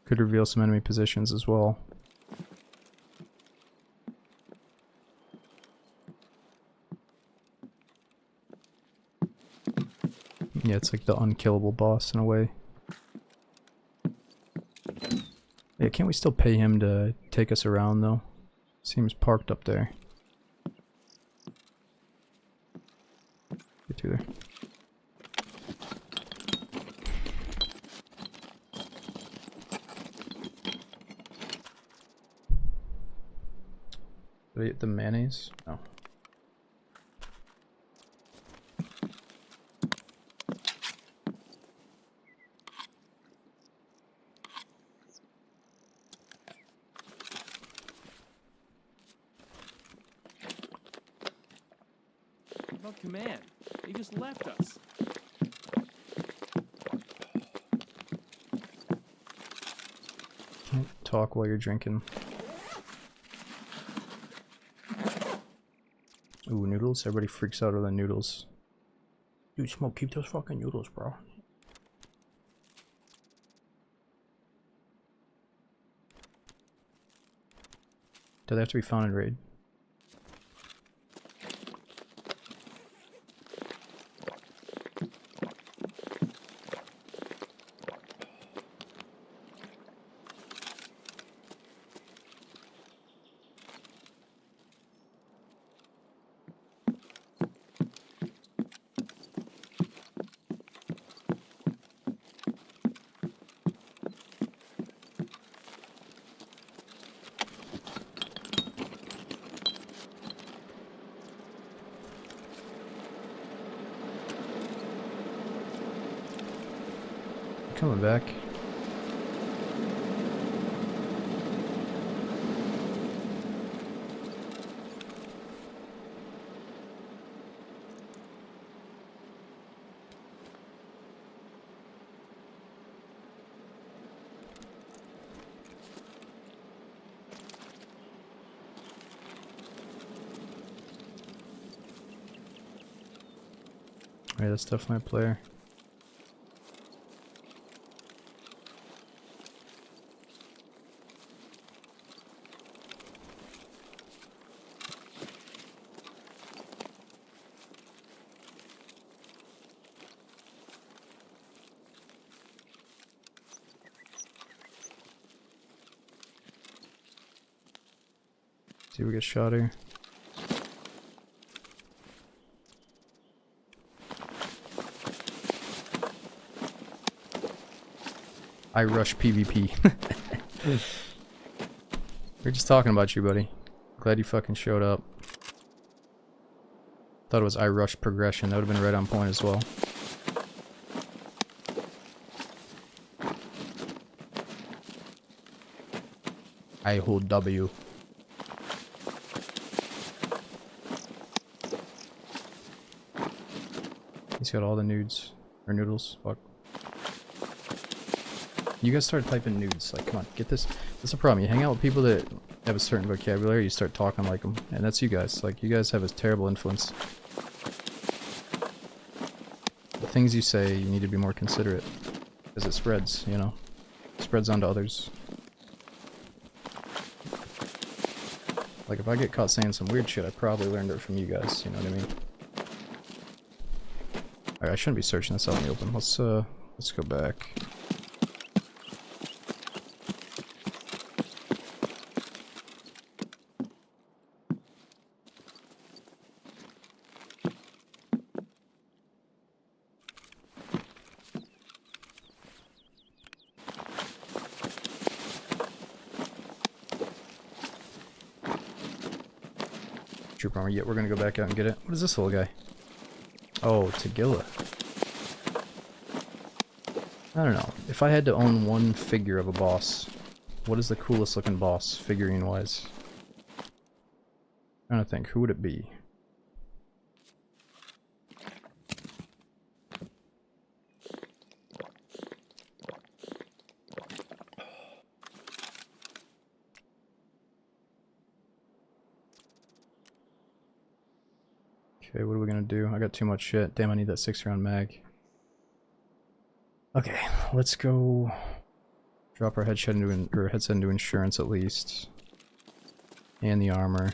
Could reveal some enemy positions as well. Yeah, it's like the unkillable boss in a way. Yeah, can't we still pay him to take us around though? Seems parked up there. Get to there. Did I get the mayonnaise? No. What about command? They just left us. Can't talk while you're drinking. Ooh, noodles? Everybody freaks out over the noodles. Dude, Smoke, keep those fucking noodles, bro. Do they have to be found in raid? Coming back. Alright, that's definitely a player. See if we get shot here. I rush PvP. We're just talking about you, buddy. Glad you fucking showed up. Thought it was I rush progression. That would have been right on point as well. I hold W. He's got all the nudes. Or noodles. Fuck. You guys start typing nudes. Like, come on, get this. That's a problem. You hang out with people that have a certain vocabulary, you start talking like them. And that's you guys. Like, you guys have a terrible influence. The things you say, you need to be more considerate. Because it spreads, you know? It spreads onto others. Like, if I get caught saying some weird shit, I probably learned it from you guys, you know what I mean? Alright, I shouldn't be searching this out in the open. Let's go back. Troop armor. Yeah, we're gonna go back out and get it. What is this little guy? Oh, Tagilla. I don't know. If I had to own one figure of a boss, what is the coolest looking boss, figurine wise? I'm trying to think, who would it be? Okay, what are we gonna do? I got too much shit. Damn, I need that 6-round mag. Okay, let's go drop our headset into insurance at least. And the armor.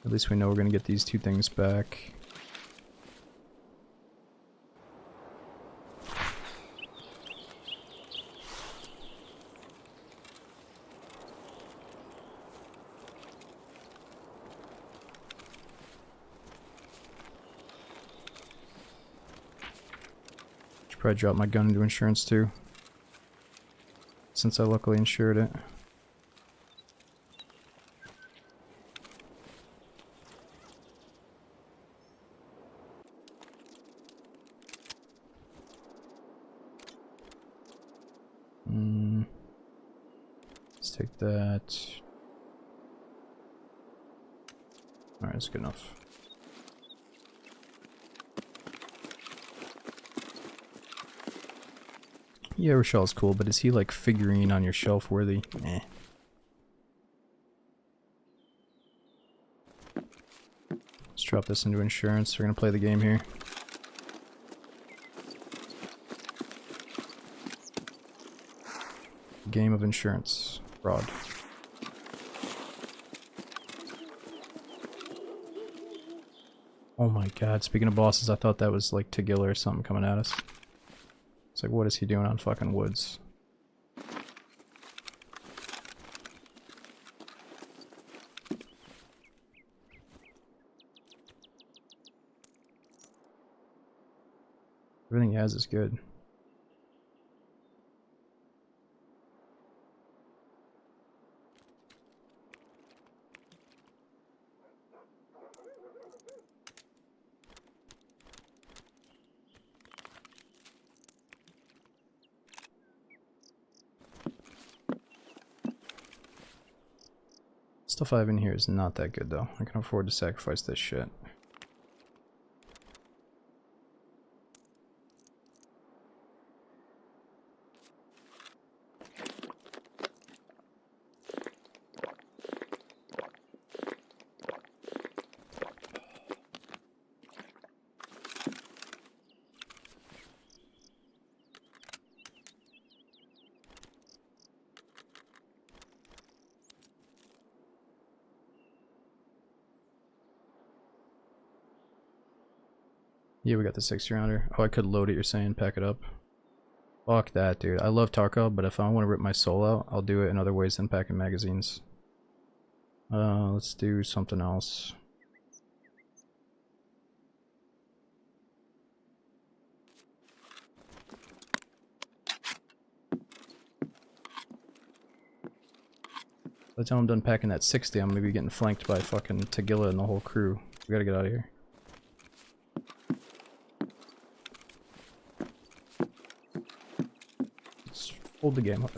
At least we know we're gonna get these two things back. Probably drop my gun into insurance too, since I luckily insured it. Let's take that. Alright, that's good enough. Yeah, Rochelle's cool, but is he like figurine on your shelf worthy? Eh. Let's drop this into insurance. We're gonna play the game here. Game of insurance. Fraud. Oh my god, speaking of bosses, I thought that was like Tagilla or something coming at us. It's like, what is he doing on fucking woods? Everything he has is good. Stuff I have in here is not that good though. I can afford to sacrifice this shit. Yeah, we got the 6-rounder. Oh, I could load it, you're saying? Pack it up? Fuck that, dude. I love Tarkov, but if I want to rip my soul out, I'll do it in other ways than packing magazines. Let's do something else. By the time I'm done packing that 60, I'm gonna be getting flanked by fucking Tagilla and the whole crew. We gotta get out of here. Let's hold the game up.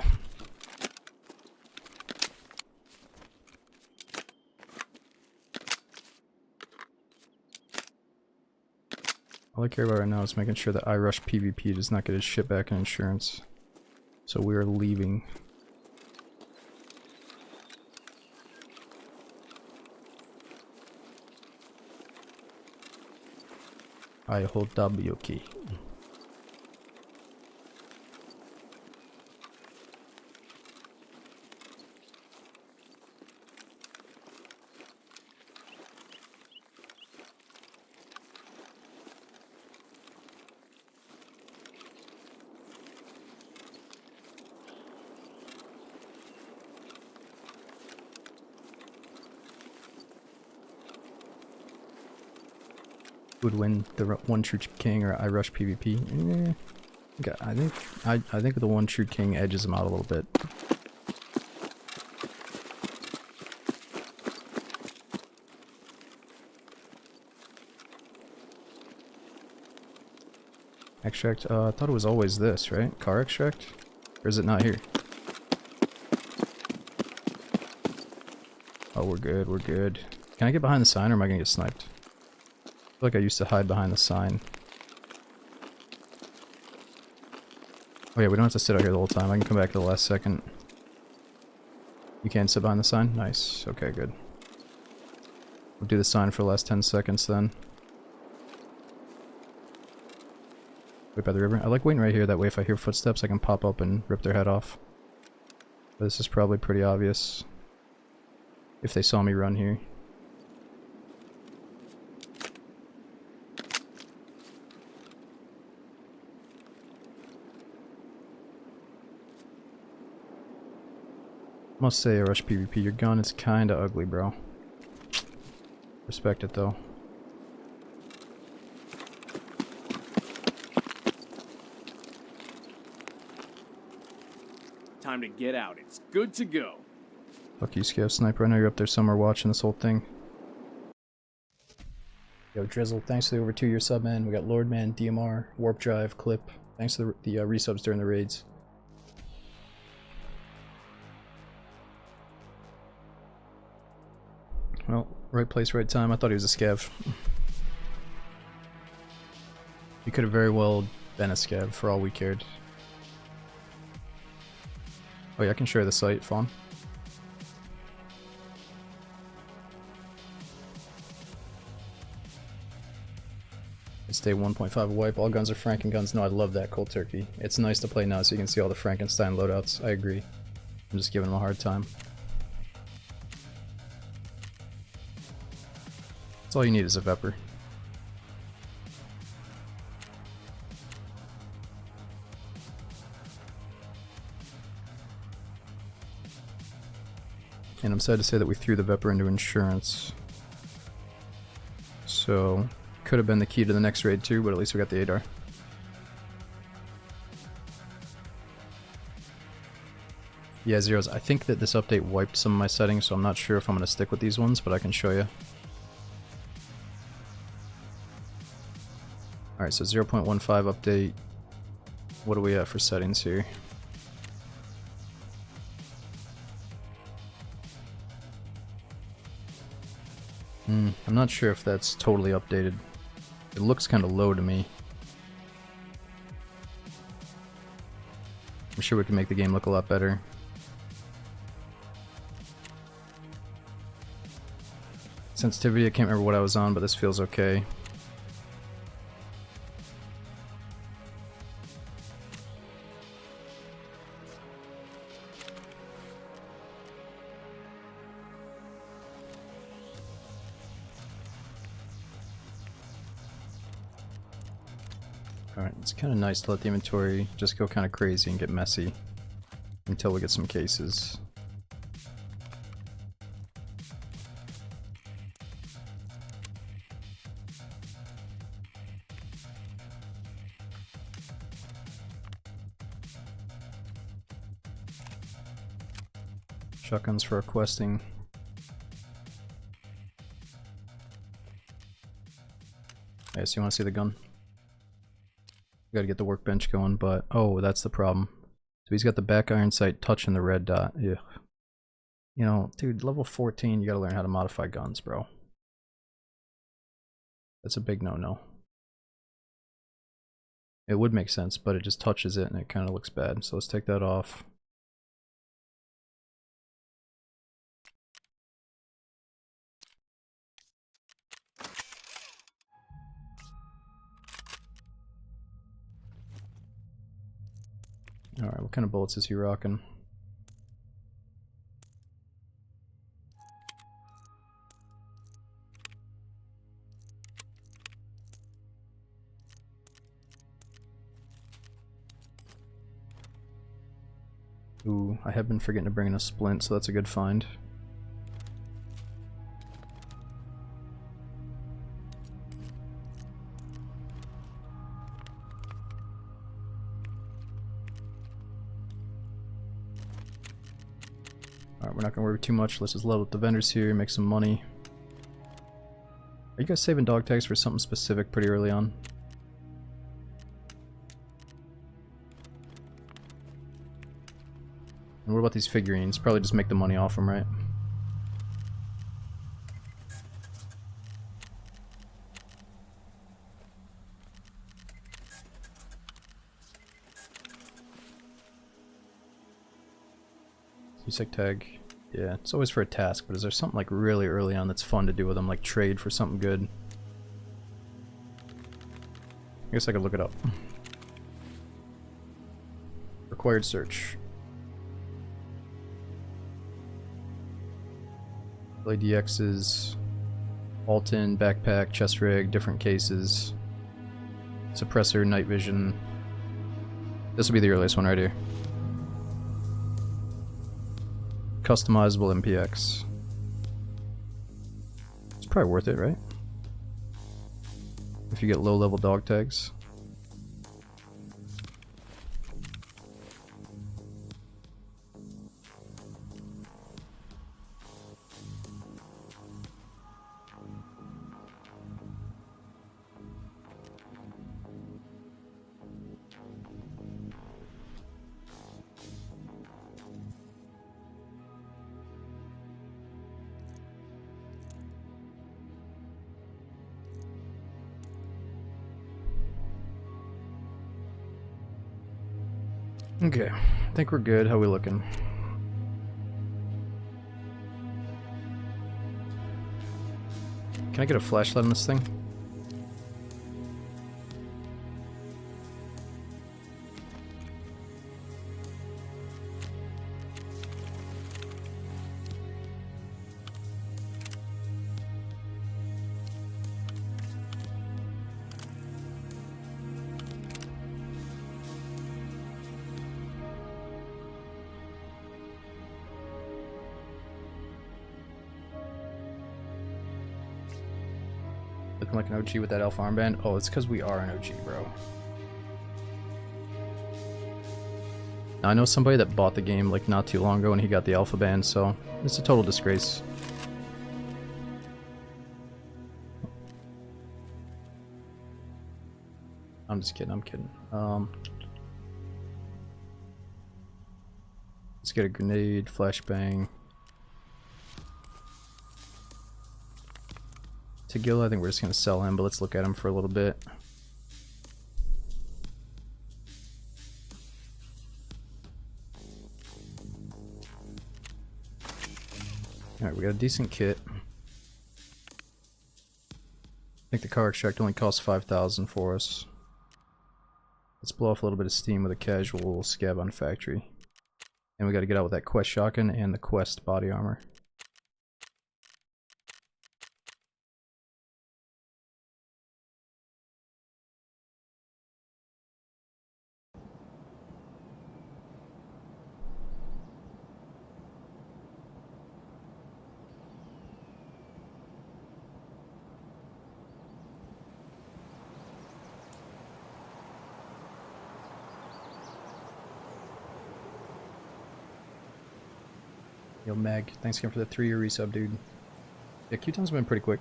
All I care about right now is making sure that iRush PvP does not get his shit back in insurance. So we are leaving. I hold W key. Would win the one true king or iRush PvP? Okay, I think the one true king edges him out a little bit. Extract. I thought it was always this, right? Car extract, or is it not here? Oh, we're good. We're good. Can I get behind the sign, or am I gonna get sniped? I feel like I used to hide behind the sign. Oh yeah, we don't have to sit out here the whole time. I can come back at the last second. You can't sit behind the sign? Nice. Okay, good. We'll do the sign for the last 10 seconds then. Wait by the river. I like waiting right here, that way if I hear footsteps I can pop up and rip their head off. But this is probably pretty obvious. If they saw me run here. Must say, Rush PvP, your gun is kinda ugly, bro. Respect it though. Time to get out. It's good to go. Fuck you, Scav Sniper. I know you're up there somewhere watching this whole thing. Yo, Drizzle, thanks for the over 2-year sub, man. We got Lordman, DMR, Warp Drive, Clip. Thanks for the resubs during the raids. Well, right place, right time. I thought he was a scav. He could have very well been a scav for all we cared. Oh yeah, I can share the site, Fawn. It's day 1.5 wipe. All guns are Franken guns. No, I love that, Cold Turkey. It's nice to play now so you can see all the Frankenstein loadouts. I agree. I'm just giving him a hard time. That's all you need is a Vepr. And I'm sad to say that we threw the Vepr into insurance. So, could have been the key to the next raid too, but at least we got the ADAR. Yeah, Zeros, I think that this update wiped some of my settings, so I'm not sure if I'm going to stick with these ones, but I can show you. Alright, so 0.15 update. What do we have for settings here? I'm not sure if that's totally updated. It looks kind of low to me. I'm sure we can make the game look a lot better. Sensitivity, I can't remember what I was on, but this feels okay. Alright, it's kind of nice to let the inventory just go kind of crazy and get messy until we get some cases. Shotguns for our questing. Yeah, so you want to see the gun? We gotta get the workbench going, but oh, that's the problem. So he's got the back iron sight touching the red dot. Yeah. You know, dude, level 14, you gotta learn how to modify guns, bro. That's a big no-no. It would make sense, but it just touches it and it kind of looks bad. So let's take that off. Alright, what kind of bullets is he rocking? Ooh, I have been forgetting to bring in a splint, so that's a good find. Alright, we're not gonna worry too much. Let's just level up the vendors here, make some money. Are you guys saving dog tags for something specific pretty early on? And what about these figurines? Probably just make the money off them, right? Usec tag. Yeah, it's always for a task, but is there something like really early on that's fun to do with them, like trade for something good? I guess I could look it up. Required search. LADXs, Alton, backpack, chest rig, different cases, suppressor, night vision. This will be the earliest one right here. Customizable MPX. It's probably worth it, right? If you get low level dog tags. Okay, I think we're good. How we looking? Can I get a flashlight on this thing? Looking like an OG with that elf armband. Oh, it's because we are an OG, bro. Now, I know somebody that bought the game like not too long ago and he got the alpha band, so it's a total disgrace. I'm just kidding, I'm kidding. Let's get a grenade, flashbang. Tagilla, I think we're just gonna sell him, but let's look at him for a little bit. Alright, we got a decent kit. I think the car extract only costs 5,000 for us. Let's blow off a little bit of steam with a casual scab on factory. And we gotta get out with that quest shotgun and the quest body armor. Yo, Meg, thanks again for the 3-year resub, dude. Yeah, Q-Time's been pretty quick.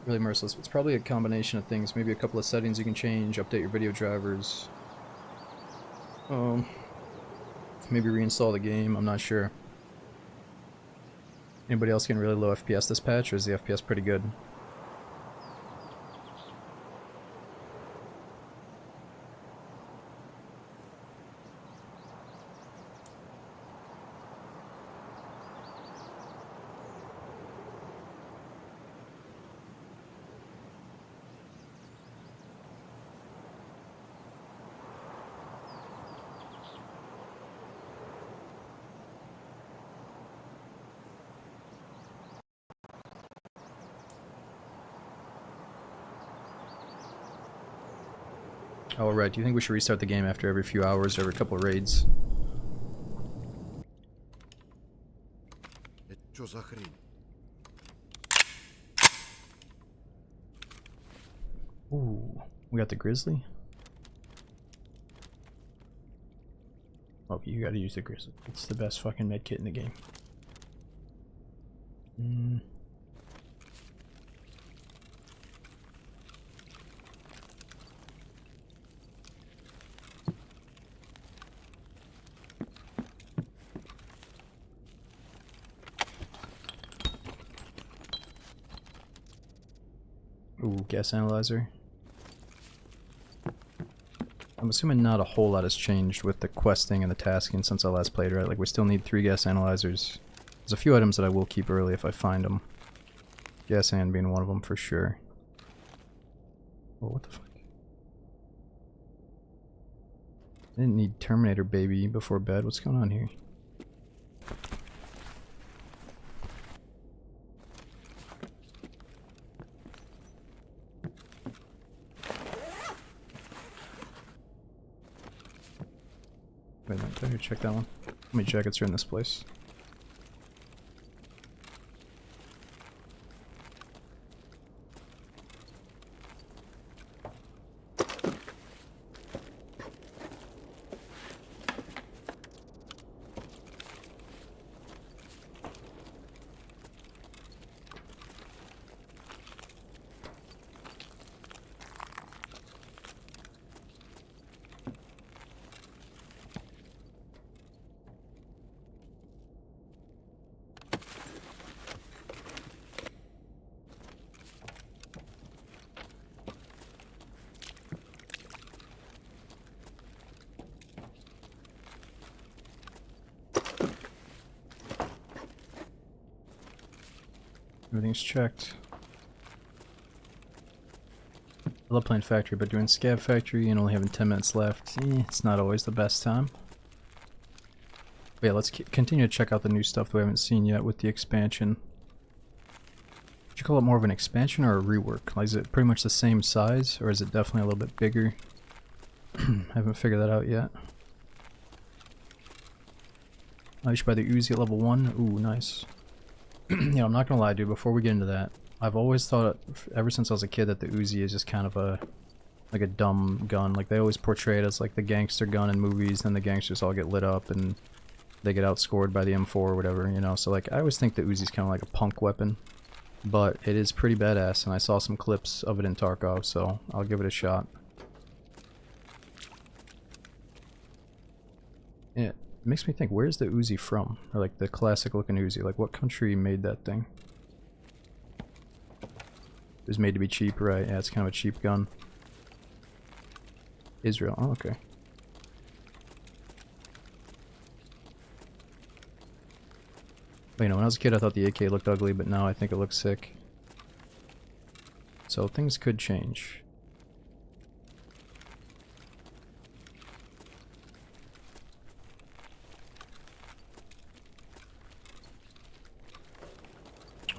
Really merciless. It's probably a combination of things. Maybe a couple of settings you can change, update your video drivers. Maybe reinstall the game, I'm not sure. Anybody else getting really low FPS this patch, or is the FPS pretty good? Oh, right. Do you think we should restart the game after every few hours or every couple of raids? Это что за хрень? Ooh, we got the grizzly? Oh, you gotta use the grizzly. It's the best fucking medkit in the game. Ooh, gas analyzer. I'm assuming not a whole lot has changed with the questing and the tasking since I last played, right? Like, we still need 3 gas analyzers. There's a few items that I will keep early if I find them. Gas and being one of them for sure. Oh, what the fuck? I didn't need Terminator baby before bed. What's going on here? Wait a minute, did I check that one? How many jackets are in this place? Everything's checked. I love playing factory, but doing scav factory and only having 10 minutes left, it's not always the best time. But yeah, let's continue to check out the new stuff that we haven't seen yet with the expansion. Would you call it more of an expansion or a rework? Like, is it pretty much the same size, or is it definitely a little bit bigger? Haven't figured that out yet. Oh, you should buy the Uzi at level 1. Ooh, nice. Yeah, I'm not gonna lie, dude, before we get into that, I've always thought, ever since I was a kid, that the Uzi is just kind of like a dumb gun. Like, they always portray it as like the gangster gun in movies, and the gangsters all get lit up and they get outscored by the M4 or whatever, you know? So, like, I always think the Uzi's kind of like a punk weapon, but it is pretty badass, and I saw some clips of it in Tarkov, so I'll give it a shot. Yeah. It makes me think, where's the Uzi from? Or like the classic looking Uzi, like what country made that thing? It was made to be cheap, right? Yeah, it's kind of a cheap gun. Israel, oh, okay. But, you know, when I was a kid I thought the AK looked ugly, but now I think it looks sick. So things could change.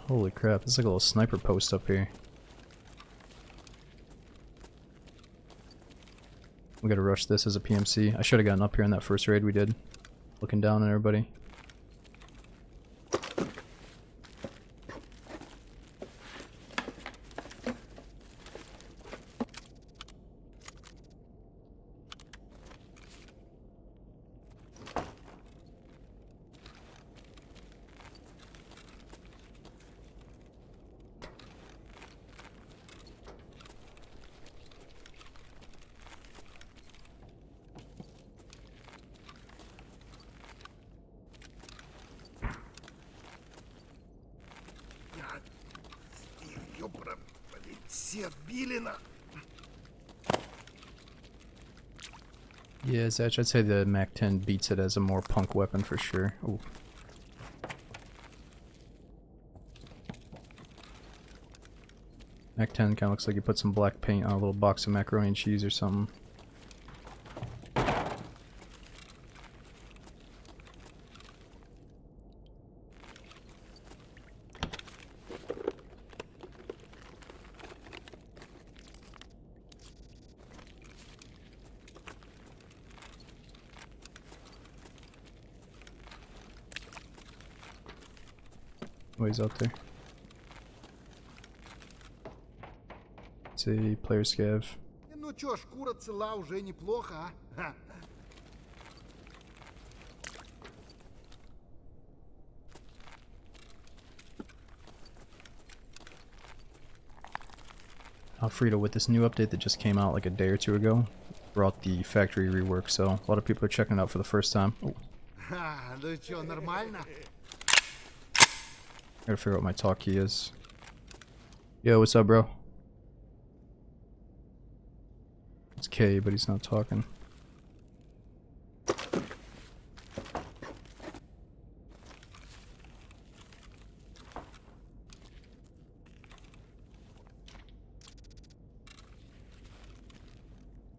Holy crap, there's like a little sniper post up here. We gotta rush this as a PMC. I should have gotten up here in that first raid we did. Looking down on everybody. Все блин, все отбилено. Yeah, Zach, I'd say the MAC-10 beats it as a more punk weapon for sure. Ooh. MAC-10 kind of looks like you put some black paint on a little box of macaroni and cheese or something. Oh, he's out there. See, player scav. Ну чё, шкура цела уже неплохо, а? Ха. Alfredo, with this new update that just came out like a day or two ago, brought the factory rework, so a lot of people are checking it out for the first time. Oh, Ха, ну чё, нормально? gotta figure out what my talk key is. Yo, what's up, bro? It's K, but he's not talking.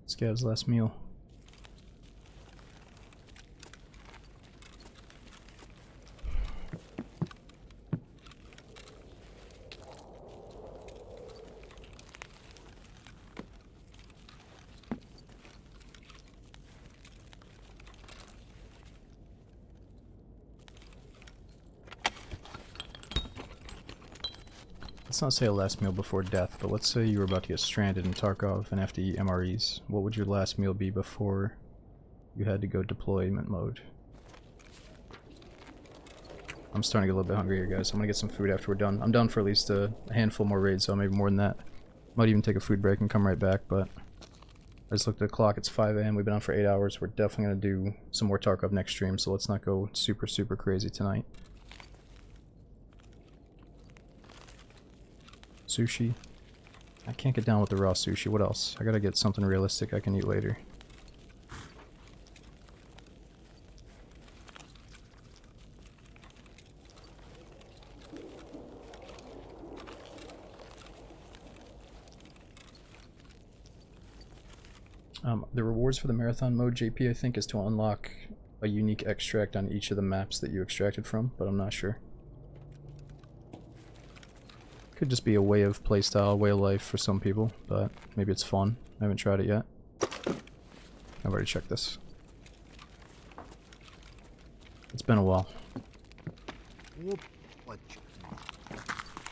Scav's last meal. Let's not say a last meal before death, but let's say you were about to get stranded in Tarkov and have to eat MREs. What would your last meal be before you had to go deployment mode? I'm starting to get a little bit hungry here, guys. I'm gonna get some food after we're done. I'm done for at least a handful more raids, so maybe more than that. Might even take a food break and come right back, but I just looked at the clock. It's 5 AM. We've been on for 8 hours. We're definitely gonna do some more Tarkov next stream, so let's not go super crazy tonight. Sushi. I can't get down with the raw sushi. What else? I gotta get something realistic I can eat later. The rewards for the marathon mode, JP, I think, is to unlock a unique extract on each of the maps that you extracted from, but I'm not sure. Could just be a way of playstyle, way of life for some people, but maybe it's fun. I haven't tried it yet. I've already checked this. It's been a while.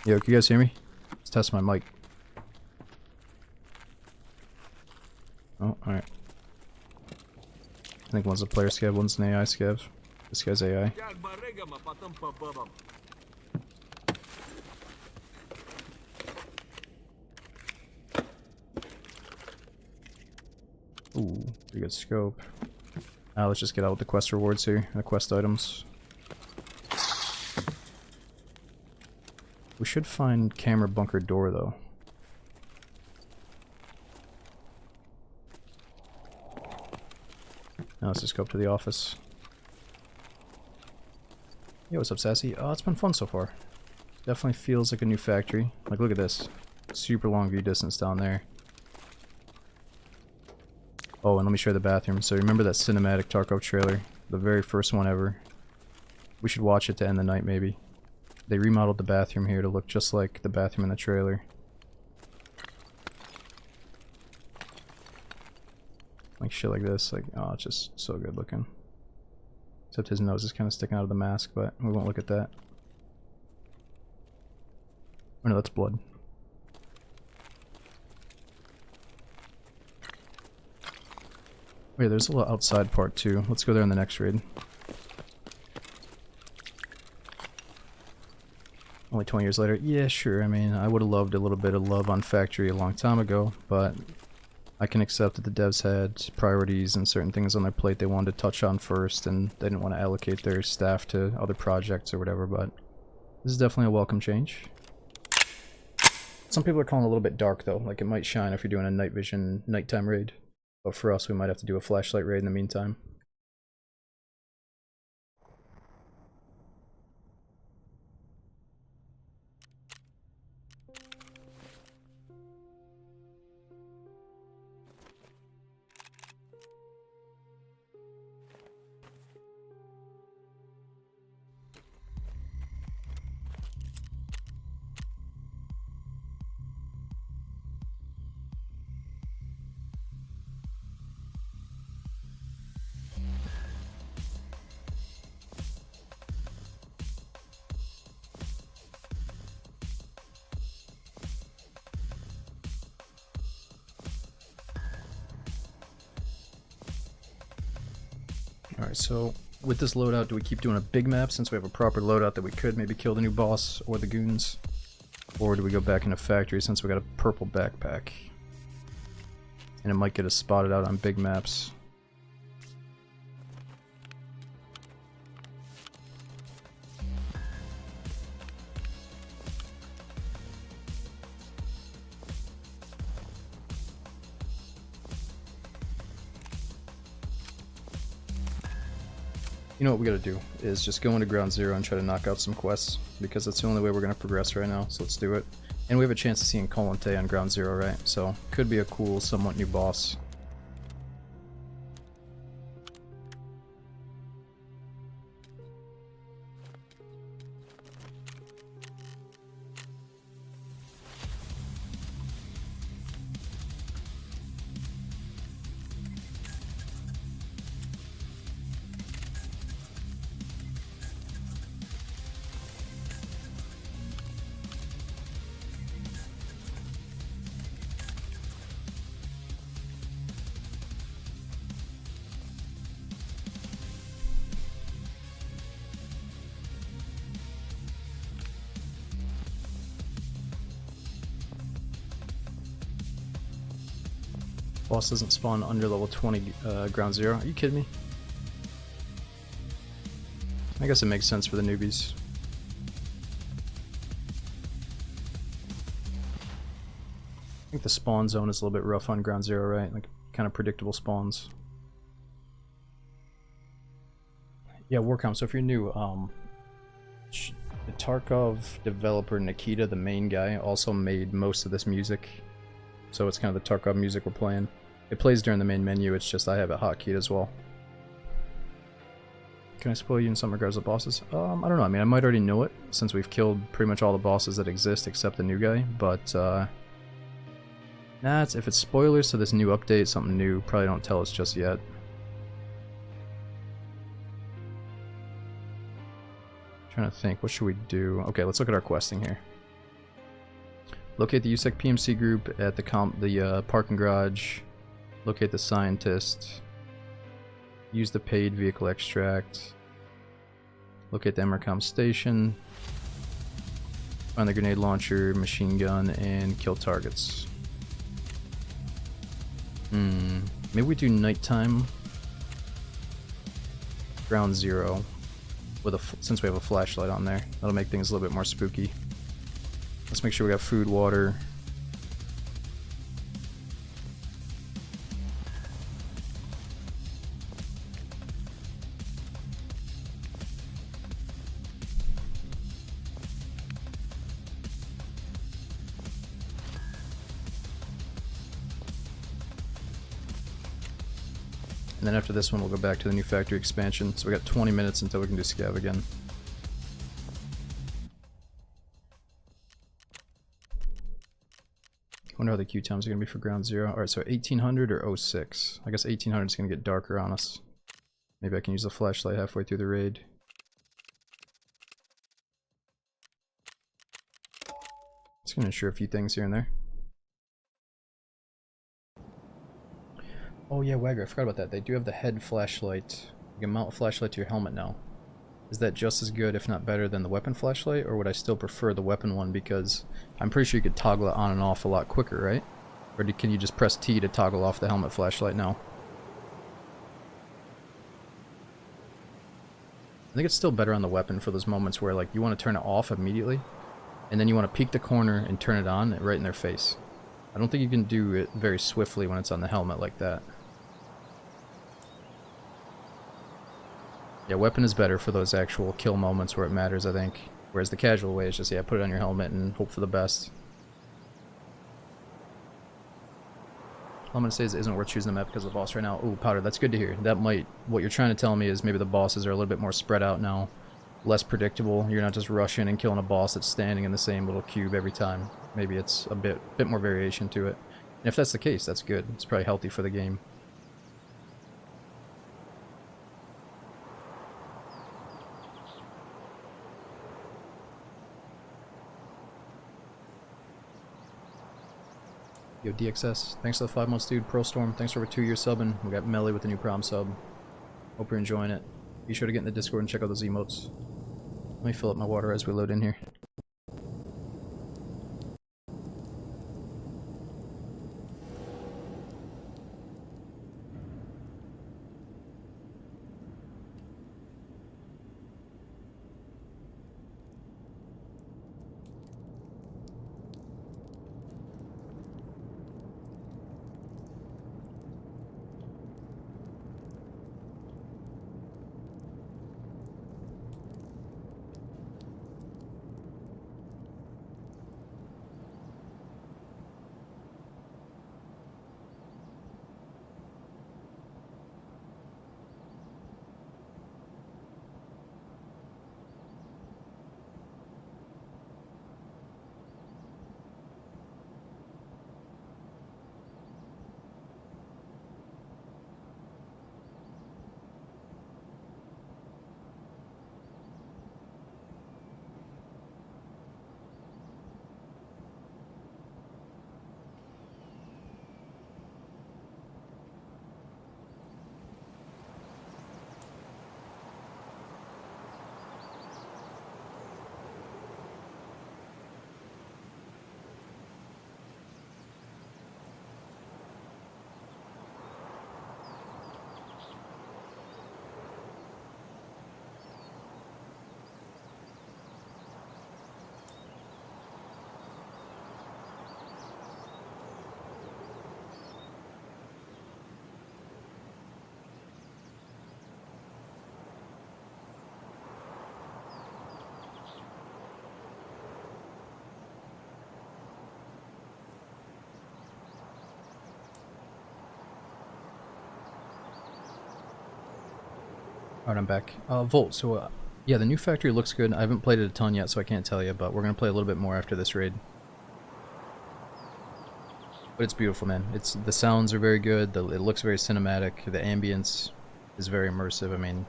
Yo, can you guys hear me? Let's test my mic. Oh, alright. I think one's a player scav, one's an AI scav. This guy's AI. Ooh, pretty good scope. Let's just get out with the quest rewards here, the quest items. We should find camera bunker door though. Now let's just go up to the office. Yo, what's up, Sassy? Oh, it's been fun so far. Definitely feels like a new factory. Like, look at this. Super long view distance down there. Oh, and let me show you the bathroom. So remember that cinematic Tarkov trailer? The very first one ever. We should watch it to end the night, maybe. They remodeled the bathroom here to look just like the bathroom in the trailer. Like shit like this, like, oh, it's just so good looking. Except his nose is kind of sticking out of the mask, but we won't look at that. Oh no, that's blood. Wait, there's a little outside part too. Let's go there in the next raid. Only 20 years later. Yeah, sure. I mean, I would have loved a little bit of love on Factory a long time ago, but I can accept that the devs had priorities and certain things on their plate they wanted to touch on first, and they didn't want to allocate their staff to other projects or whatever, but this is definitely a welcome change. Some people are calling it a little bit dark though, like it might shine if you're doing a night vision nighttime raid. But for us, we might have to do a flashlight raid in the meantime. Alright, so with this loadout, do we keep doing a big map since we have a proper loadout that we could maybe kill the new boss or the goons? Or do we go back into factory since we got a purple backpack? And it might get us spotted out on big maps. You know what we gotta do is just go into ground zero and try to knock out some quests, because that's the only way we're gonna progress right now, so let's do it. And we have a chance of seeing Colante on ground zero, right? So, could be a cool, somewhat new boss. Boss doesn't spawn under level 20 ground zero. Are you kidding me? I guess it makes sense for the newbies. I think the spawn zone is a little bit rough on ground zero, right? Like, kind of predictable spawns. Yeah, Warcom, so if you're new, the Tarkov developer Nikita, the main guy, also made most of this music. So it's kind of the Tarkov music we're playing. It plays during the main menu, it's just I have it hotkeyed as well. Can I spoil you in some regards of bosses? I don't know, I mean I might already know it, since we've killed pretty much all the bosses that exist except the new guy, but nah, if it's spoilers to this new update, something new, probably don't tell us just yet. Trying to think, what should we do? Okay, let's look at our questing here. Locate the USEC PMC group at the parking garage. Locate the scientist. Use the paid vehicle extract. Locate the Emercom station. Find the grenade launcher, machine gun, and kill targets. Maybe we do nighttime. Ground zero. With since we have a flashlight on there. That'll make things a little bit more spooky. Let's make sure we got food, water. And then after this one, we'll go back to the new factory expansion. So we got 20 minutes until we can do scav again. Wonder how the queue times are going to be for ground zero. Alright, so 1800 or 06? I guess 1800 is going to get darker on us. Maybe I can use the flashlight halfway through the raid. Just going to ensure a few things here and there. Oh yeah, Wagger, I forgot about that. They do have the head flashlight. You can mount a flashlight to your helmet now. Is that just as good, if not better, than the weapon flashlight? Or would I still prefer the weapon one? Because I'm pretty sure you could toggle it on and off a lot quicker, right? Or can you just press T to toggle off the helmet flashlight now? I think it's still better on the weapon for those moments where like you want to turn it off immediately. and then you want to peek the corner and turn it on right in their face. I don't think you can do it very swiftly when it's on the helmet like that. Yeah, weapon is better for those actual kill moments where it matters, I think. Whereas the casual way is just, yeah, put it on your helmet and hope for the best. All I'm gonna say is it isn't worth choosing the map because of the boss right now. Ooh, powder, that's good to hear. That might, what you're trying to tell me is maybe the bosses are a little bit more spread out now. Less predictable. You're not just rushing and killing a boss that's standing in the same little cube every time. Maybe it's a bit more variation to it. And if that's the case, that's good. It's probably healthy for the game. Yo, DXS, thanks for the 5 months, dude. Pearl Storm, thanks for over 2 years subbing. We got Melly with the new prom sub. Hope you're enjoying it. Be sure to get in the Discord and check out those emotes. Let me fill up my water as we load in here. Alright, I'm back. Volt, so yeah, the new factory looks good. I haven't played it a ton yet, so I can't tell you, but we're gonna play a little bit more after this raid. But it's beautiful, man. The sounds are very good, it looks very cinematic, the ambience is very immersive. I mean,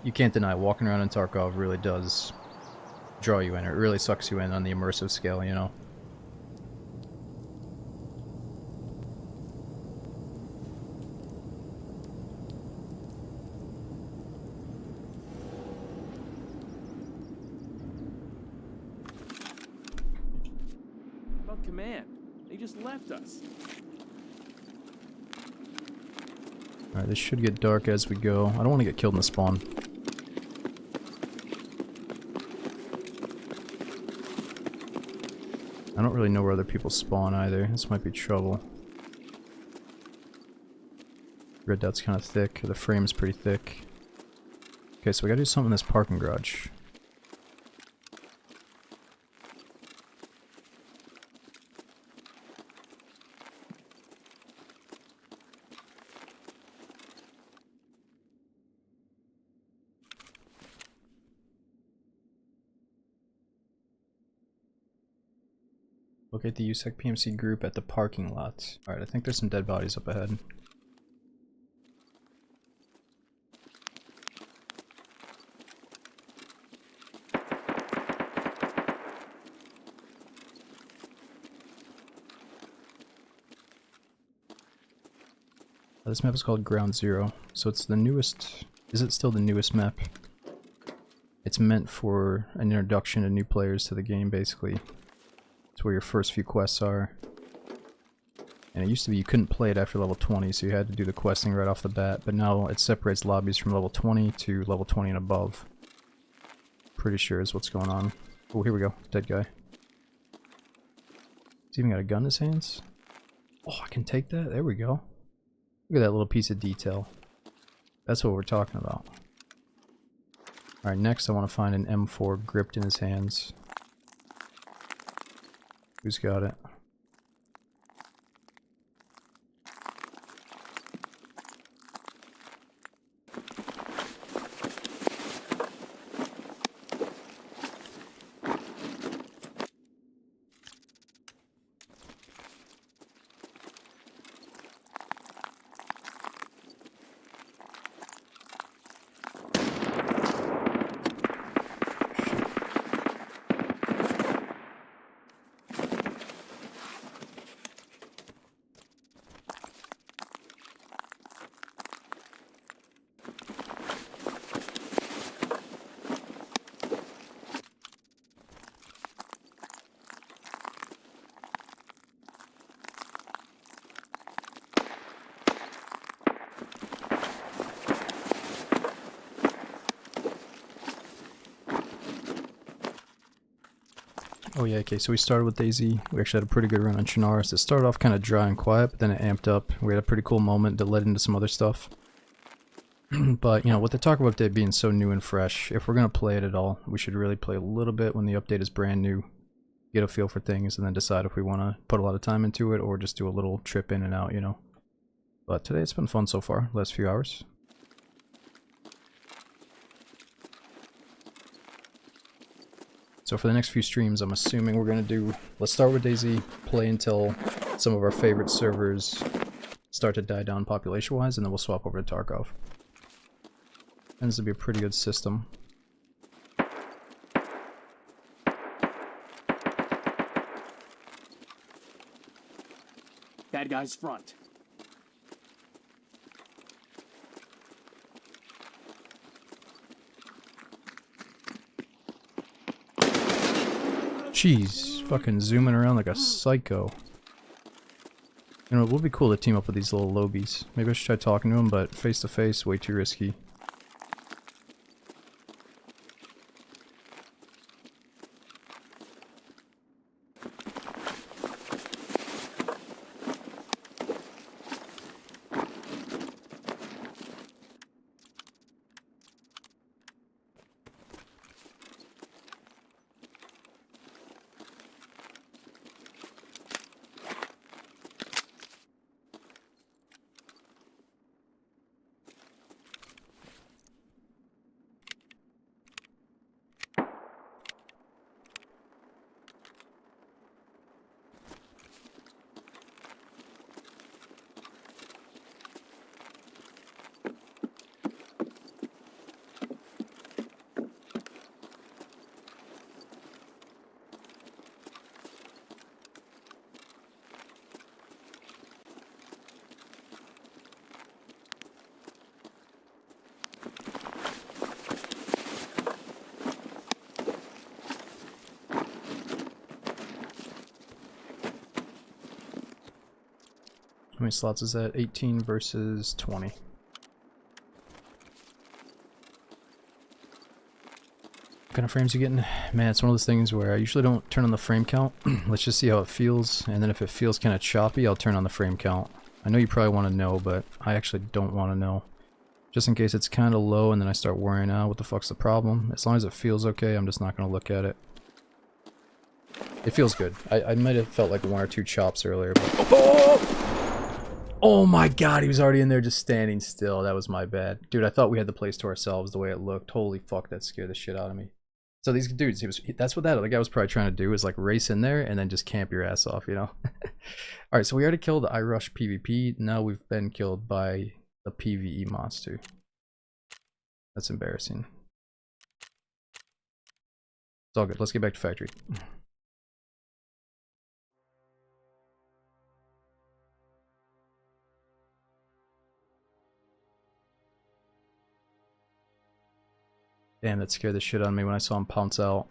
you can't deny walking around in Tarkov really does draw you in. It really sucks you in on the immersive scale, you know? About command. They just left us. Alright, this should get dark as we go. I don't want to get killed in the spawn. I don't really know where other people spawn either. This might be trouble. Red dot's kind of thick. The frame's pretty thick. Okay, so we gotta do something in this parking garage. Locate the USEC PMC group at the parking lot. Alright, I think there's some dead bodies up ahead. This map is called Ground Zero, so it's the newest... Is it still the newest map? It's meant for an introduction to new players to the game, basically. It's where your first few quests are. And it used to be you couldn't play it after level 20, so you had to do the questing right off the bat, but now it separates lobbies from level 20 to level 20 and above. Pretty sure is what's going on. Oh, here we go. Dead guy. He's even got a gun in his hands. Oh, I can take that? There we go. Look at that little piece of detail. That's what we're talking about. Alright, next I want to find an M4 gripped in his hands. Who's got it? Oh yeah, okay, so we started with DayZ. We actually had a pretty good run on Chernarus. It started off kind of dry and quiet, but then it amped up. We had a pretty cool moment that led into some other stuff. But, you know, with the Tarkov update being so new and fresh, if we're going to play it at all, we should really play a little bit when the update is brand new, get a feel for things, and then decide if we want to put a lot of time into it or just do a little trip in and out, you know. But today it's been fun so far, last few hours. So for the next few streams, I'm assuming we're going to do, let's start with DayZ, play until some of our favorite servers start to die down population-wise, and then we'll swap over to Tarkov. Tends to be a pretty good system. Bad guys front. Jeez, fucking zooming around like a psycho. You know, it would be cool to team up with these little lobies. Maybe I should try talking to them, but face to face, way too risky. How many slots is that? 18 versus 20. What kind of frames you getting? Man, it's one of those things where I usually don't turn on the frame count. Let's just see how it feels, and then if it feels kind of choppy, I'll turn on the frame count. I know you probably want to know, but I actually don't want to know. Just in case it's kind of low and then I start worrying out what the fuck's the problem. As long as it feels okay, I'm just not going to look at it. It feels good. I might have felt like one or two chops earlier, but... Oh my god, he was already in there just standing still. That was my bad. Dude, I thought we had the place to ourselves the way it looked. Holy fuck, that scared the shit out of me. So these dudes, that's what that other guy was probably trying to do, is like race in there and then just camp your ass off, you know? Alright, so we already killed the iRush PvP. Now we've been killed by the PvE monster. That's embarrassing. It's all good. Let's get back to factory. Damn, that scared the shit out of me when I saw him pounce out.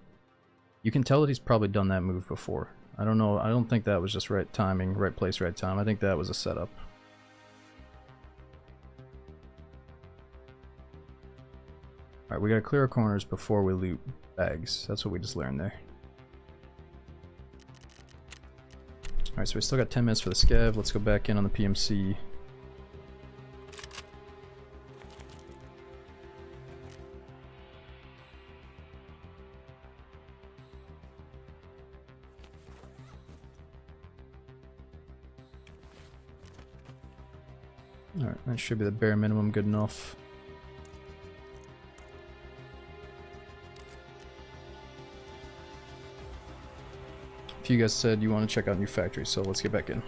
You can tell that he's probably done that move before. I don't know. I don't think that was just right timing, right place, right time. I think that was a setup. Alright, we gotta clear our corners before we loot bags. That's what we just learned there. Alright, so we still got 10 minutes for the scav. Let's go back in on the PMC. Alright, that should be the bare minimum good enough. If you guys said you want to check out new factories, so let's get back in.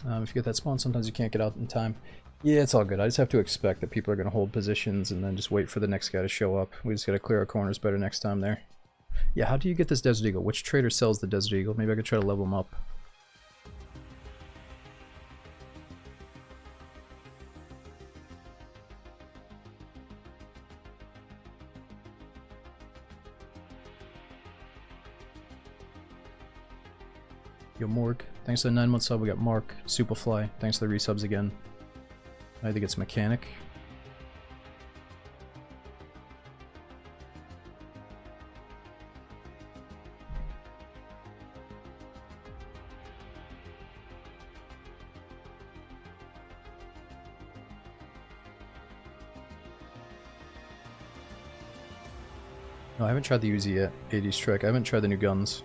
If you get that spawn, sometimes you can't get out in time. Yeah, it's all good. I just have to expect that people are going to hold positions and then just wait for the next guy to show up. We just got to clear our corners better next time there. Yeah, how do you get this Desert Eagle? Which trader sells the Desert Eagle? Maybe I could try to level him up. Yo, Morg, thanks to the 9-month sub. We got Mark, Superfly, thanks to the resubs again. I think it's Mechanic. No, I haven't tried the Uzi yet, 80 Strike. I haven't tried the new guns.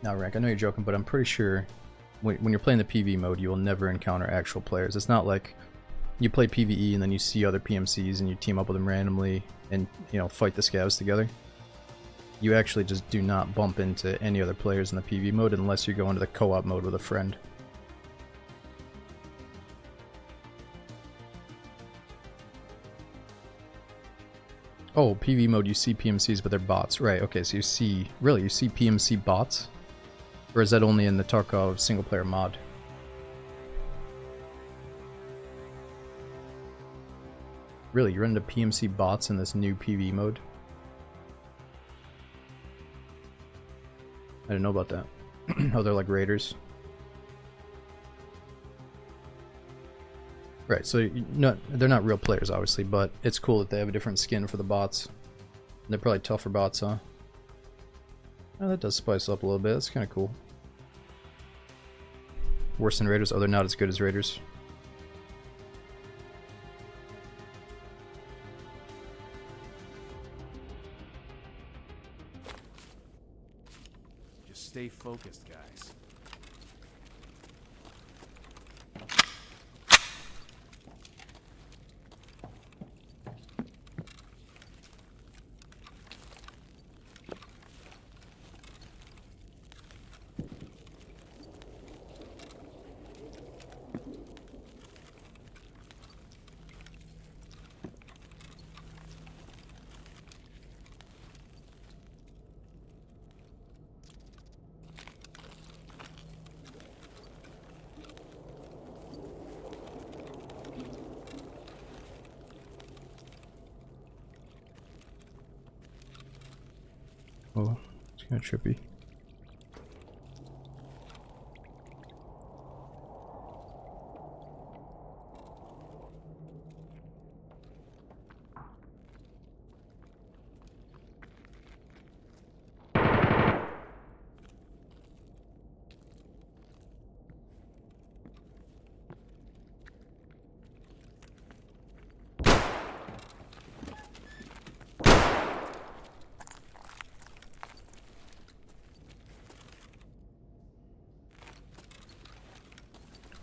Now, Rank, I know you're joking, but I'm pretty sure when you're playing the PvE mode, you will never encounter actual players. It's not like you play PvE and then you see other PMCs and you team up with them randomly and, you know, fight the scavs together. You actually just do not bump into any other players in the PvE mode unless you go into the co-op mode with a friend. Oh, PvE mode, you see PMCs, but they're bots. Right, okay, so you see PMC bots? Or is that only in the Tarkov single-player mod? Really, you're into PMC bots in this new PvE mode? I didn't know about that. Oh, they're like raiders. Right, so they're not real players, obviously, but it's cool that they have a different skin for the bots. They're probably tougher bots, huh? Oh, that does spice up a little bit. That's kind of cool. Worse than raiders? Oh, they're not as good as raiders. Just stay focused, guys. Oh, it's kind of trippy.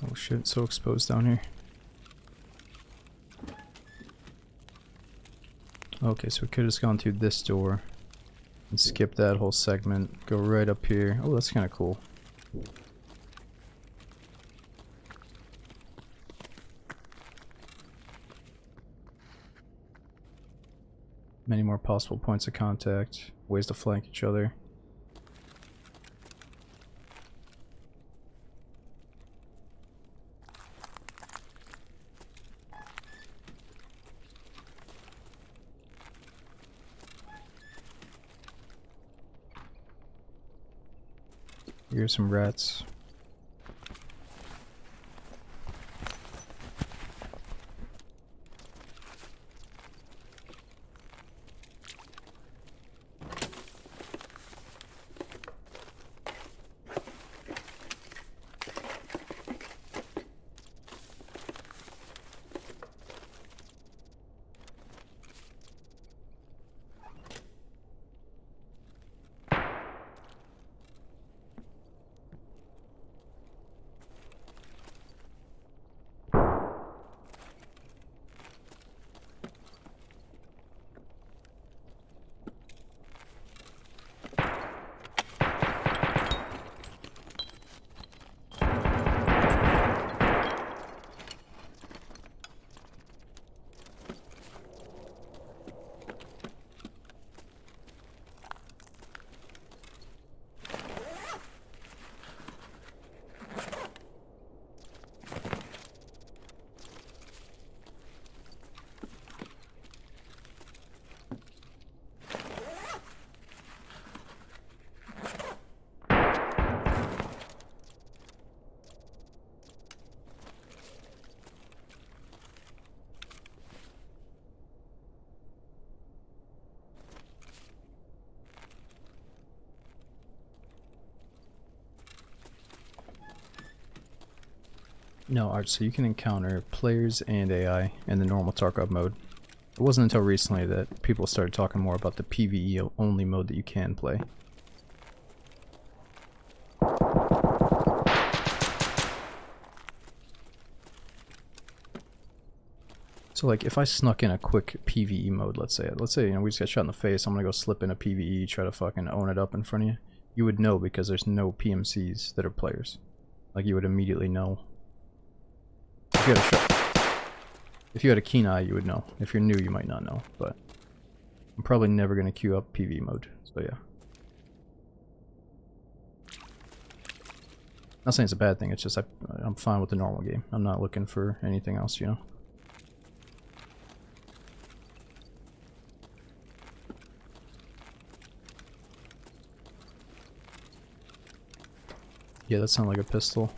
Oh shit, it's so exposed down here. Okay, so we could have just gone through this door and skip that whole segment, go right up here. Oh, that's kind of cool. Many more possible points of contact, ways to flank each other. Here's some rats. No, Art, so you can encounter players and AI in the normal Tarkov mode. It wasn't until recently that people started talking more about the PvE only mode that you can play. So like if I snuck in a quick PvE mode, let's say you know we just got shot in the face, I'm gonna go slip in a PvE, try to fucking own it up in front of you. You would know because there's no PMCs that are players. Like you would immediately know. If you had a keen eye, you would know. If you're new, you might not know, but I'm probably never gonna queue up PvE mode, so yeah. Not saying it's a bad thing, it's just I'm fine with the normal game. I'm not looking for anything else, you know? Yeah, that sounded like a pistol.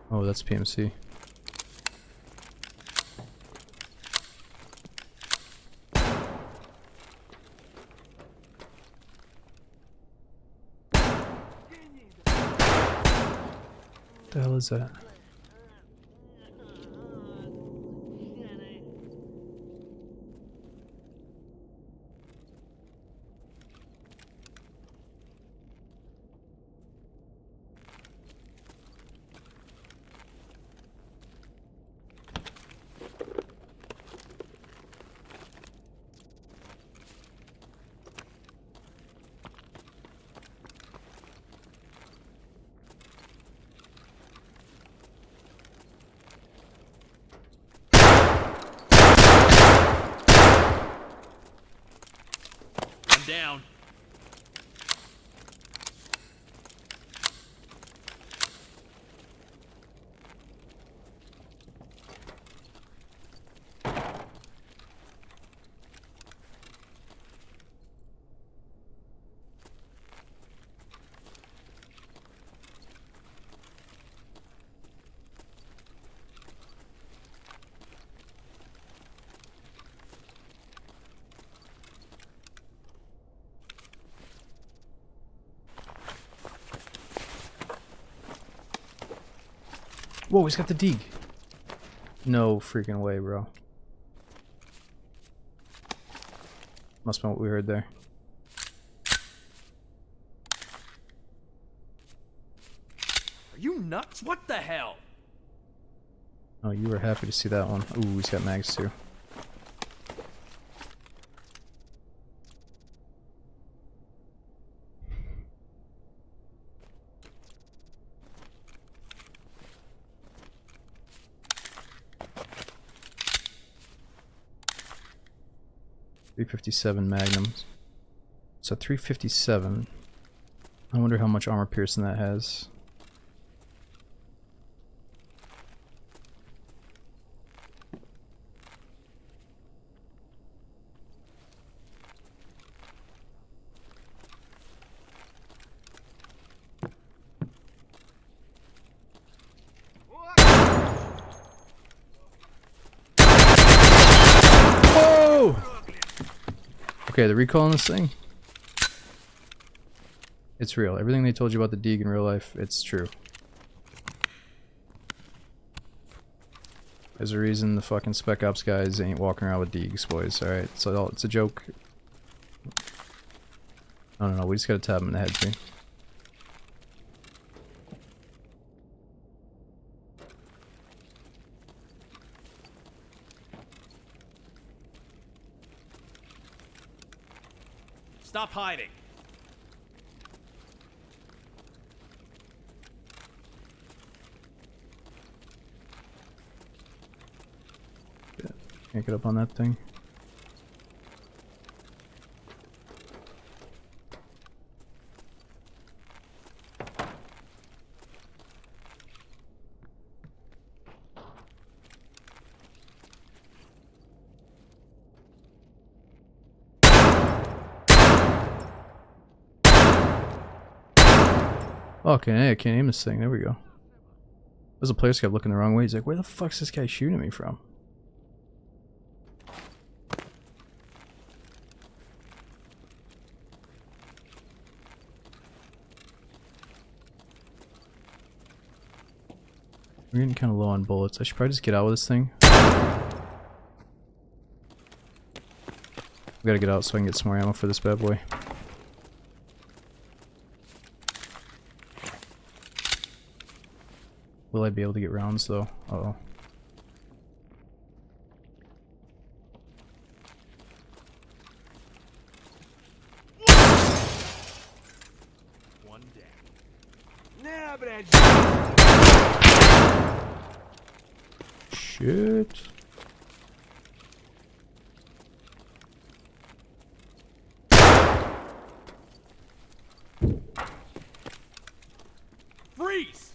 Oh, that's PMC. What the hell is that? Down. Whoa, he's got the Deeg. No freaking way, bro. Must have been what we heard there. Are you nuts? What the hell? Oh, you were happy to see that one. Ooh, he's got mags too. 357 Magnums. So 357. I wonder how much armor piercing that has. Okay, the recoil on this thing, it's real. Everything they told you about the Deeg in real life, it's true. There's a reason the fucking Spec Ops guys ain't walking around with Deegs, boys, alright? So it's a joke. I don't know, we just gotta tap him in the head, too. Stop hiding. Can't get up on that thing. Oh, okay, I can't aim this thing. There we go. There's a player kept looking the wrong way. He's like, where the fuck's this guy shooting me from? We're getting kind of low on bullets. I should probably just get out with this thing. We gotta get out so I can get some more ammo for this bad boy. Will I be able to get rounds though? Uh-oh. One down. На, блядь! Shit. Freeze!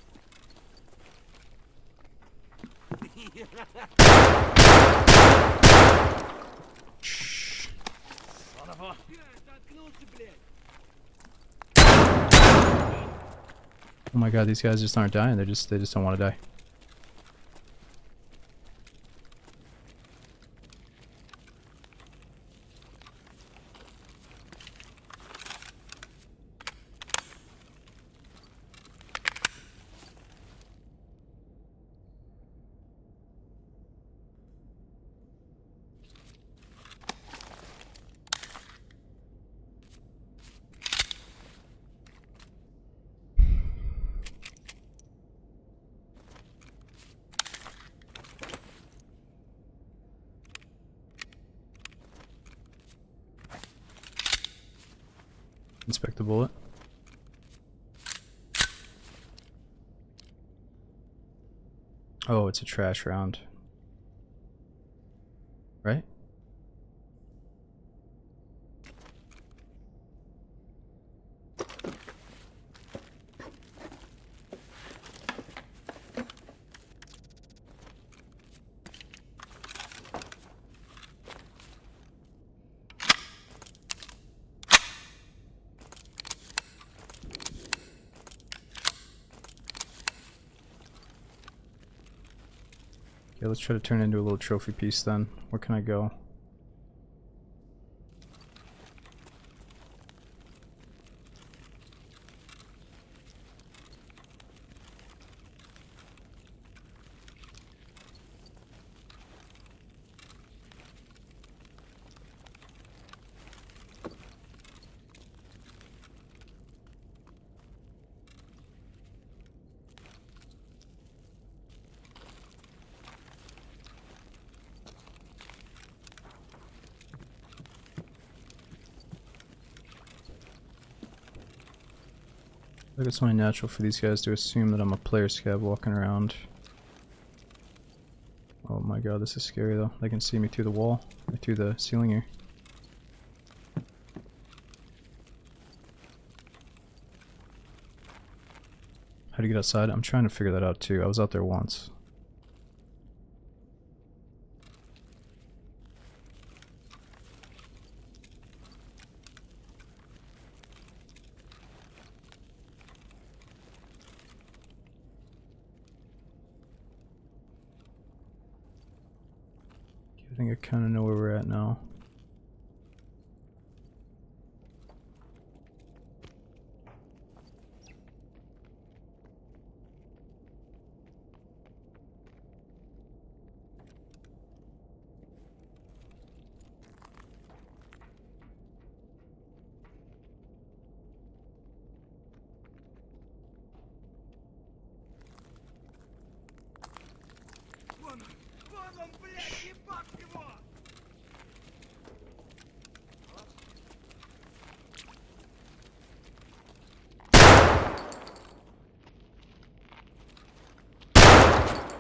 Son of a... Oh my god, these guys just aren't dying. They just don't want to die. Inspect the bullet. Oh, it's a trash round. Right? Okay, let's try to turn it into a little trophy piece then. Where can I go? I think it's only natural for these guys to assume that I'm a player scab walking around. Oh my god, this is scary though. They can see me through the wall, or through the ceiling here. How do you get outside? I'm trying to figure that out too. I was out there once. I think I kind of know where we're at now.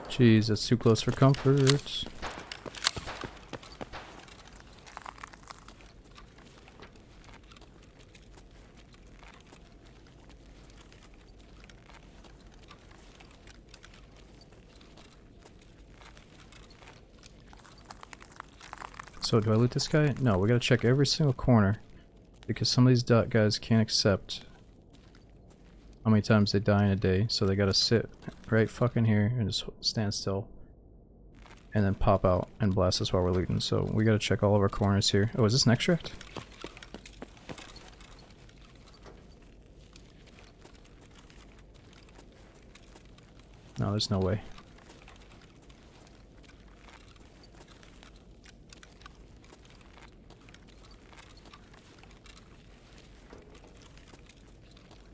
Jeez, that's too close for comfort. So do I loot this guy? No, we gotta check every single corner because some of these guys can't accept how many times they die in a day, so they gotta sit right fucking here and just stand still and then pop out and blast us while we're looting. So we gotta check all of our corners here. Oh, is this an extract? No, there's no way.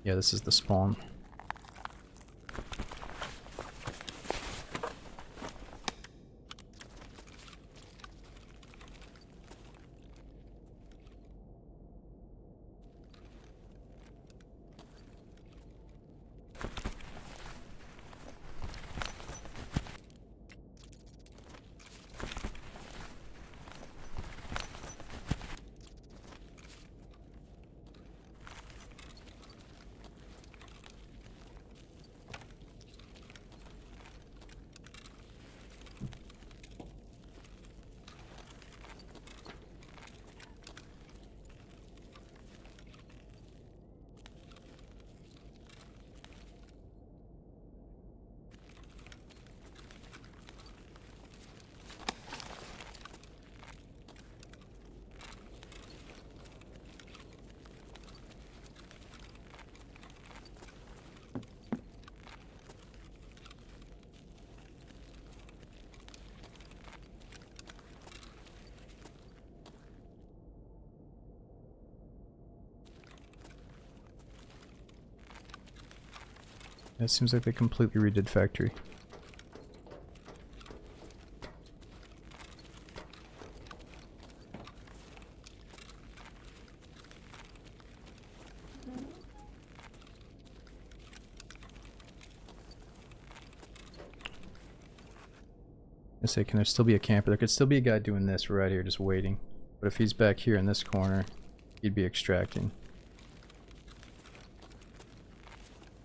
Yeah, this is the spawn. It seems like they completely redid factory. I say, can there still be a camper? There could still be a guy doing this right here, just waiting. But if he's back here in this corner, he'd be extracting.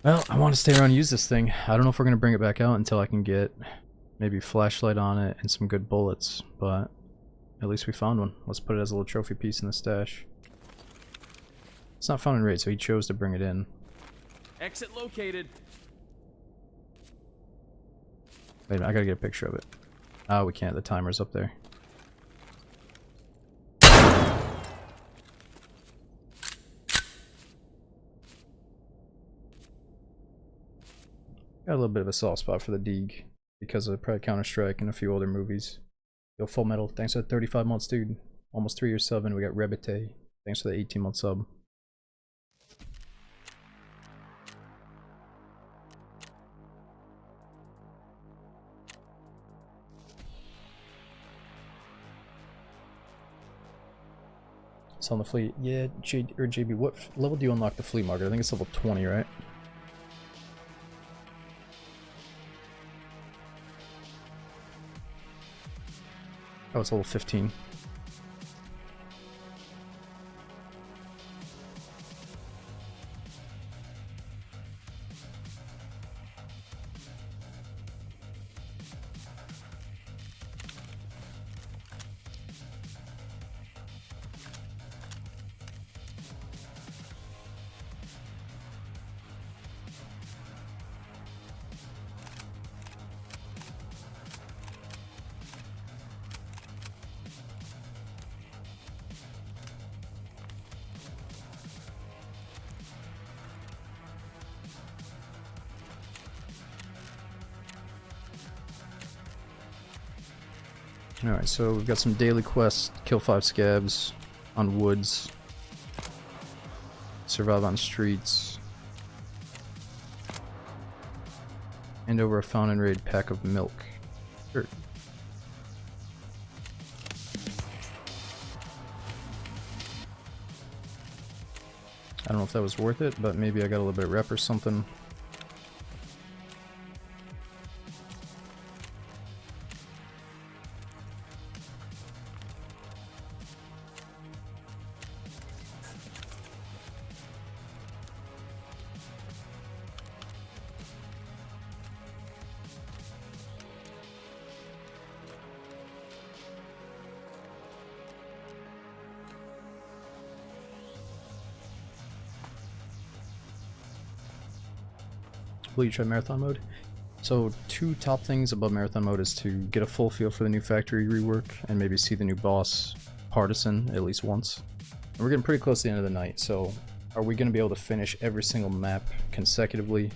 Well, I want to stay around and use this thing. I don't know if we're going to bring it back out until I can get maybe a flashlight on it and some good bullets, but at least we found one. Let's put it as a little trophy piece in the stash. It's not found in raid, so he chose to bring it in. Exit located. Wait a minute, I gotta get a picture of it. Oh, we can't. The timer's up there. Got a little bit of a soft spot for the Deeg because of probably Counter-Strike and a few older movies. Yo, Full Metal, thanks for the 35 months, dude. Almost 3 years subbing. We got Rebite, thanks for the 18-month sub. It's on the fleet. Yeah, JB, what level do you unlock the fleet market? I think it's level 20, right? Oh, it's level 15. Alright, so we've got some daily quests. Kill 5 scabs on woods. Survive on streets. Hand over a found and raid pack of milk. Sure. I don't know if that was worth it, but maybe I got a little bit of rep or something. Will you try marathon mode? So 2 top things about marathon mode is to get a full feel for the new factory rework and maybe see the new boss Partisan at least once. And we're getting pretty close to the end of the night, so are we going to be able to finish every single map consecutively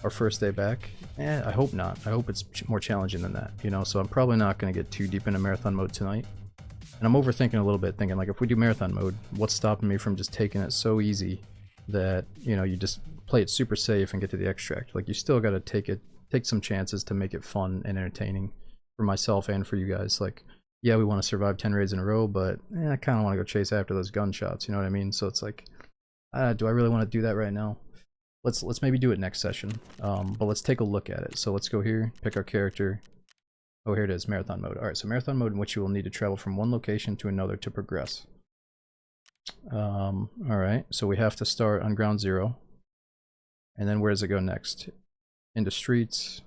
our first day back? I hope not. I hope it's more challenging than that, you know, so I'm probably not going to get too deep into marathon mode tonight. And I'm overthinking a little bit, thinking like if we do marathon mode, what's stopping me from just taking it so easy that, you know, you just play it super safe and get to the extract. Like, you still got to take some chances to make it fun and entertaining for myself and for you guys. Like, yeah, we want to survive 10 raids in a row, but I kind of want to go chase after those gunshots, you know what I mean? So it's like, do I really want to do that right now? Let's maybe do it next session, but let's take a look at it. So let's go here, pick our character. Oh, here it is, marathon mode. Alright, so marathon mode in which you will need to travel from one location to another to progress. Alright, so we have to start on ground zero. And then where does it go next? Into streets.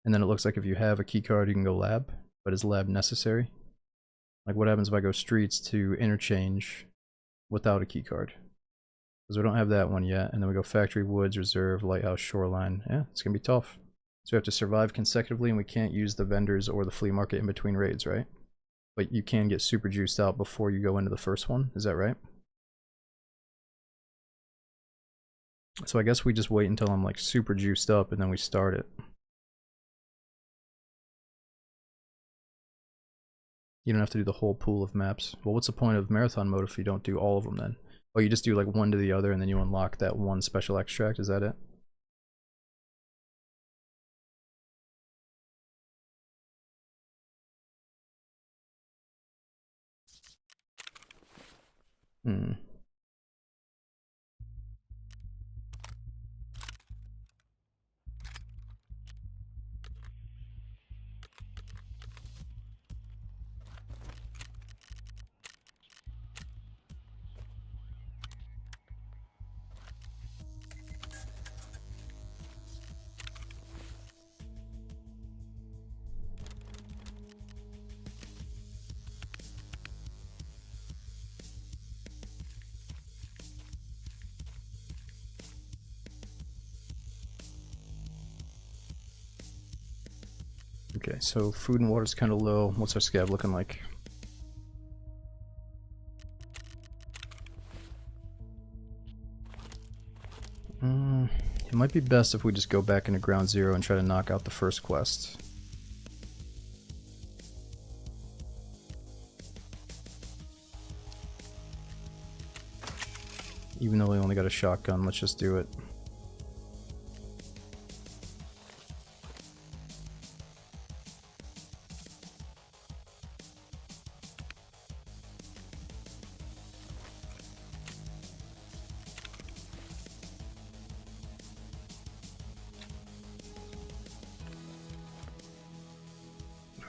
And then it looks like if you have a key card, you can go lab. But is lab necessary? Like, what happens if I go streets to interchange without a key card? Because we don't have that one yet. And then we go factory, woods, reserve, lighthouse, shoreline. Yeah, it's gonna be tough. So we have to survive consecutively, and we can't use the vendors or the flea market in between raids, right? But you can get super juiced out before you go into the first one. Is that right? So I guess we just wait until I'm like super juiced up and then we start it. You don't have to do the whole pool of maps. Well, what's the point of marathon mode if you don't do all of them then? Oh, you just do like one to the other and then you unlock that one special extract, is that it? Hmm. Okay, so food and water's kind of low. What's our scab looking like? It might be best if we just go back into ground zero and try to knock out the first quest. Even though we only got a shotgun, let's just do it.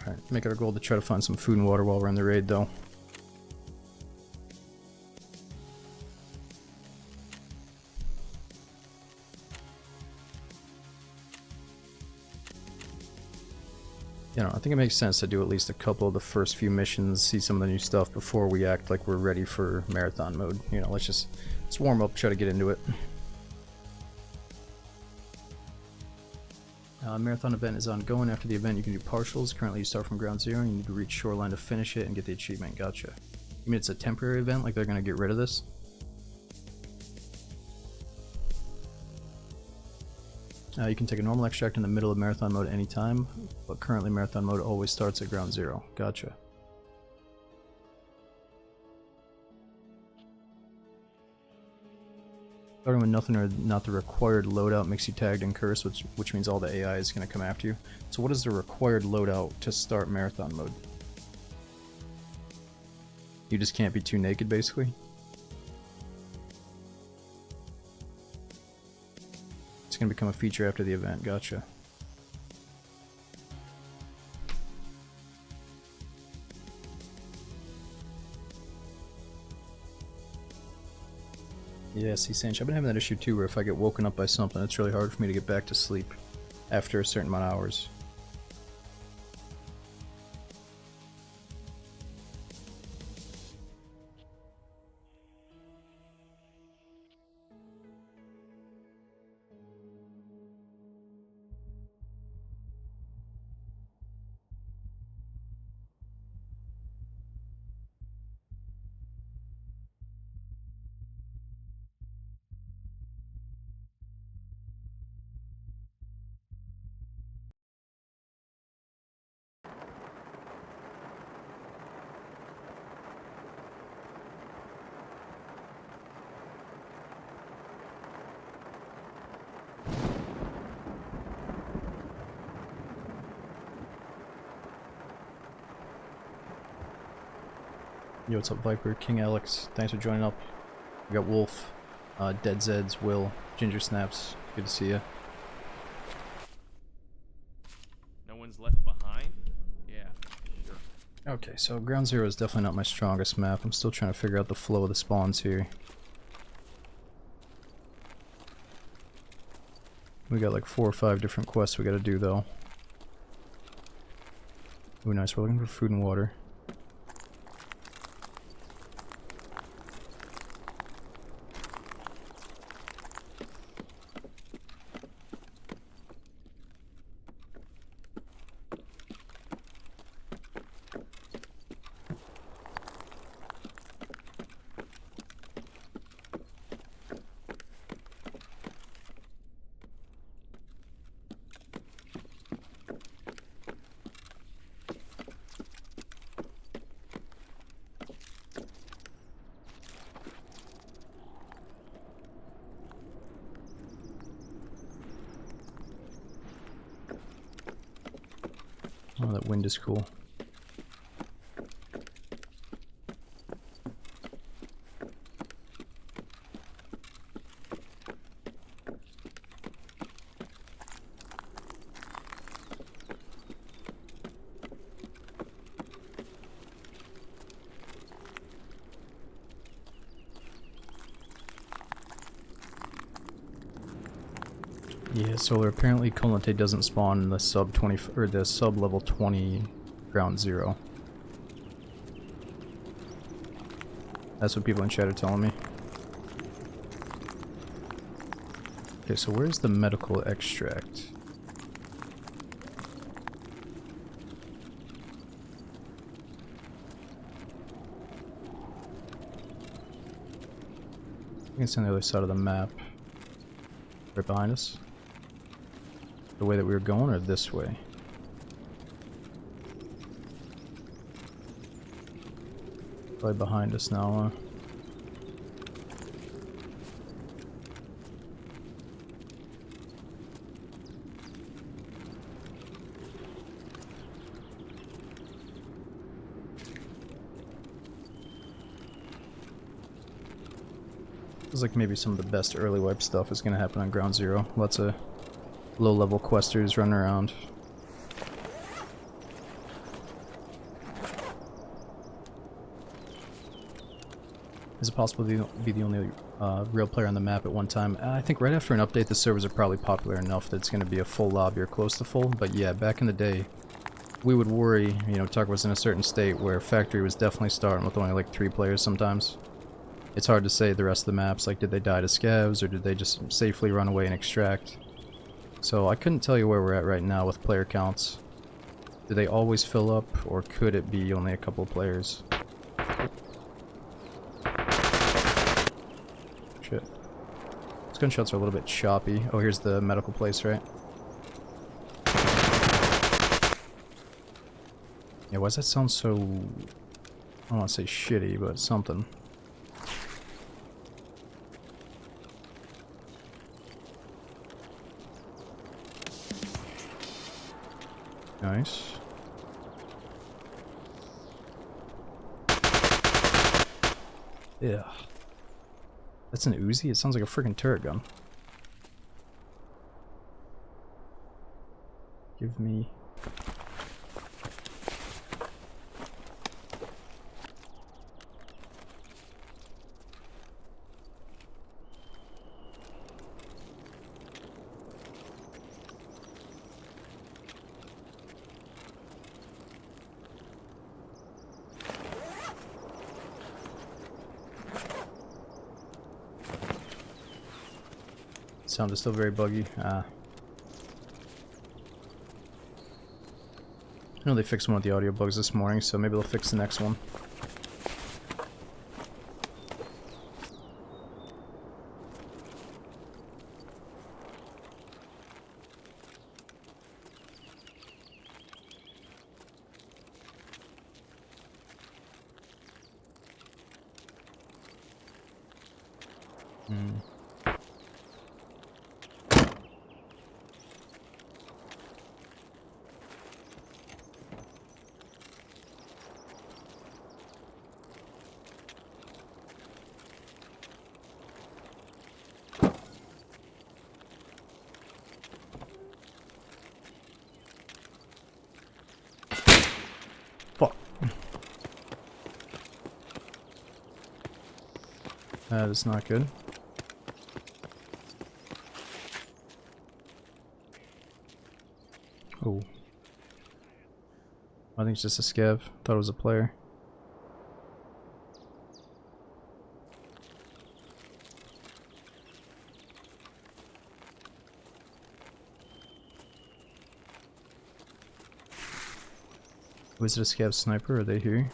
Alright, make it our goal to try to find some food and water while we're in the raid though. You know, I think it makes sense to do at least a couple of the first few missions, see some of the new stuff before we act like we're ready for marathon mode. You know, let's warm up, try to get into it. Marathon event is ongoing. After the event, you can do partials. Currently, you start from ground zero and you need to reach shoreline to finish it and get the achievement. Gotcha. You mean it's a temporary event? Like they're gonna get rid of this? You can take a normal extract in the middle of marathon mode anytime, but currently marathon mode always starts at ground zero. Gotcha. Starting with nothing or not the required loadout makes you tagged and cursed, which means all the AI is going to come after you. So what is the required loadout to start marathon mode? You just can't be too naked, basically? It's going to become a feature after the event. Gotcha. Yeah, see, Sanch, I've been having that issue too, where if I get woken up by something, it's really hard for me to get back to sleep after a certain amount of hours. Yo, what's up, Viper? King Alex, thanks for joining up. We got Wolf, Dead Zeds, Will, Ginger Snaps. Good to see ya. No one's left behind? Yeah, sure. Okay, so Ground Zero is definitely not my strongest map. I'm still trying to figure out the flow of the spawns here. We got like 4 or 5 different quests we gotta do though. Ooh, nice. We're looking for food and water. Oh, that wind is cool. Yeah, Solar. Apparently, Colante doesn't spawn in the sub 20 or the sub level 20 ground zero. That's what people in chat are telling me. Okay, so where's the medical extract? I think it's on the other side of the map. Right behind us. The way that we were going, or this way? Probably behind us now, Feels like maybe some of the best early wipe stuff is gonna happen on Ground Zero. Lots of low-level questers running around. Is it possible to be the only real player on the map at one time? I think right after an update the servers are probably popular enough that it's going to be a full lobby or close to full, but yeah, back in the day we would worry, you know, Tarkov was in a certain state where Factory was definitely starting with only like 3 players sometimes. It's hard to say the rest of the maps, like did they die to scavs or did they just safely run away and extract? So I couldn't tell you where we're at right now with player counts. Do they always fill up, or could it be only a couple players? Shit. It's gunshots are a little bit choppy. Oh, here's the medical place, right? Yeah, why does that sound so... I don't want to say shitty, but something. Nice. Yeah. That's an Uzi? It sounds like a freaking turret gun. Give me... Sound is still very buggy. I know they fixed one of the audio bugs this morning, so maybe they'll fix the next one. Fuck. That is not good. Oh. I think it's just a scav. Thought it was a player. Was it a scav sniper? Are they here?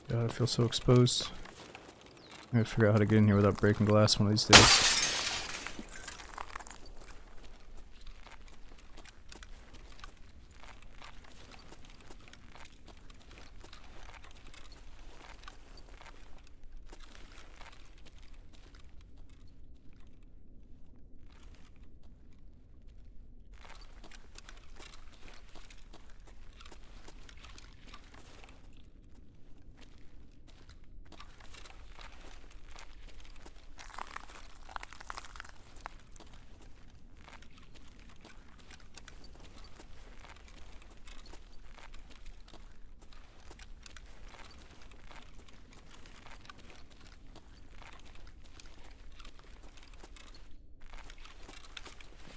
God, I feel so exposed. I gotta figure out how to get in here without breaking glass one of these days.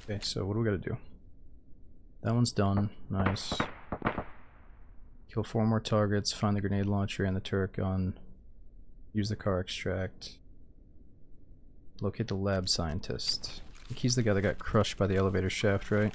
Okay, so what do we gotta do? That one's done. Nice. Kill 4 more targets, find the grenade launcher and the turret gun. Use the car extract. Locate the lab scientist. I think he's the guy that got crushed by the elevator shaft, right?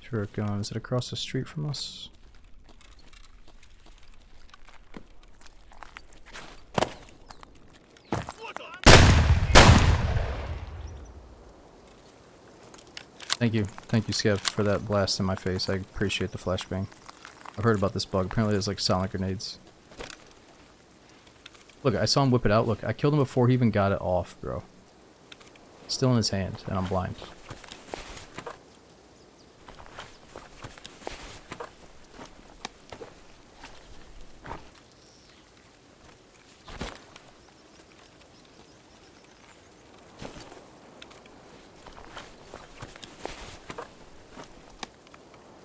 Turret gun. Is it across the street from us? Thank you, Skev, for that blast in my face. I appreciate the flashbang. I've heard about this bug. Apparently there's like sonic grenades. Look, I saw him whip it out. Look, I killed him before he even got it off, bro. Still in his hand, and I'm blind.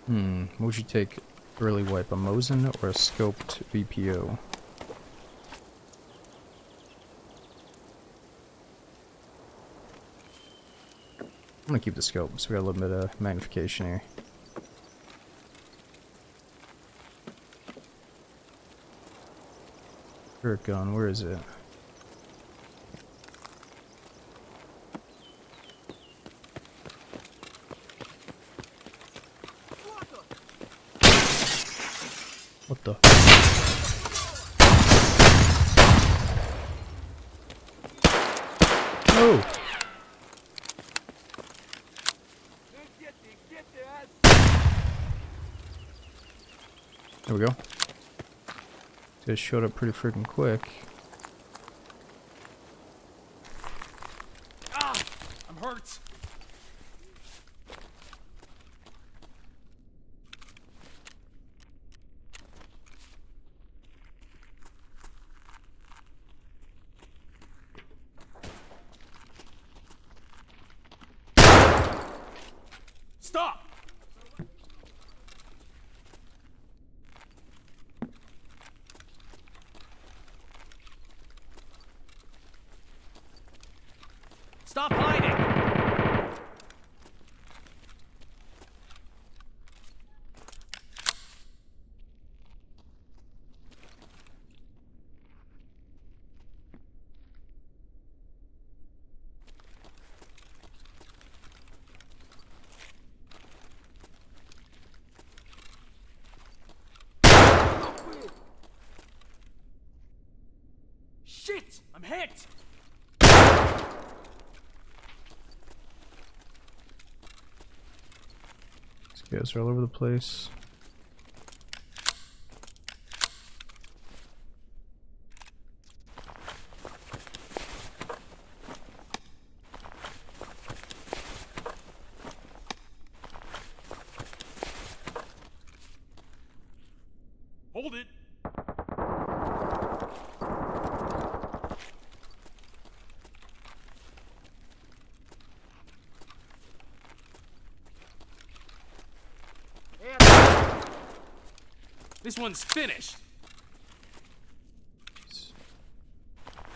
What would you take early wipe, a Mosin or a scoped VPO? I'm gonna keep the scope, so we got a little bit of magnification here. Turret gun, where is it? What the? Oh! There we go. Just showed up pretty freaking quick. Ah! I'm hurt. Stop! Stop hiding! Shit! I'm hit! These guys are all over the place. Hold it! This one's finished.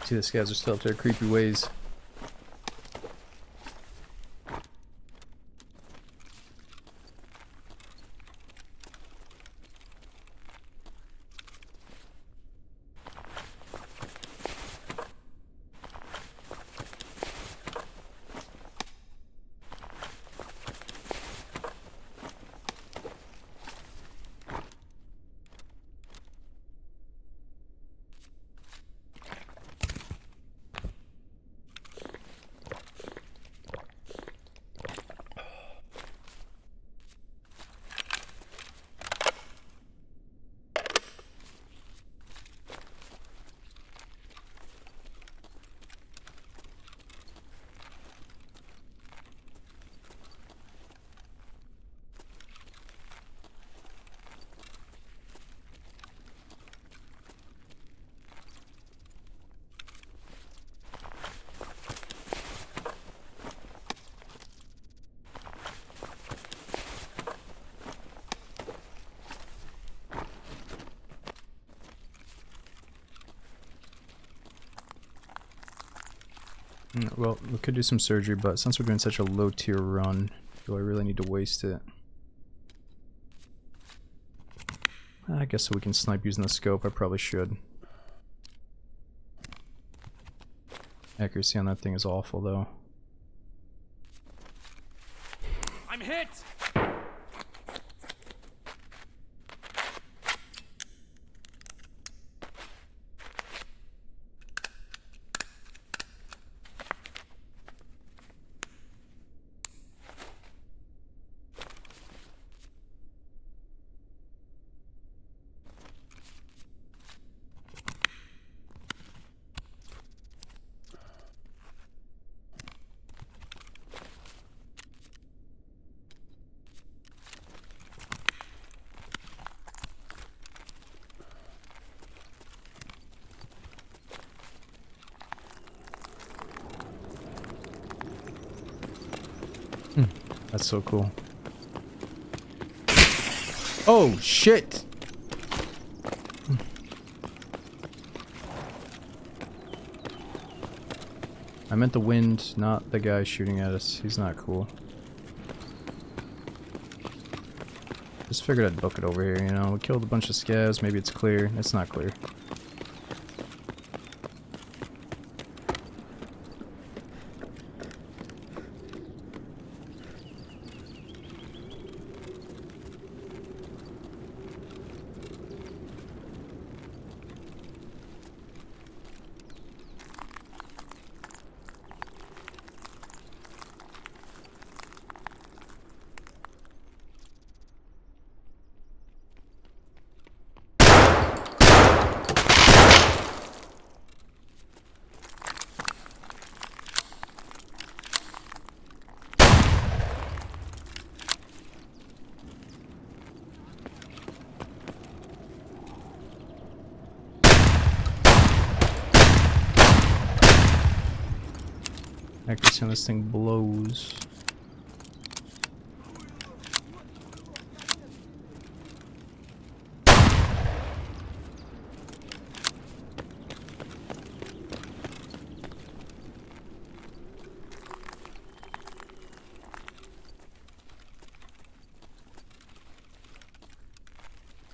See, these guys are still up their creepy ways. Well, we could do some surgery, but since we're doing such a low tier run, do I really need to waste it? I guess so we can snipe using the scope, I probably should. Accuracy on that thing is awful though. I'm hit! That's so cool. Oh, shit! I meant the wind, not the guy shooting at us. He's not cool. Just figured I'd book it over here, you know? We killed a bunch of scavs, maybe it's clear. It's not clear. Accuracy on this thing blows.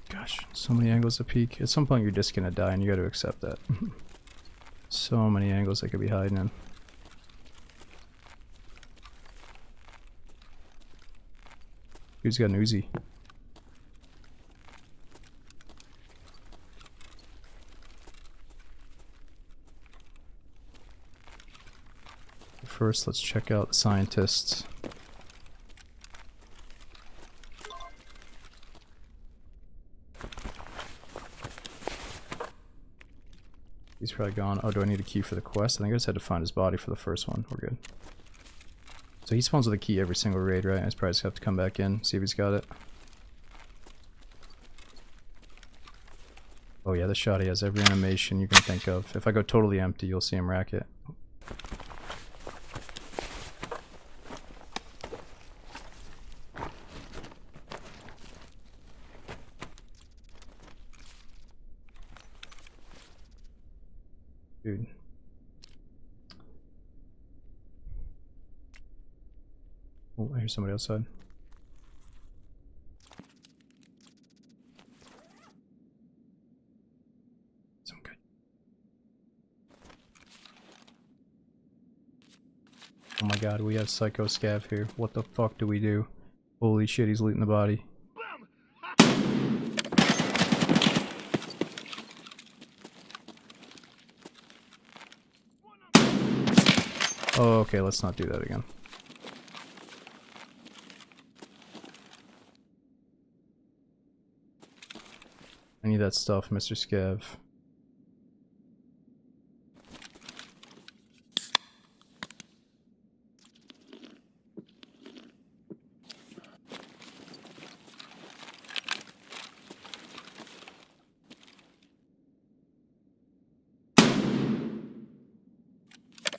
Gosh, so many angles to peek. At some point you're just gonna die and you gotta accept that. So many angles I could be hiding in. Dude's got an Uzi. First, let's check out the scientists. He's probably gone. Oh, do I need a key for the quest? I think I just had to find his body for the first one. We're good. So he spawns with a key every single raid, right? I just probably just have to come back in, see if he's got it. Oh yeah, the shot he has every animation you can think of. If I go totally empty, you'll see him rack it. Dude. Oh, I hear somebody outside. Some good. Oh my god, we have Psycho Scav here. What the fuck do we do? Holy shit, he's looting the body. Oh, okay, let's not do that again. I need that stuff, Mr. Scav.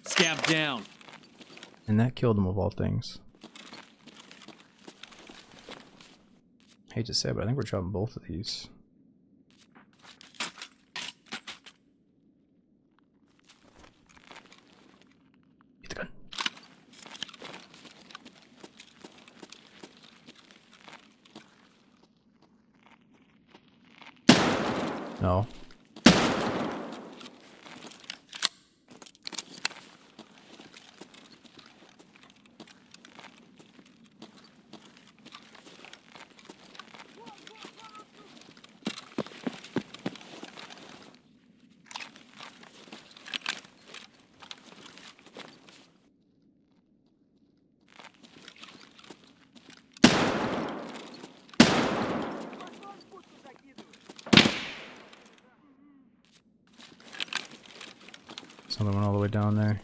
Scab down. And that killed him of all things. Hate to say it, but I think we're dropping both of these. Get the gun. No. Something went all the way down there.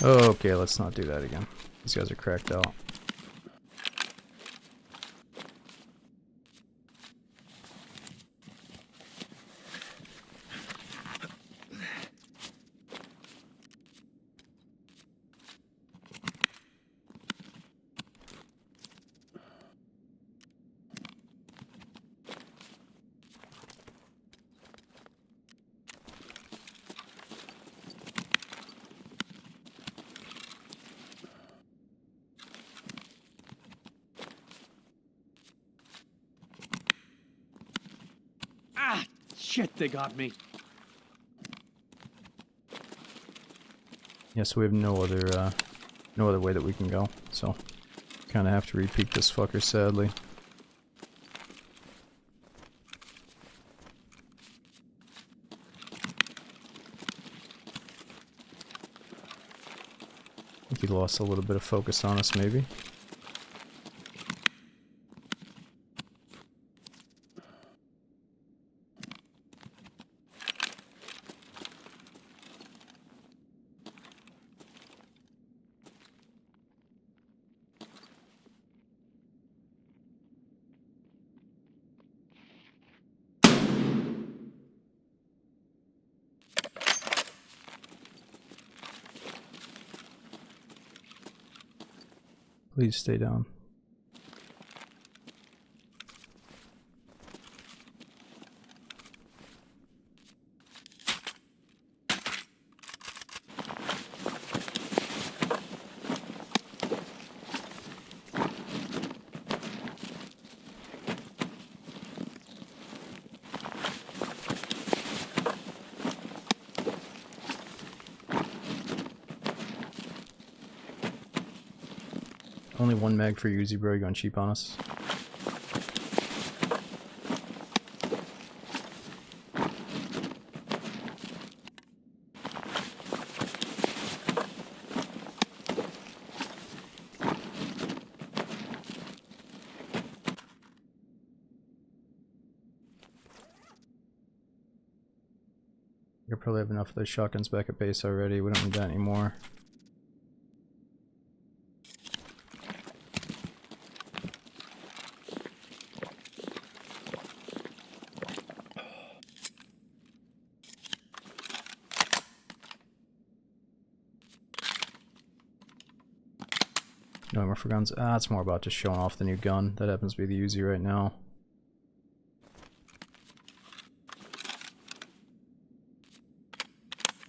Okay, let's not do that again. These guys are cracked out. Ah, shit, they got me. Yeah, so we have no other way that we can go. So, kind of have to repeat this fucker, sadly. I think he lost a little bit of focus on us, maybe. Please stay down. Only one mag for Uzi, bro. You going cheap on us? You probably have enough of those shotguns back at base already. We don't need that anymore. No more for guns. Ah, it's more about just showing off the new gun. That happens to be the Uzi right now.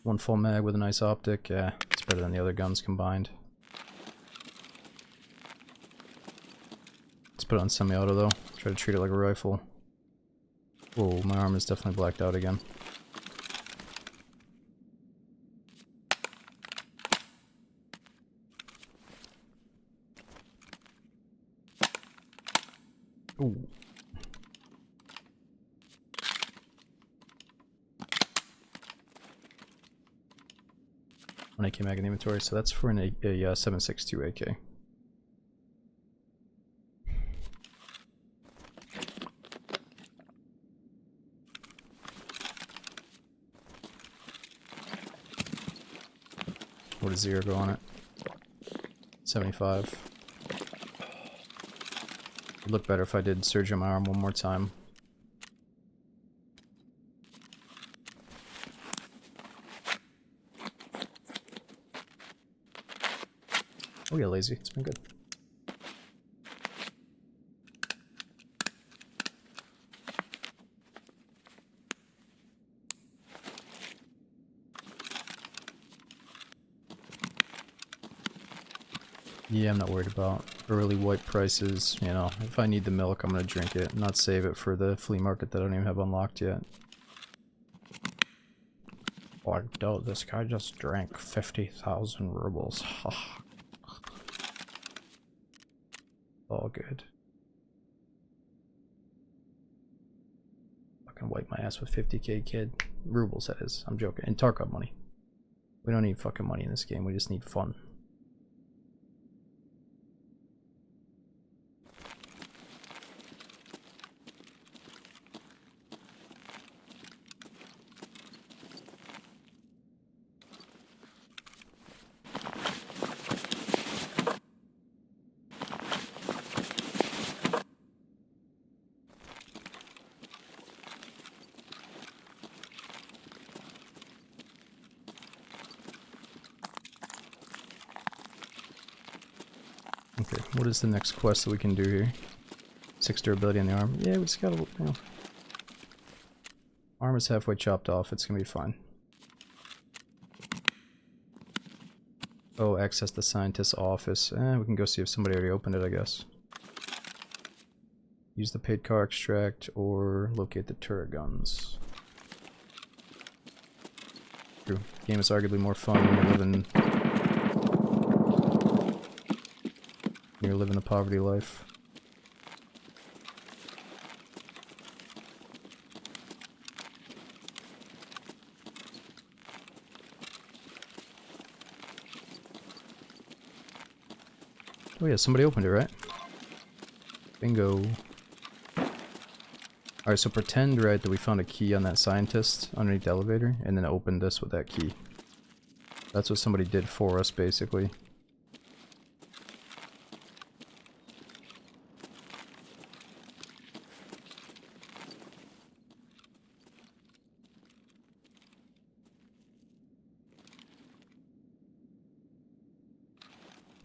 One full mag with a nice optic. Yeah, it's better than the other guns combined. Let's put it on semi-auto though. Try to treat it like a rifle. Whoa, my arm is definitely blacked out again. Ooh. One AK mag in the inventory, so that's for a 7.62 AK. What does zero go on it? 75. It'd look better if I did surge on my arm one more time. Oh yeah, lazy. It's been good. Yeah, I'm not worried about early wipe prices. You know, if I need the milk, I'm gonna drink it, not save it for the flea market that I don't even have unlocked yet. Like, dude, this guy just drank 50,000 rubles. All good. Fucking wipe my ass with 50k, kid. Rubles, that is. I'm joking. And Tarkov money. We don't need fucking money in this game. We just need fun. Okay, what is the next quest that we can do here? 6 durability on the arm. Yeah, we just gotta, you know. Arm is halfway chopped off, it's gonna be fine. Oh, access the scientist's office. We can go see if somebody already opened it, I guess. Use the paid car extract or locate the turret guns. True. The game is arguably more fun when you're living a poverty life. Oh yeah, somebody opened it, right? Bingo. Alright, so pretend, right, that we found a key on that scientist underneath the elevator, and then opened this with that key. That's what somebody did for us, basically.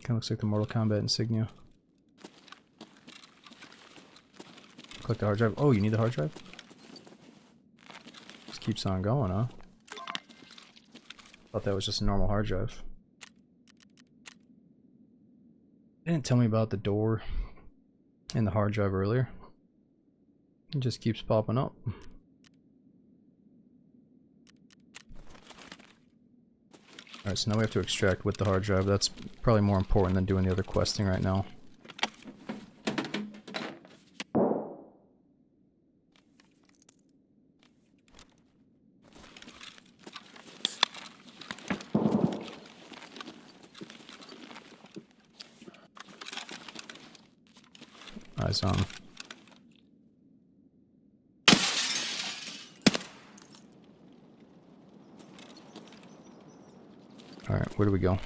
Kinda looks like the Mortal Kombat insignia. Click the hard drive. Oh, you need the hard drive? Just keeps on going, huh? Thought that was just a normal hard drive. They didn't tell me about the door and the hard drive earlier. It just keeps popping up. Alright, so now we have to extract with the hard drive. That's probably more important than doing the other questing right now. Eyes on. Alright, where do we go?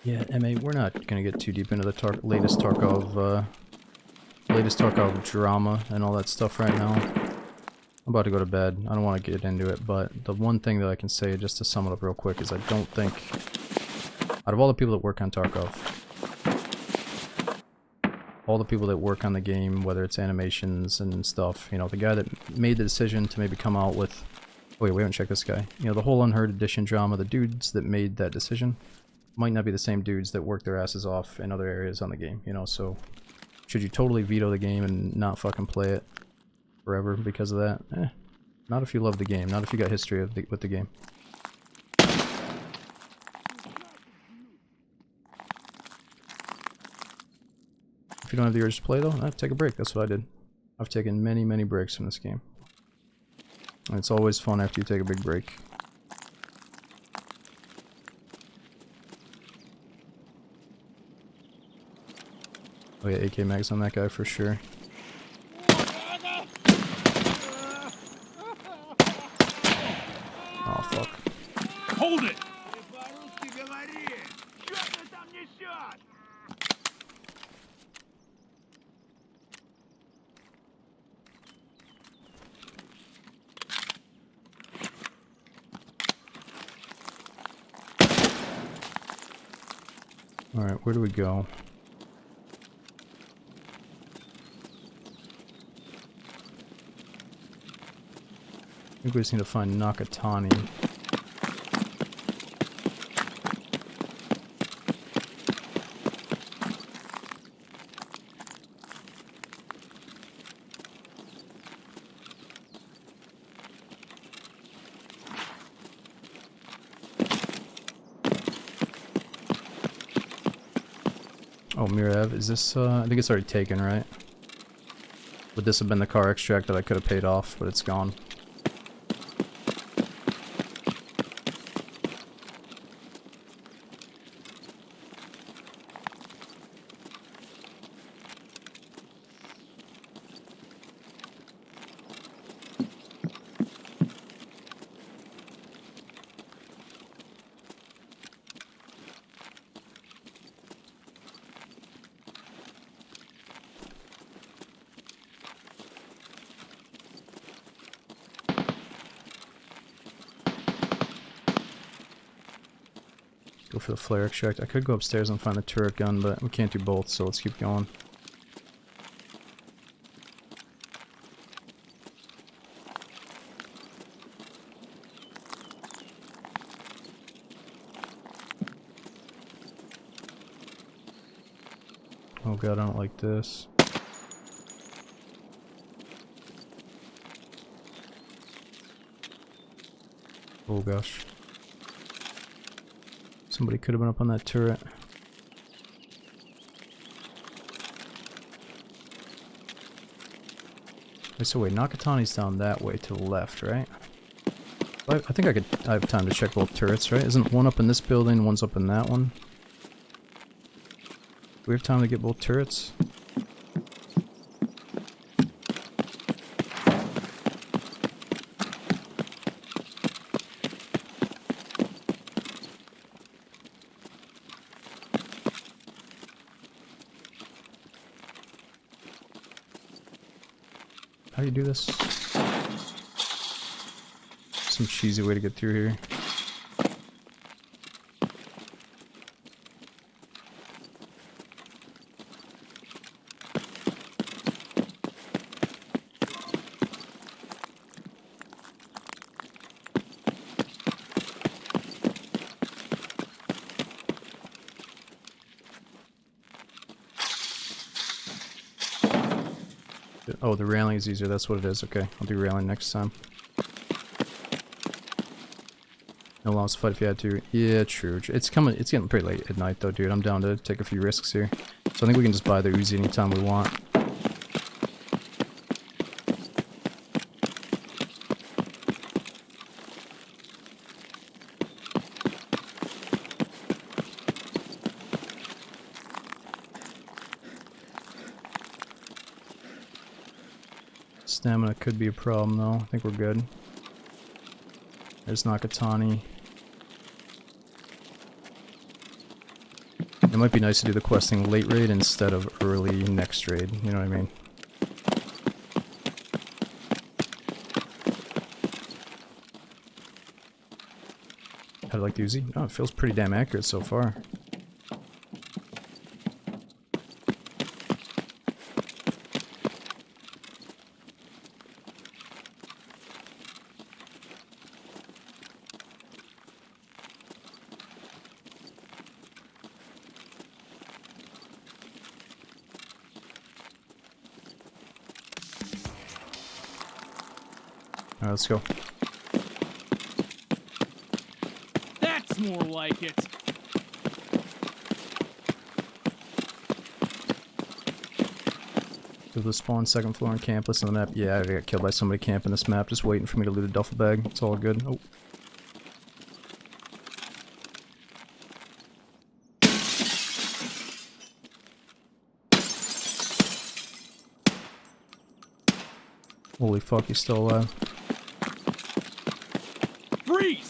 Yeah, MA, we're not gonna get too deep into the latest Tarkov drama and all that stuff right now. I'm about to go to bed. I don't want to get into it, but the one thing that I can say, just to sum it up real quick, is I don't think, out of all the people that work on Tarkov, all the people that work on the game, whether it's animations and stuff, you know, the guy that made the decision to maybe come out with, oh wait, we haven't checked this guy. You know, the whole Unheard Edition drama, the dudes that made that decision might not be the same dudes that work their asses off in other areas on the game, you know, so should you totally veto the game and not fucking play it forever because of that? Not if you love the game, not if you got history with the game. If you don't have the urge to play though, take a break. That's what I did. I've taken many, many breaks from this game. And it's always fun after you take a big break. Oh yeah, AK mags on that guy for sure. Oh fuck. Hold it! Alright, where do we go? I think we just need to find Nakatani. Oh, Mirav, is this, I think it's already taken, right? Would this have been the car extract that I could have paid off, but it's gone. Go for the flare extract. I could go upstairs and find the turret gun, but we can't do both, so let's keep going. Oh god, I don't like this. Oh gosh. Somebody could have been up on that turret. Wait, so wait, Nakatani's down that way to the left, right? I think I have time to check both turrets, right? Isn't one up in this building, one's up in that one? Do we have time to get both turrets? How do you do this? Some cheesy way to get through here. Oh, the railing is easier, that's what it is. Okay, I'll do railing next time. No loss fight if you had to. Yeah, true. It's getting pretty late at night though, dude. I'm down to take a few risks here. So I think we can just buy the Uzi anytime we want. Stamina could be a problem though. I think we're good. There's Nakatani. It might be nice to do the questing late raid instead of early next raid, you know what I mean? How do you like the Uzi? Oh, it feels pretty damn accurate so far. Alright, let's go. That's more like it. To the spawn, second floor on campus on the map. Yeah, I got killed by somebody camping this map, just waiting for me to loot a duffel bag. It's all good. Oh. Holy fuck, he's still alive. Freeze!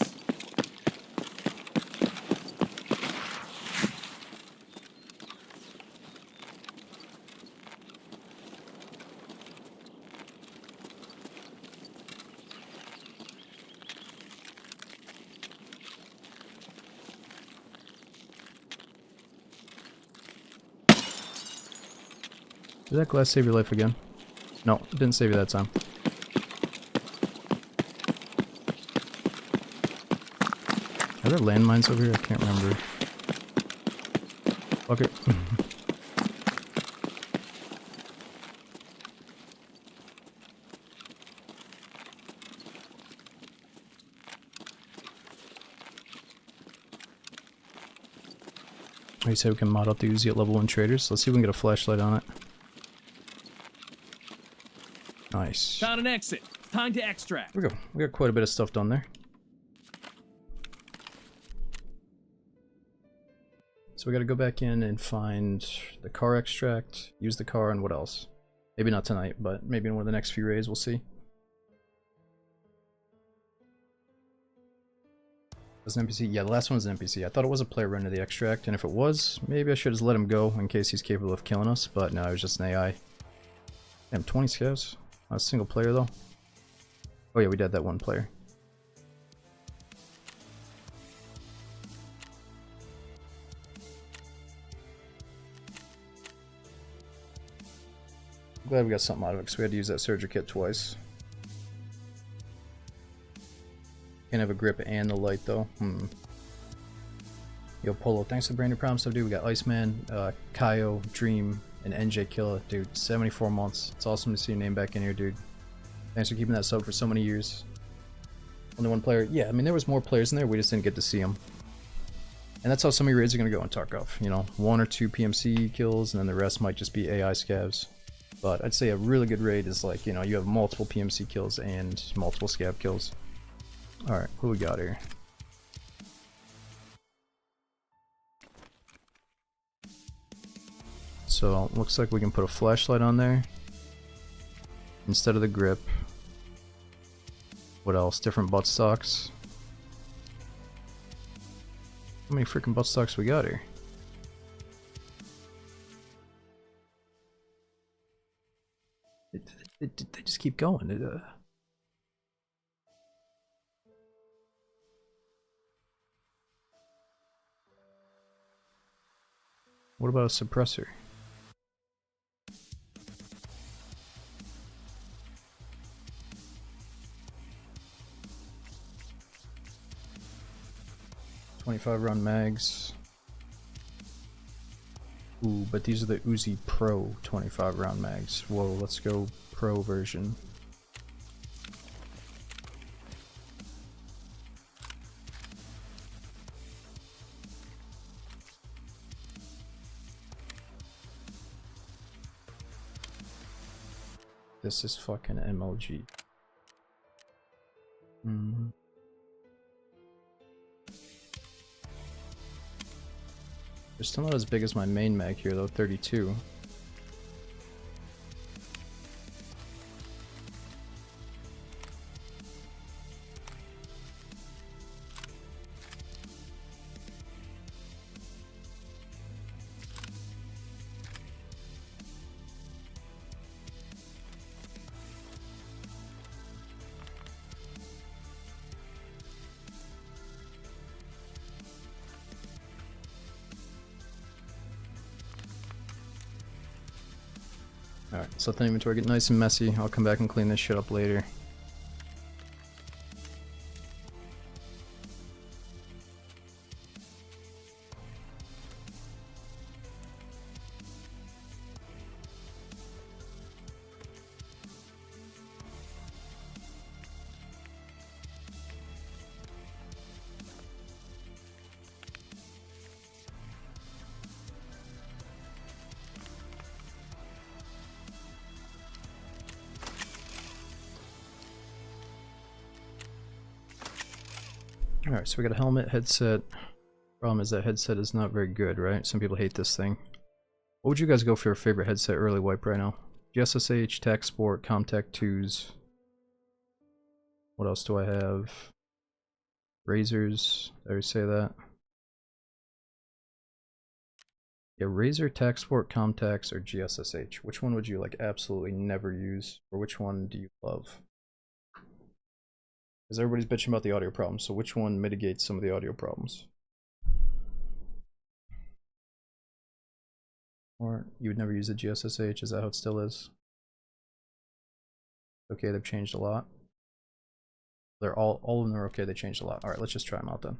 Did that glass save your life again? No, it didn't save you that time. Are there landmines over here? I can't remember. Fuck it. You said we can mod up the Uzi at level 1 traders. Let's see if we can get a flashlight on it. Nice. Found an exit. Time to extract. Here we go. We got quite a bit of stuff done there. So we gotta go back in and find the car extract, use the car, and what else? Maybe not tonight, but maybe in one of the next few raids, we'll see. Was an NPC? Yeah, the last one was an NPC. I thought it was a player running the extract, and if it was, maybe I should have let him go in case he's capable of killing us, but no, it was just an AI. Damn, 20 scavs? Not a single player though. Oh yeah, we did that one player. I'm glad we got something out of it because we had to use that Surger kit twice. Can't have a grip and the light though. Yo, Polo, thanks for the brand new promise stuff, dude. We got Iceman, Kaio, Dream, and NJ Killa. Dude, 74 months. It's awesome to see your name back in here, dude. Thanks for keeping that sub for so many years. Only one player. Yeah, I mean, there was more players in there. We just didn't get to see them. And that's how some of your raids are going to go in Tarkov. You know, 1 or 2 PMC kills, and then the rest might just be AI scavs. But I'd say a really good raid is like, you know, you have multiple PMC kills and multiple scav kills. Alright, who we got here? So, looks like we can put a flashlight on there instead of the grip. What else? Different buttstocks. How many freaking buttstocks we got here? They just keep going. What about a suppressor? .25 round mags. Ooh, but these are the Uzi Pro 25 round mags. Whoa, let's go Pro version. This is fucking MLG. They're still not as big as my main mag here though, 32. Alright, let's let the inventory get nice and messy. I'll come back and clean this shit up later. Alright, so we got a helmet, headset. Problem is that headset is not very good, right? Some people hate this thing. What would you guys go for your favorite headset early wipe right now? GSSH, TAC Sport, Comtech 2s. What else do I have? Razors. Did I already say that? Yeah, Razer, TAC Sport, Comtax, or GSSH. Which one would you like absolutely never use? Or which one do you love? Because everybody's bitching about the audio problems, so which one mitigates some of the audio problems? Or you would never use the GSSH, is that how it still is? Okay, they've changed a lot. They're all of them are okay, they changed a lot. Alright, let's just try them out then.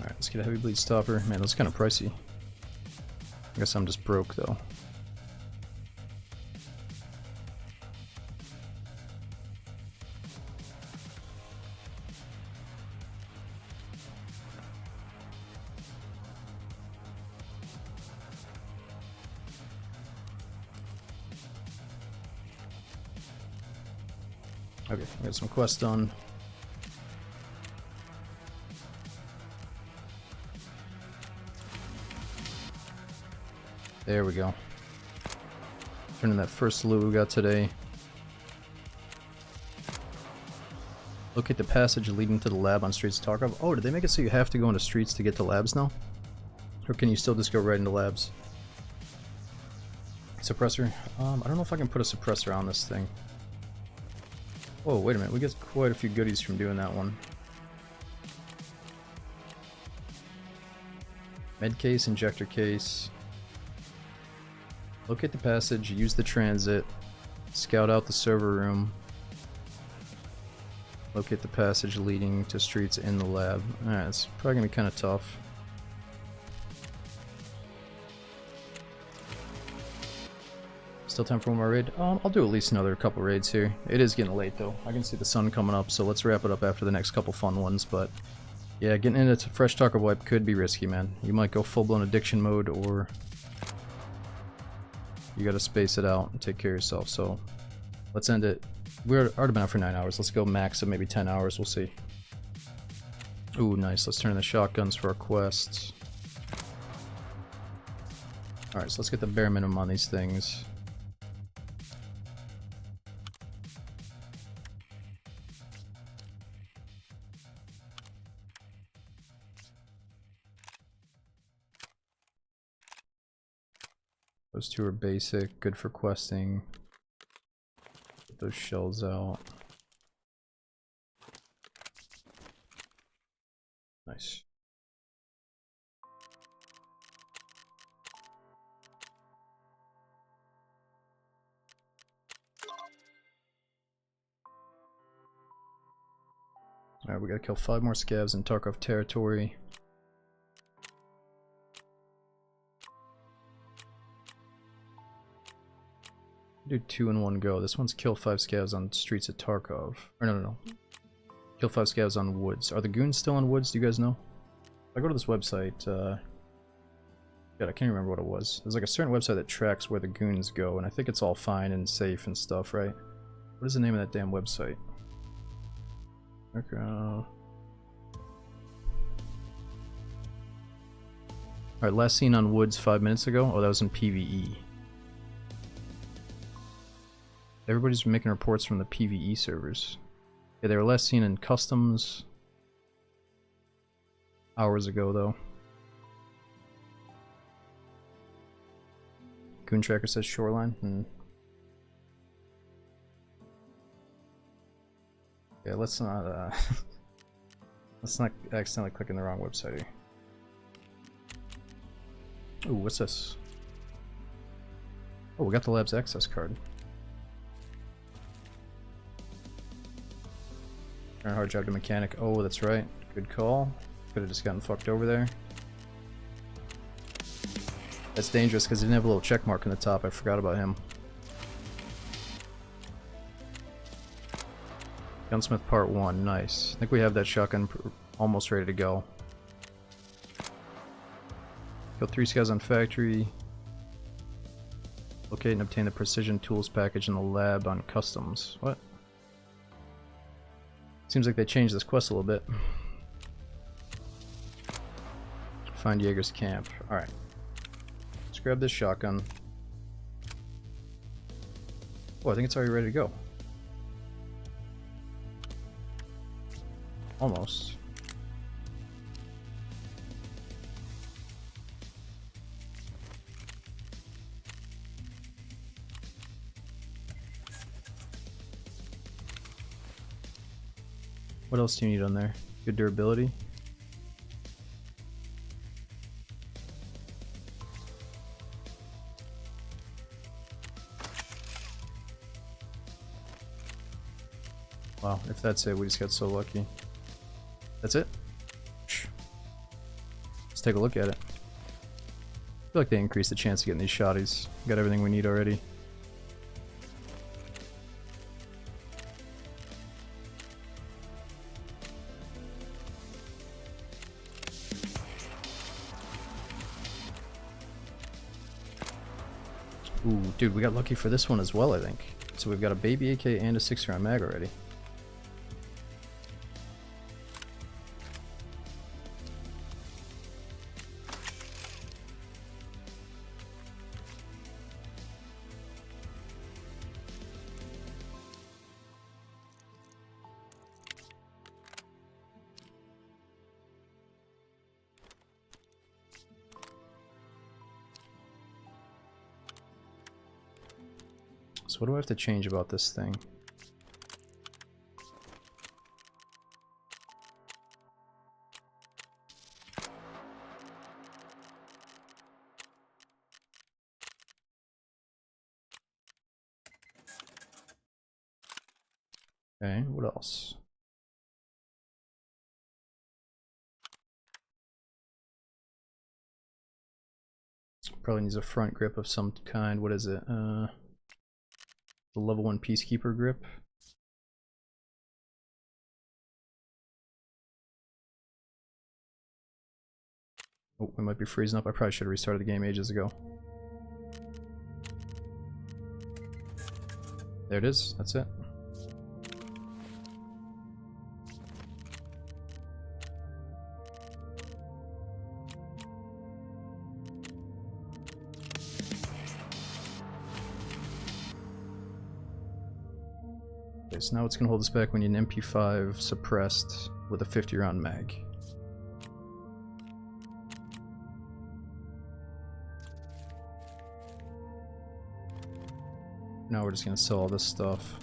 Alright, let's get a heavy bleed stopper. Man, that's kind of pricey. I guess I'm just broke though. Okay, we got some quests done. There we go. Turning that first loot we got today. Locate the passage leading to the lab on streets of Tarkov. Oh, did they make it so you have to go into streets to get to labs now? Or can you still just go right into labs? Suppressor? I don't know if I can put a suppressor on this thing. Whoa, wait a minute. We get quite a few goodies from doing that one. Med case, injector case. Locate the passage, use the transit, scout out the server room. Locate the passage leading to streets in the lab. Alright, it's probably gonna be kind of tough. Still time for one more raid? I'll do at least another couple raids here. It is getting late though. I can see the sun coming up, so let's wrap it up after the next couple fun ones. But yeah, getting into fresh Tarkov wipe could be risky, man. You might go full-blown addiction mode, or you gotta space it out and take care of yourself. So let's end it. We're already been out for 9 hours. Let's go max of maybe 10 hours. We'll see. Ooh, nice. Let's turn in the shotguns for our quests. Alright, so let's get the bare minimum on these things. Those two are basic, good for questing. Get those shells out. Nice. Alright, we gotta kill 5 more scavs in Tarkov territory. Do 2 in one go. This one's kill 5 scavs on streets of Tarkov. Or no. Kill 5 scavs on woods. Are the goons still on woods? Do you guys know? If I go to this website, God, I can't remember what it was. There's like a certain website that tracks where the goons go, and I think it's all fine and safe and stuff, right? What is the name of that damn website? Okay. Alright, last seen on woods 5 minutes ago? Oh, that was in PvE. Everybody's making reports from the PvE servers. Yeah, they were last seen in customs hours ago, though. Goon Tracker says shoreline. Yeah, let's not let's not accidentally click in the wrong website here. Ooh, what's this? Oh, we got the lab's access card. Hard job to mechanic. Oh, that's right. Good call. Could have just gotten fucked over there. That's dangerous because he didn't have a little check mark in the top. I forgot about him. Gunsmith Part 1. Nice. I think we have that shotgun almost ready to go. Kill 3 scavs on factory. Locate and obtain the precision tools package in the lab on customs. What? Seems like they changed this quest a little bit. Find Jaeger's camp. Alright. Let's grab this shotgun. Oh, I think it's already ready to go. Almost. What else do you need on there? Good durability. Wow, if that's it, we just got so lucky. That's it? Let's take a look at it. I feel like they increased the chance of getting these shotties. Got everything we need already. Ooh, dude, we got lucky for this one as well, I think. So we've got a baby AK and a 6-round mag already. So what do I have to change about this thing? Okay, what else? Probably needs a front grip of some kind. What is it? The level 1 Peacekeeper grip. Oh, we might be freezing up. I probably should have restarted the game ages ago. There it is. That's it. Okay, so now what's gonna hold us back? We need an MP5 suppressed with a 50 round mag. Now we're just gonna sell all this stuff.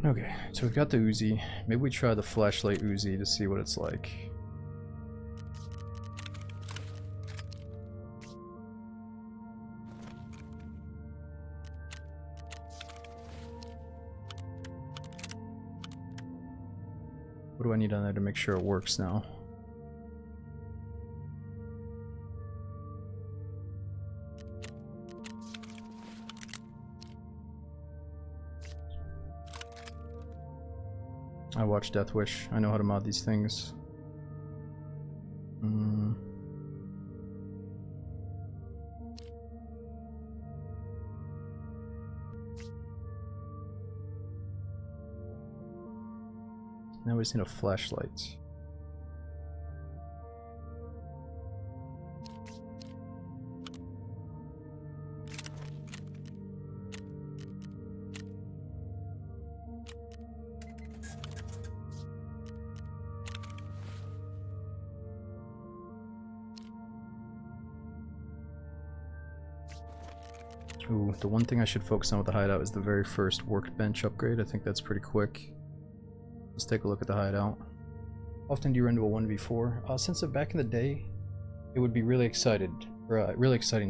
Okay, so we've got the Uzi. Maybe we try the flashlight Uzi to see what it's like. What do I need on there to make sure it works now? I watched Death Wish. I know how to mod these things. Now we just need a flashlight. Ooh, the one thing I should focus on with the hideout is the very first workbench upgrade. I think that's pretty quick. Let's take a look at the hideout. How often do you run into a 1v4? Since back in the day, it would be really exciting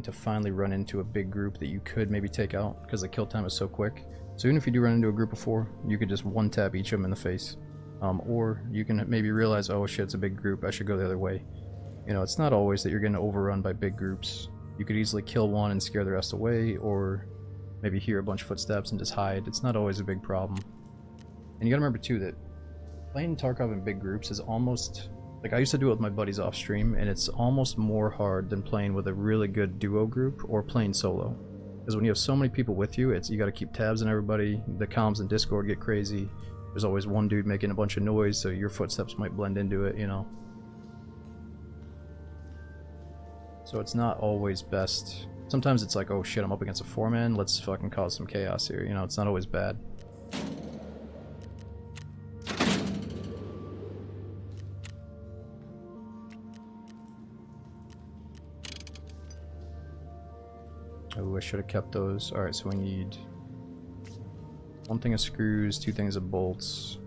to finally run into a big group that you could maybe take out because the kill time is so quick. So even if you do run into a group of 4, you could just one-tap each of them in the face. Or you can maybe realize, oh shit, it's a big group, I should go the other way. You know, it's not always that you're getting overrun by big groups. You could easily kill one and scare the rest away, or maybe hear a bunch of footsteps and just hide. It's not always a big problem. And you gotta remember too that playing Tarkov in big groups is almost, like I used to do it with my buddies off stream, and it's almost more hard than playing with a really good duo group or playing solo. Because when you have so many people with you, you gotta keep tabs on everybody, the comms in Discord get crazy, there's always one dude making a bunch of noise, so your footsteps might blend into it, you know. So it's not always best. Sometimes it's like, oh shit, I'm up against a 4-man, let's fucking cause some chaos here, you know, it's not always bad. Oh, I should have kept those. Alright, so we need 1 thing of screws, 2 things of bolts,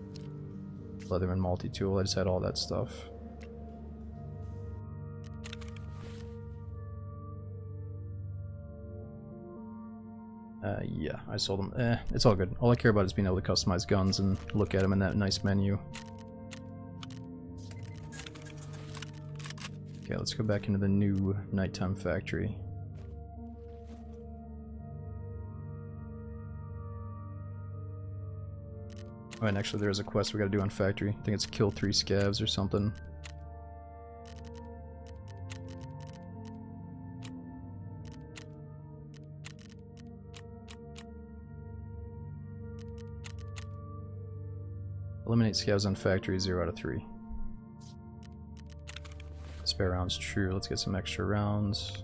Leatherman multi-tool. I just had all that stuff. Yeah, I sold them. It's all good. All I care about is being able to customize guns and look at them in that nice menu. Okay, let's go back into the new nighttime factory. Oh, and actually there is a quest we gotta do on factory. I think it's kill 3 scavs or something. Eliminate scavs on factory, 0 out of 3. Spare rounds, true. Let's get some extra rounds.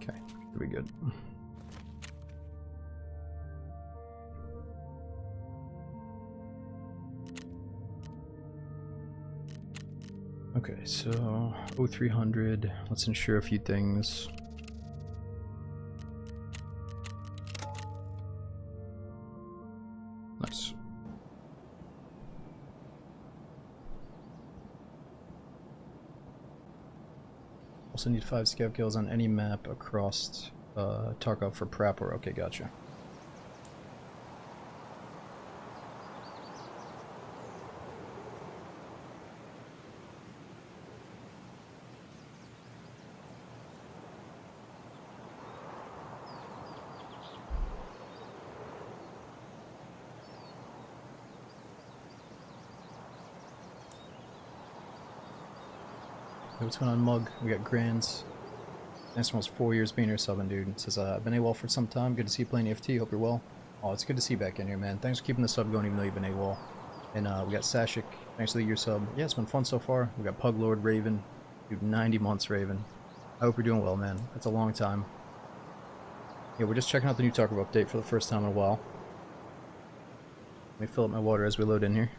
Okay, should be good. Okay, so 0300. Let's ensure a few things. Nice. Also need 5 scav kills on any map across Tarkov for Prapor. Okay, gotcha. Hey, what's going on, Mug? We got Grands. Thanks for almost 4 years being here subbing, dude. It says, I've been AWOL for some time. Good to see you playing EFT. Hope you're well. Oh, it's good to see you back in here, man. Thanks for keeping the sub going even though you've been AWOL. And we got Sashik. Thanks for the year sub. Yeah, it's been fun so far. We got Pug Lord, Raven. Dude, 90 months, Raven. I hope you're doing well, man. That's a long time. Yeah, we're just checking out the new Tarkov update for the first time in a while. Let me fill up my water as we load in here.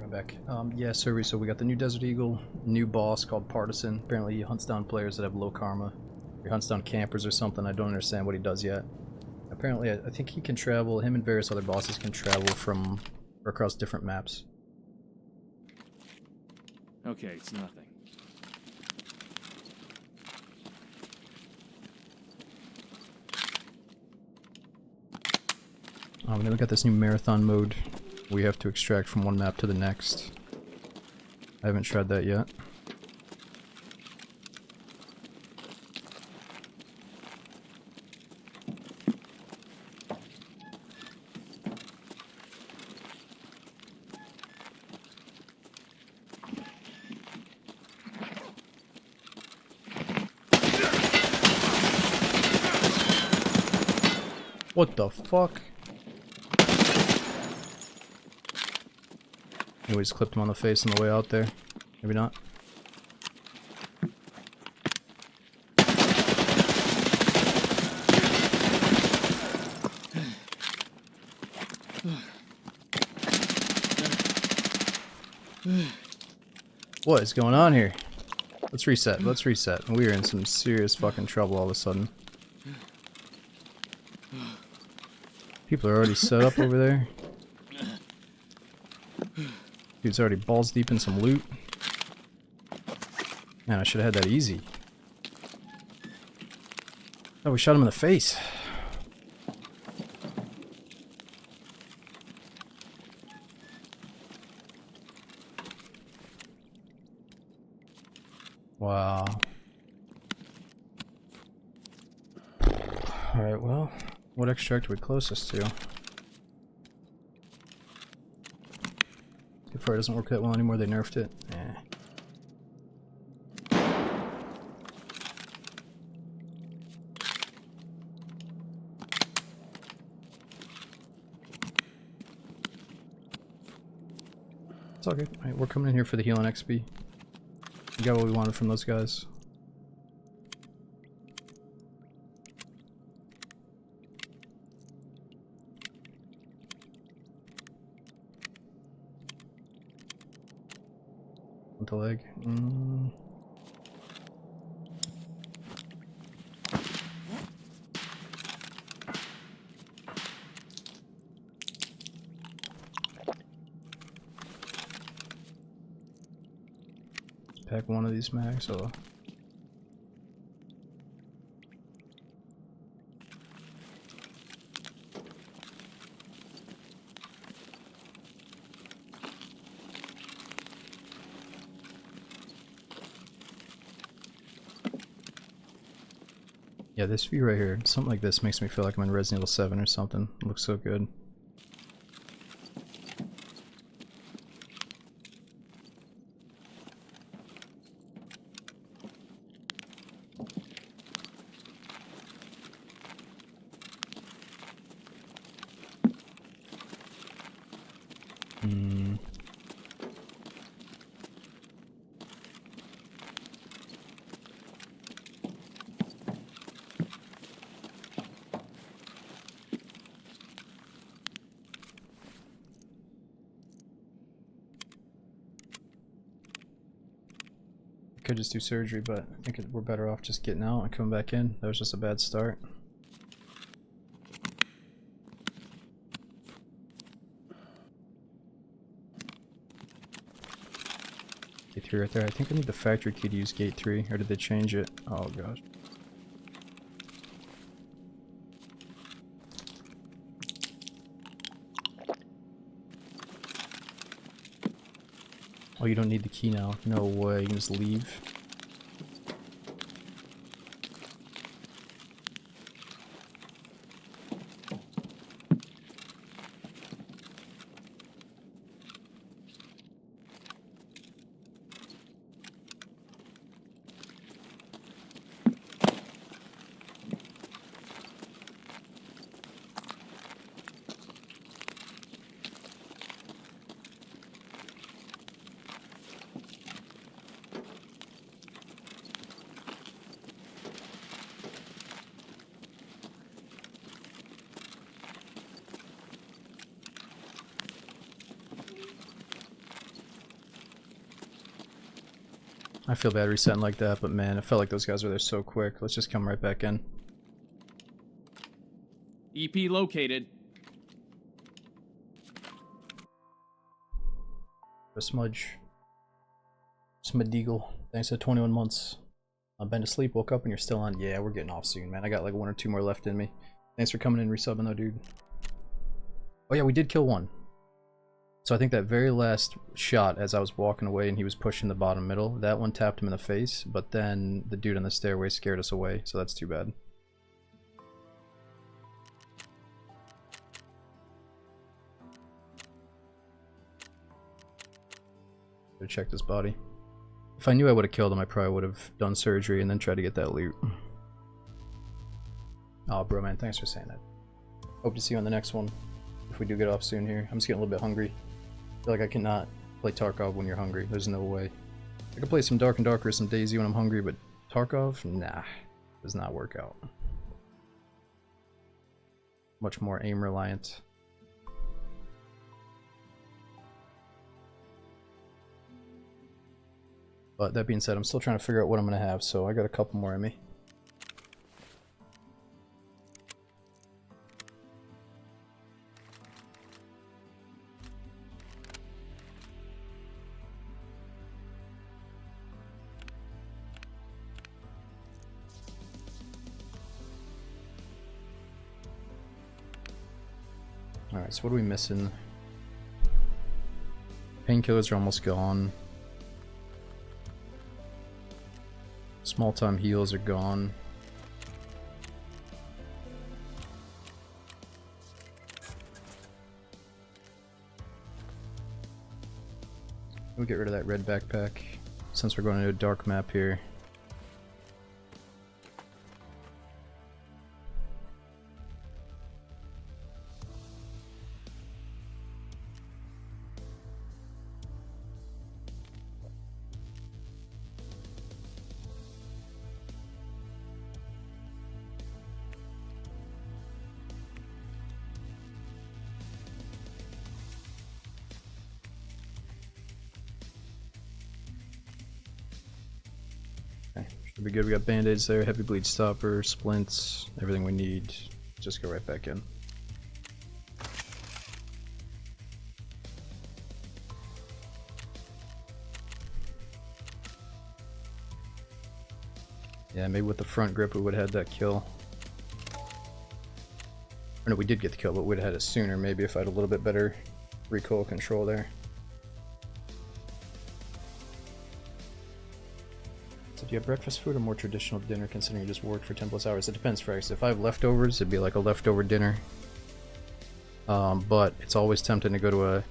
Back. Yeah, Survey, so we got the new Desert Eagle, new boss called Partisan. Apparently he hunts down players that have low karma. He hunts down campers or something. I don't understand what he does yet. Apparently, I think he can travel, him and various other bosses can travel from or across different maps. Okay, it's nothing. Then we got this new marathon mode. We have to extract from one map to the next. I haven't tried that yet. What the fuck? Maybe we just clipped him on the face on the way out there. Maybe not. What is going on here? Let's reset. Let's reset. We are in some serious fucking trouble all of a sudden. People are already set up over there. Dude's already balls deep in some loot. Man, I should have had that easy. Oh, we shot him in the face. Wow. Alright, well, what extract are we closest to? Too far, it doesn't work that well anymore, they nerfed it. Eh. It's all good. Alright, we're coming in here for the healing XP. We got what we wanted from those guys. Want the leg? Pack one of these mags, so yeah, this view right here, something like this makes me feel like I'm in Resident Evil 7 or something. It looks so good. Could just do surgery, but I think we're better off just getting out and coming back in. That was just a bad start. Gate 3 right there. I think I need the factory key to use gate 3, or did they change it? Oh gosh. Oh, you don't need the key now. No way, you can just leave. I feel bad resetting like that, but man, it felt like those guys were there so quick. Let's just come right back in. EP located. A smudge. Smuddeagle. Thanks to 21 months. I've been to sleep, woke up, and you're still on. Yeah, we're getting off soon, man. I got like 1 or 2 more left in me. Thanks for coming in and resubbing though, dude. Oh yeah, we did kill one. So I think that very last shot as I was walking away and he was pushing the bottom middle, that one tapped him in the face, but then the dude on the stairway scared us away, so that's too bad. Better check this body. If I knew I would have killed him, I probably would have done surgery and then tried to get that loot. Oh, bro, man, thanks for saying that. Hope to see you on the next one. If we do get off soon here. I'm just getting a little bit hungry. I feel like I cannot play Tarkov when you're hungry. There's no way. I could play some Dark and Darker or some DayZ when I'm hungry, but Tarkov? Nah. Does not work out. Much more aim reliant. But that being said, I'm still trying to figure out what I'm going to have, so I got a couple more in me. Alright, so what are we missing? Painkillers are almost gone. Small time heals are gone. We'll get rid of that red backpack since we're going to a dark map here. Should be good. We got band-aids there, heavy bleed stopper, splints, everything we need. Just go right back in. Yeah, maybe with the front grip we would have had that kill. Or no, we did get the kill, but we would have had it sooner maybe if I had a little bit better recoil control there. So do you have breakfast food or more traditional dinner considering you just worked for 10 plus hours? It depends, Frax. If I have leftovers, it'd be like a leftover dinner. But it's always tempting to go to a...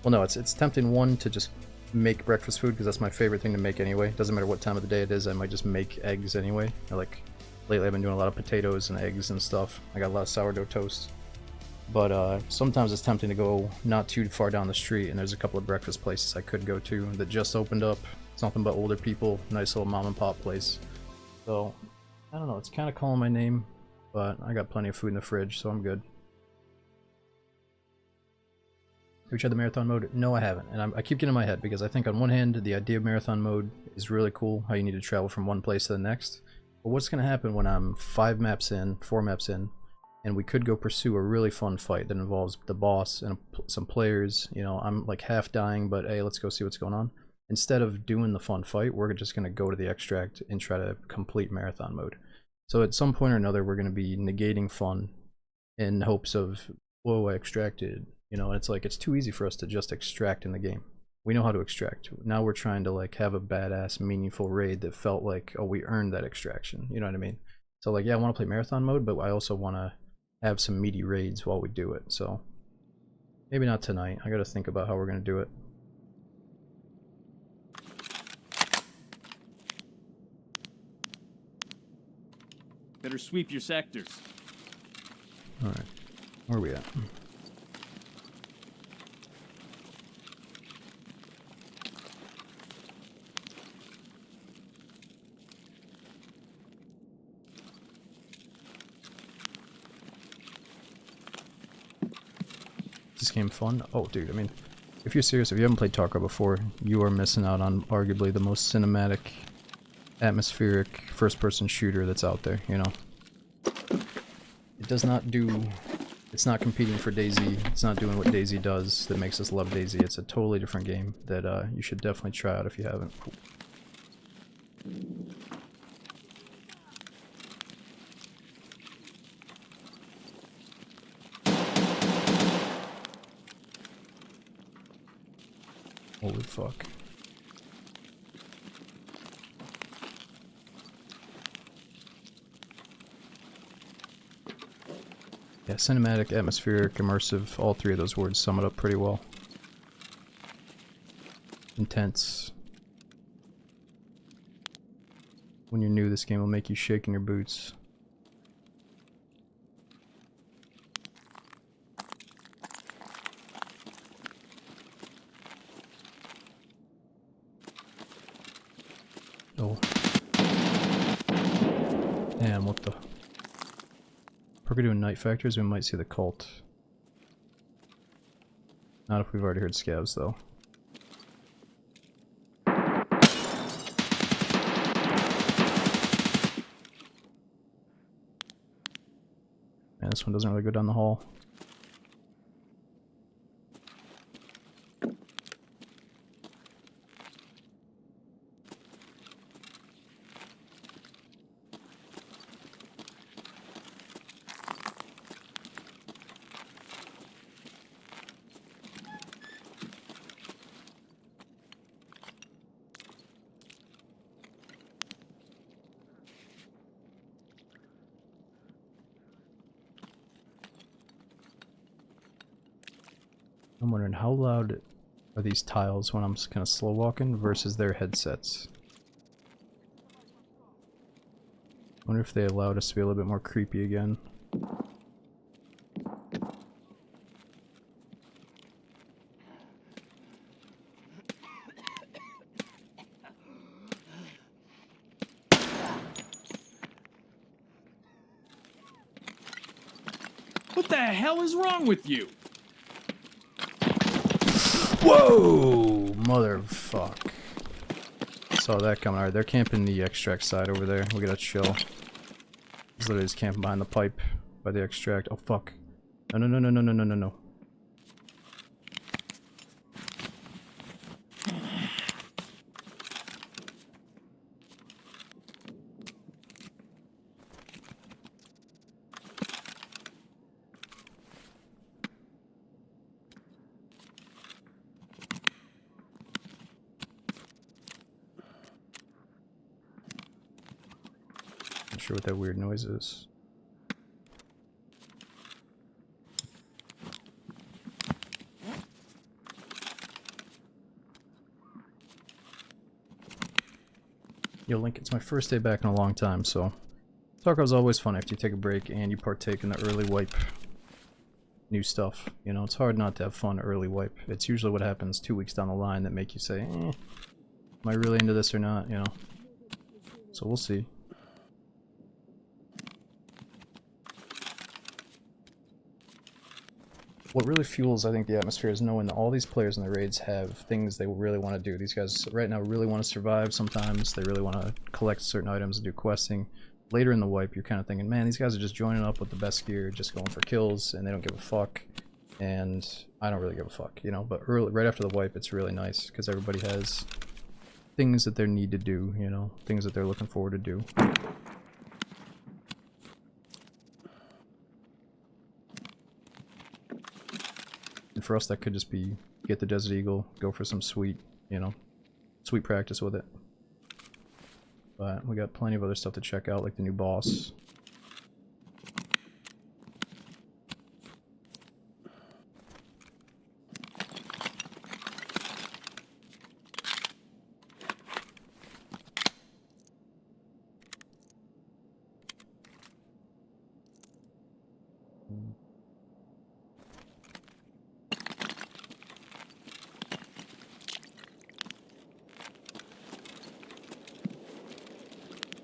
Well, no, it's tempting, one, to just make breakfast food because that's my favorite thing to make anyway. Doesn't matter what time of the day it is, I might just make eggs anyway. Lately I've been doing a lot of potatoes and eggs and stuff. I got a lot of sourdough toast. But sometimes it's tempting to go not too far down the street, and there's a couple of breakfast places I could go to that just opened up. It's nothing but older people, nice little mom and pop place. So, I don't know, it's kind of calling my name, but I got plenty of food in the fridge, so I'm good. Have you tried the marathon mode? No, I haven't, and I keep getting in my head because I think on one hand, the idea of marathon mode is really cool, how you need to travel from one place to the next. But what's going to happen when I'm 4 maps in, and we could go pursue a really fun fight that involves the boss and some players, you know, I'm like half dying, but hey, let's go see what's going on. Instead of doing the fun fight, we're just going to go to the extract and try to complete marathon mode. So at some point or another, we're going to be negating fun in hopes of, whoa, I extracted. You know, it's like, it's too easy for us to just extract in the game. We know how to extract. Now we're trying to like have a badass, meaningful raid that felt like, oh, we earned that extraction. You know what I mean? So like, yeah, I want to play marathon mode, but I also want to have some meaty raids while we do it. So maybe not tonight. I got to think about how we're going to do it. Better sweep your sectors. Alright. Where are we at? This game fun? Oh, dude, I mean, if you're serious, if you haven't played Tarkov before, you are missing out on arguably the most cinematic, atmospheric, first-person shooter that's out there, you know? It does not do... It's not competing for DayZ, it's not doing what DayZ does that makes us love DayZ. It's a totally different game that you should definitely try out if you haven't. Holy fuck. Yeah, cinematic, atmospheric, immersive, all three of those words sum it up pretty well. Intense. When you're new, this game will make you shake in your boots. Oh. Damn, what the... If we're doing night factors, we might see the cult. Not if we've already heard scavs, though. Man, this one doesn't really go down the hall. I'm wondering how loud are these tiles when I'm kind of slow walking versus their headsets. I wonder if they allowed us to be a little bit more creepy again. What the hell is wrong with you? Whoa! Motherfuck. saw that coming. Alright, they're camping the extract side over there. We gotta chill. He's literally just camping behind the pipe by the extract. Oh fuck. No, no, no, no, no, no, no, no, no. Not sure what that weird noise is. Yo, Link, it's my first day back in a long time, so Tarkov's always fun after you take a break and you partake in the early wipe new stuff. You know, it's hard not to have fun early wipe. It's usually what happens 2 weeks down the line that make you say, am I really into this or not, you know? So we'll see. What really fuels, I think, the atmosphere is knowing that all these players in the raids have things they really want to do. These guys right now really want to survive sometimes. They really want to collect certain items and do questing. Later in the wipe, you're kind of thinking, man, these guys are just joining up with the best gear, just going for kills, and they don't give a fuck. And I don't really give a fuck, you know? But early, right after the wipe, it's really nice, because everybody has things that they need to do, you know? Things that they're looking forward to do. And for us, that could just be get the Desert Eagle, go for some sweet, you know, sweet practice with it. But we got plenty of other stuff to check out, like the new boss.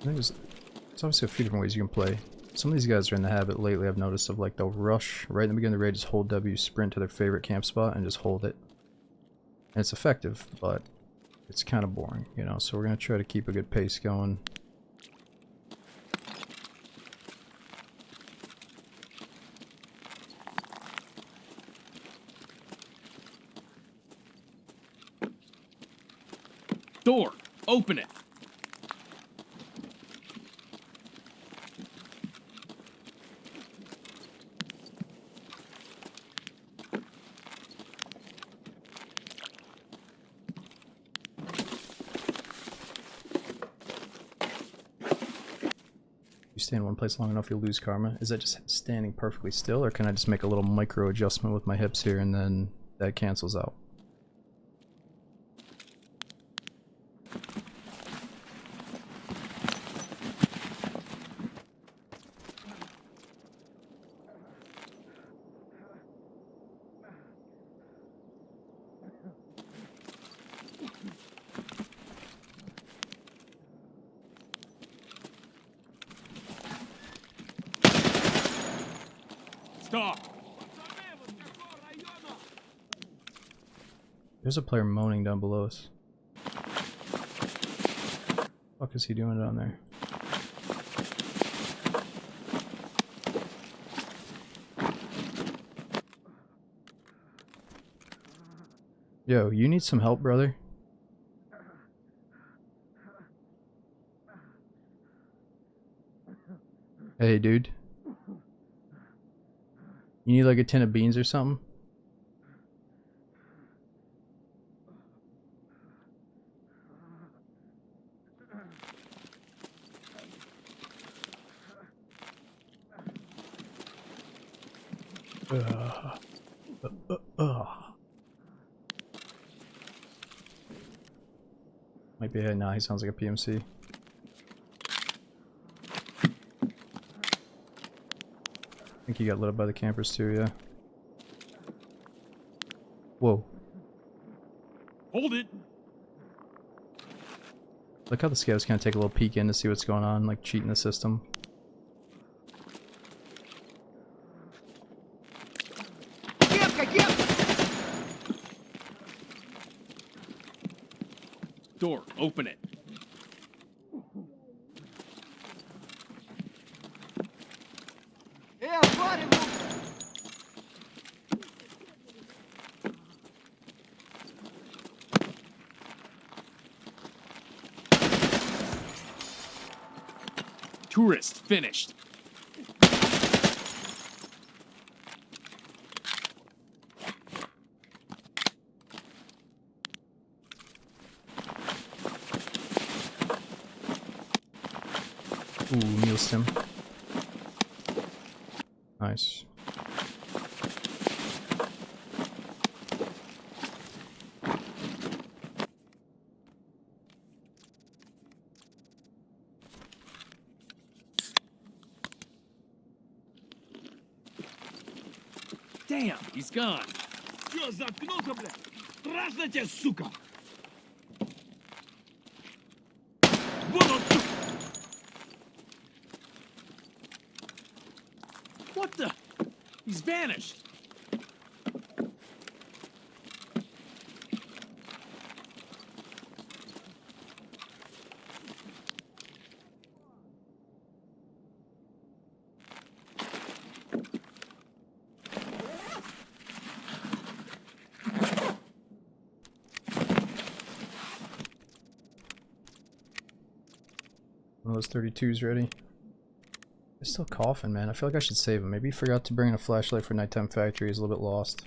There's obviously a few different ways you can play. Some of these guys are in the habit lately, I've noticed, of like they'll rush right in the beginning of the raid, just hold W, sprint to their favorite camp spot, and just hold it. And it's effective, but it's kind of boring, you know, so we're going to try to keep a good pace going. Door! Open it! You stay in one place long enough, you'll lose karma. Is that just standing perfectly still, or can I just make a little micro adjustment with my hips here and then that cancels out? Stop! There's a player moaning down below us. What the fuck is he doing down there? Yo, you need some help, brother? Hey, dude. You need like a tin of beans or something? Might be a nah, he sounds like a PMC. I think he got lit up by the campers too, yeah. Whoa. Hold it! Look how the scouts kind of take a little peek in to see what's going on, like cheating the system. Door, open it. Tourist finished. Ooh, meal stim. Nice. Damn, he's gone. Чё заткнуться, блядь? Страшно тебе, сука! Вот он, сука! What the? He's vanished. One of those 32s ready. They're still coughing, man. I feel like I should save him. Maybe he forgot to bring in a flashlight for nighttime factory. He's a little bit lost.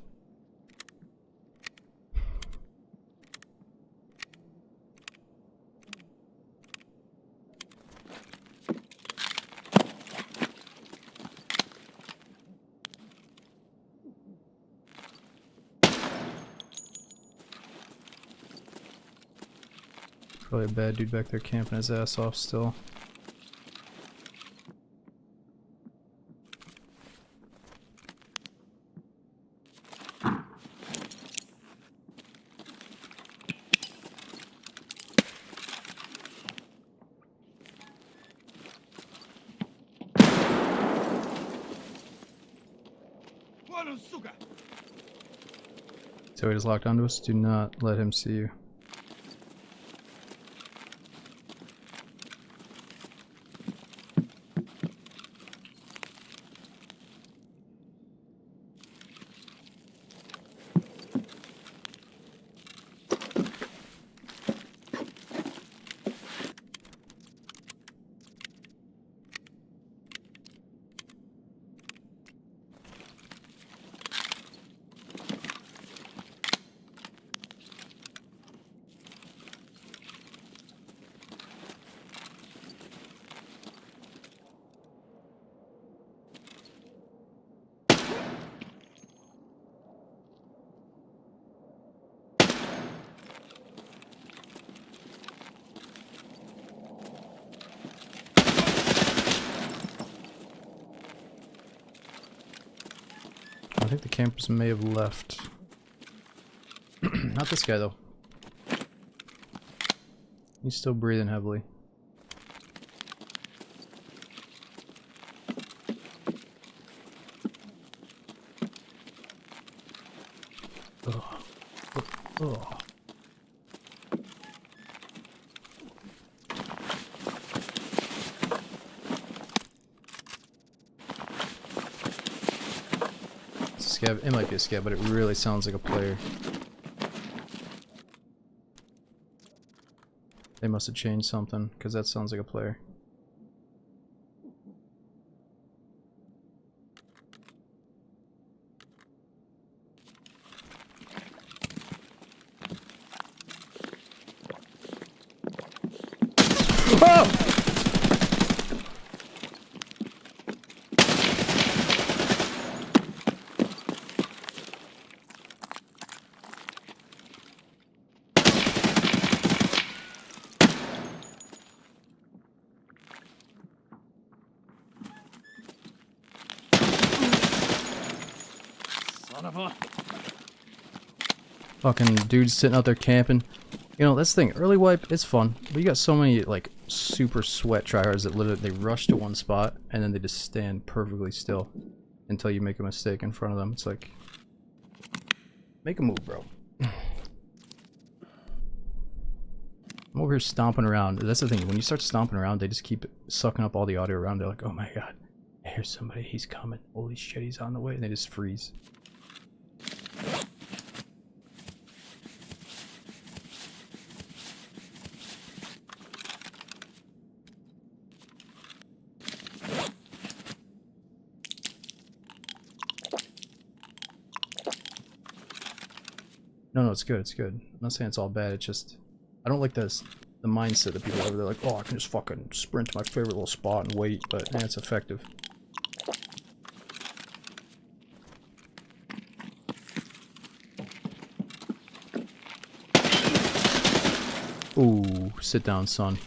Probably a bad dude back there camping his ass off still. Вот он, сука! So he just locked onto us. Do not let him see you. I think the campers may have left. Not this guy though. He's still breathing heavily. Ugh. Ugh. Scab. It might be a scab, but it really sounds like a player. They must have changed something, because that sounds like a player. Oh! Son of a... Fucking dudes sitting out there camping. You know, that's the thing. Early wipe, it's fun. But you got so many, like, super sweat tryhards that literally, they rush to one spot, and then they just stand perfectly still until you make a mistake in front of them. It's like, make a move, bro. I'm over here stomping around. That's the thing. When you start stomping around, they just keep sucking up all the audio around. They're like, oh my god, I hear somebody. He's coming. Holy shit, he's on the way. And they just freeze. No, it's good, it's good. I'm not saying it's all bad, it's just... I don't like this, the mindset that people have. They're like, oh, I can just fucking sprint to my favorite little spot and wait, but yeah, it's effective. Ooh, sit down, son.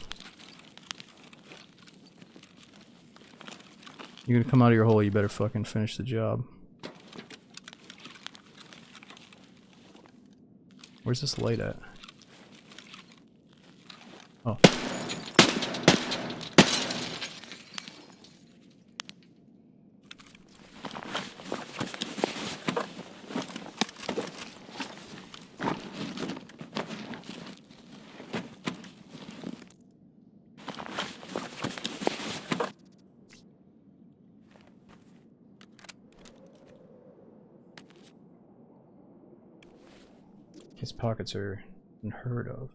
You're gonna come out of your hole, you better fucking finish the job. Where's this light at? Oh. His pockets are unheard of.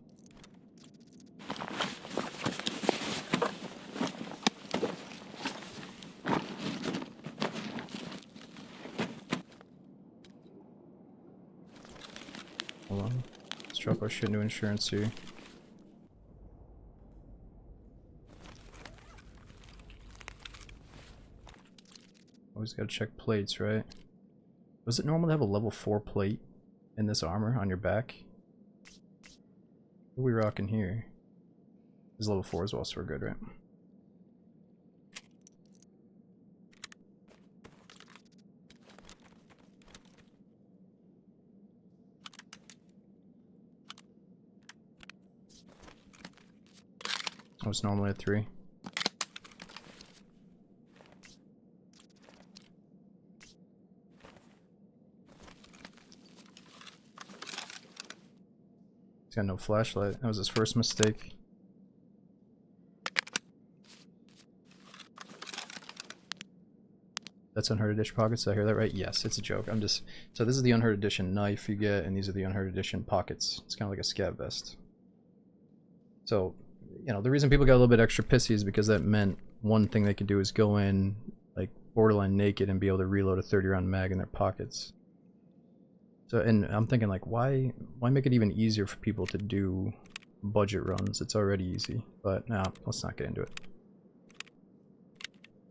Hold on. Let's drop our shit into insurance here. Always gotta check plates, right? Was it normal to have a level 4 plate in this armor on your back? What are we rocking here? This is level 4 as well, so we're good, right? I was normally at 3. He's got no flashlight. That was his first mistake. That's unheard edition pockets. Did I hear that right? Yes, it's a joke. I'm just... So this is the unheard edition knife you get, and these are the unheard edition pockets. It's kind of like a scav vest. So, you know, the reason people got a little bit extra pissy is because that meant one thing they could do is go in, like, borderline naked and be able to reload a 30-round mag in their pockets. So, and I'm thinking, like, why make it even easier for people to do budget runs? It's already easy. But, nah, let's not get into it.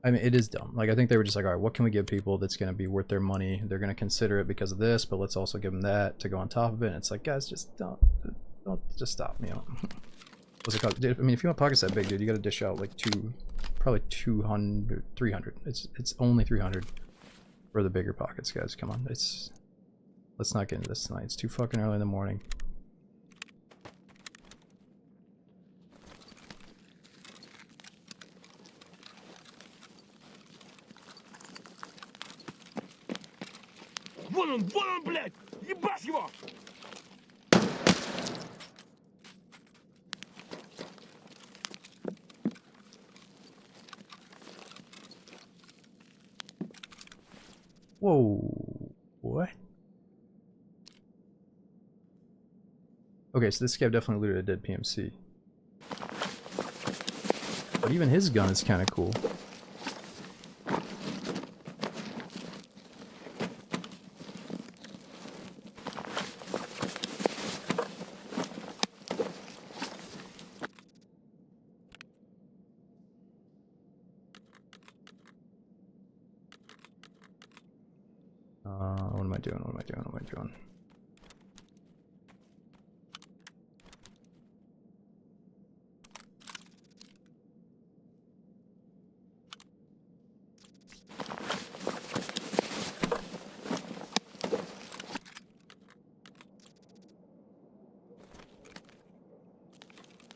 I mean, it is dumb. Like, I think they were just like, alright, what can we give people that's going to be worth their money? They're going to consider it because of this, but let's also give them that to go on top of it. And it's like, guys, just don't just stop, you know. What's it called? I mean, if you want pockets that big, dude, you got to dish out like probably 200, 300. It's only 300 for the bigger pockets, guys. Come on, let's not get into this tonight. It's too fucking early in the morning. Вон он, блядь! Ебашь его! Whoa, what? Okay, so this scav definitely looted a dead PMC. But even his gun is kind of cool. What am I doing? What am I doing? What am I doing?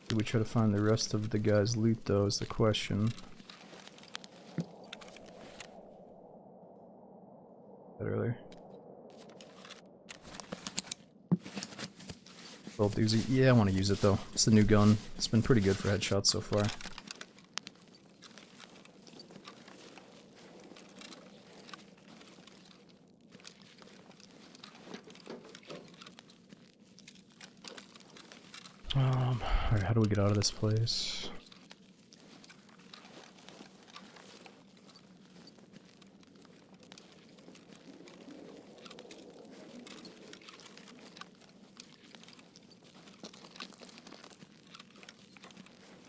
Did we try to find the rest of the guy's loot though is the question. That earlier. Bolt Uzi. Yeah, I want to use it though. It's the new gun. It's been pretty good for headshots so far. Alright, how do we get out of this place?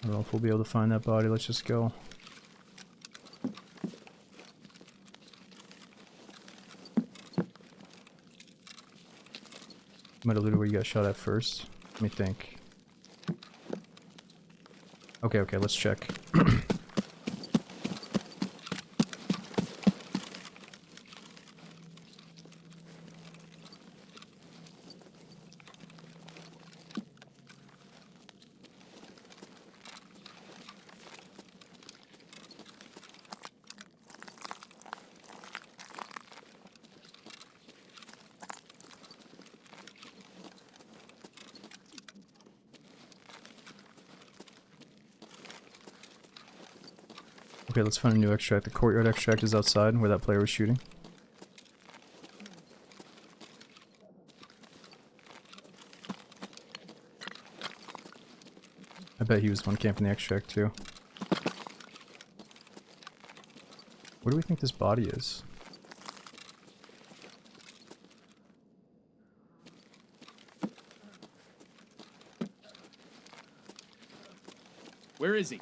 I don't know if we'll be able to find that body. Let's just go. Might have looted where you got shot at first. Let me think. Okay, okay, let's check. Okay, let's find a new extract. The courtyard extract is outside where that player was shooting. I bet he was the one camping the extract too. Where do we think this body is? Where is he?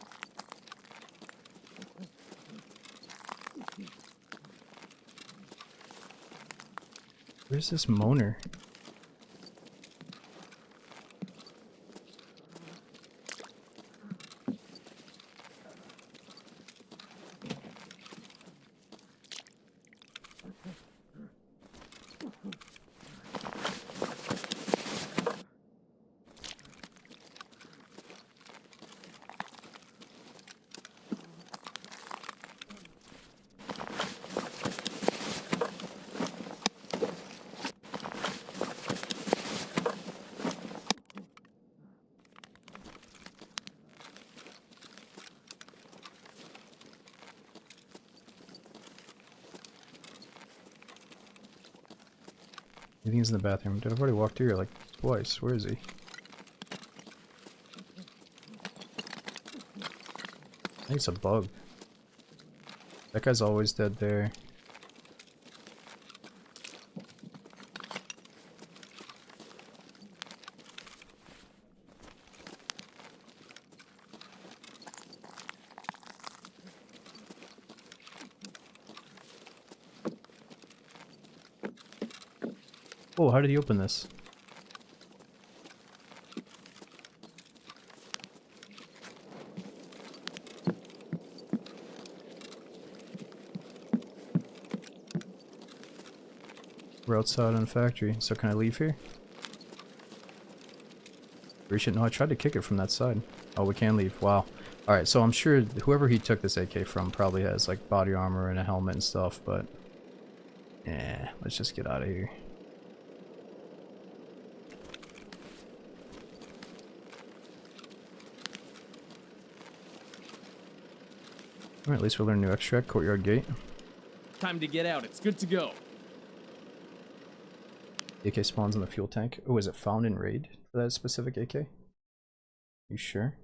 Where's this moaner? I think he's in the bathroom. Did I already walk through here like twice? Where is he? I think it's a bug. That guy's always dead there. Oh, how did he open this? We're outside in the factory, so can I leave here? Shit, no, I tried to kick it from that side. Oh, we can leave. Wow. Alright, so I'm sure whoever he took this AK from probably has like body armor and a helmet and stuff, but... yeah, let's just get out of here. Alright, at least we'll learn a new extract. Courtyard gate. Time to get out. It's good to go. AK spawns in the fuel tank. Oh, is it found in raid for that specific AK? You sure?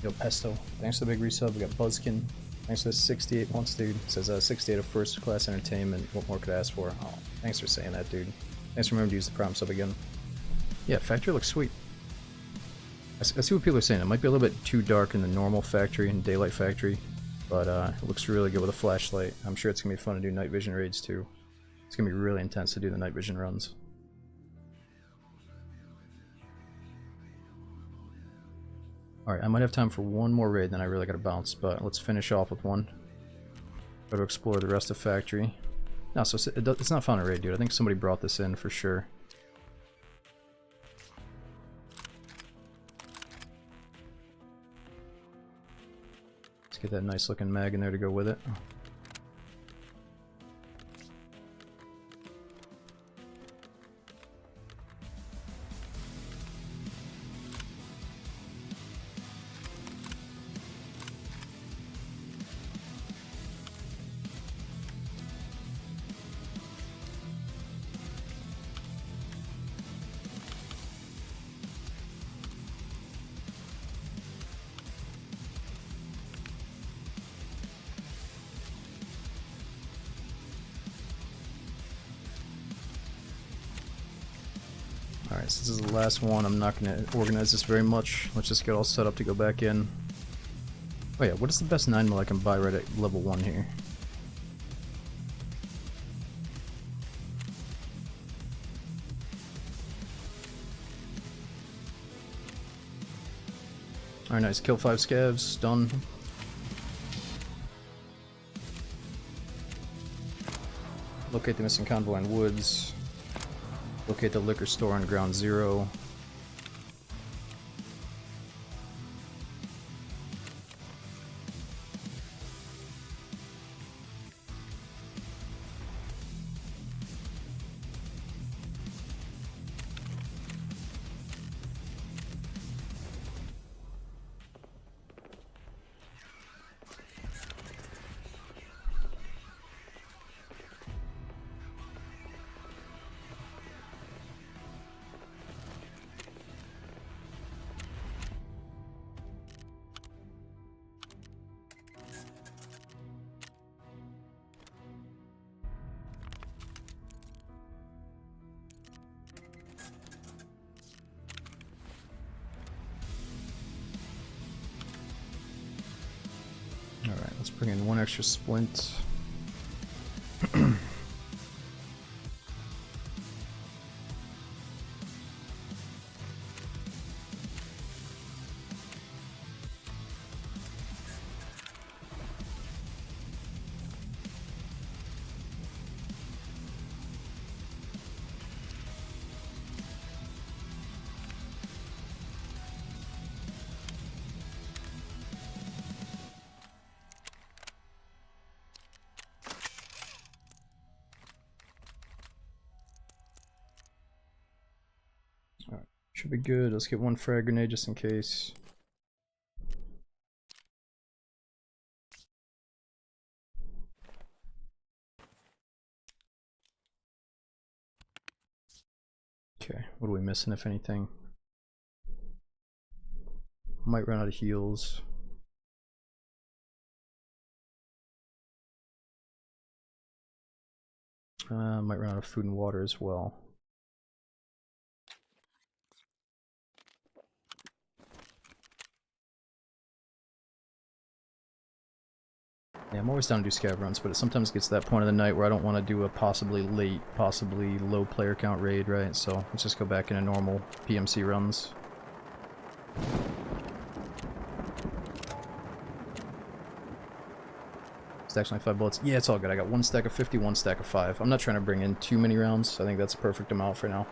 Yo, Pesto, thanks for the big resub. We got Buzzkin. Thanks for the 68 months, dude. It says 68 of first class entertainment. What more could I ask for? Oh, thanks for saying that, dude. Thanks for remembering to use the prime sub again. Yeah, factory looks sweet. I see what people are saying. It might be a little bit too dark in the normal factory and daylight factory, but it looks really good with a flashlight. I'm sure it's gonna be fun to do night vision raids too. It's gonna be really intense to do the night vision runs. Alright, I might have time for one more raid, then I really gotta bounce, but let's finish off with one. Go to explore the rest of the factory. No, so it's not found a raid, dude. I think somebody brought this in for sure. Let's get that nice looking mag in there to go with it. Alright, since this is the last one, I'm not going to organize this very much. Let's just get all set up to go back in. Oh yeah, what is the best 9mm I can buy right at level 1 here? Alright, nice. Kill 5 scavs. Done. Locate the missing convoy in woods. Locate the liquor store on ground 0. Alright, let's bring in 1 extra splint. Alright, should be good. Let's get 1 frag grenade just in case. Okay, what are we missing if anything? Might run out of heals. Might run out of food and water as well. Yeah, I'm always down to do scav runs, but it sometimes gets to that point of the night where I don't want to do a possibly late, possibly low player count raid, right? So let's just go back into normal PMC runs. Stacks 25 bullets. Yeah, it's all good. I got 1 stack of 50, 1 stack of 5. I'm not trying to bring in too many rounds. I think that's a perfect amount for now.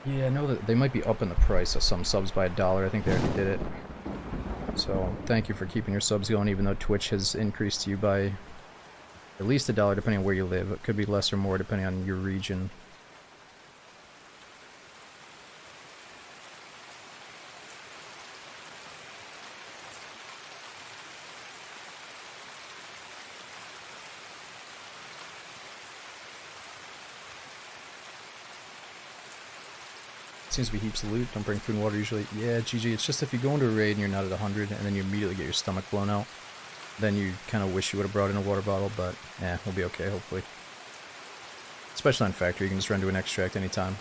Yeah, I know that they might be upping the price of some subs by $1. I think they already did it. So thank you for keeping your subs going, even though Twitch has increased you by at least $1 depending on where you live. It could be less or more depending on your region. Seems to be heaps of loot. Don't bring food and water usually. Yeah, GG. It's just if you go into a raid and you're not at 100 and then you immediately get your stomach blown out, then you kind of wish you would have brought in a water bottle, but yeah, we'll be okay, hopefully. Especially on factory, you can just run to an extract anytime.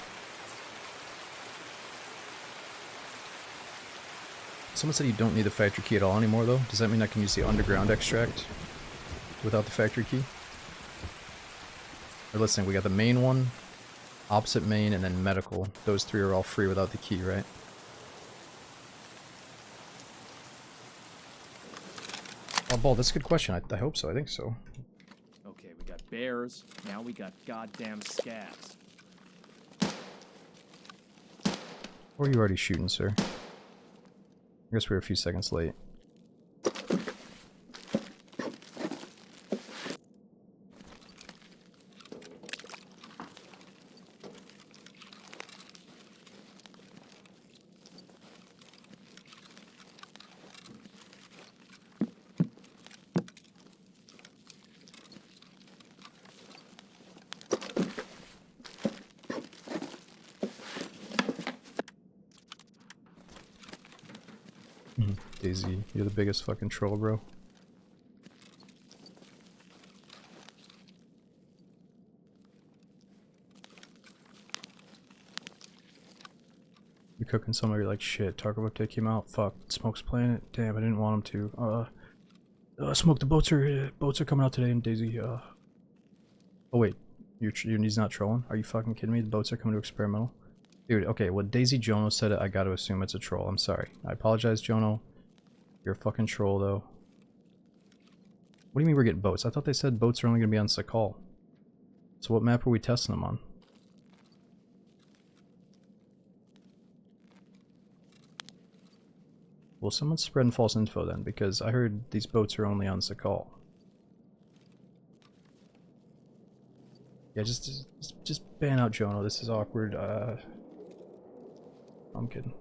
Someone said you don't need the factory key at all anymore, though. Does that mean I can use the underground extract without the factory key? Or let's think, we got the main one, opposite main, and then medical. Those 3 are all free without the key, right? Oh, Ball, that's a good question. I hope so. I think so. Okay, we got bears. Now we got goddamn scabs. Or are you already shooting, sir? I guess we were a few seconds late. Daisy, you're the biggest fucking troll, bro. You're cooking somewhere, you're like, shit, Tarkov update came out, fuck, Smoke's playing it, damn, I didn't want him to. Smoke, the boats are coming out today in Daisy, Oh wait, he's not trolling? Are you fucking kidding me? The boats are coming to experimental? Dude, okay, well Daisy Jono said it, I gotta assume it's a troll, I'm sorry. I apologize, Jono. You're a fucking troll, though. What do you mean we're getting boats? I thought they said boats are only gonna be on Sakal. So what map are we testing them on? Well, someone's spreading false info then, because I heard these boats are only on Sakal. Yeah, just ban out Jono. This is awkward. I'm kidding.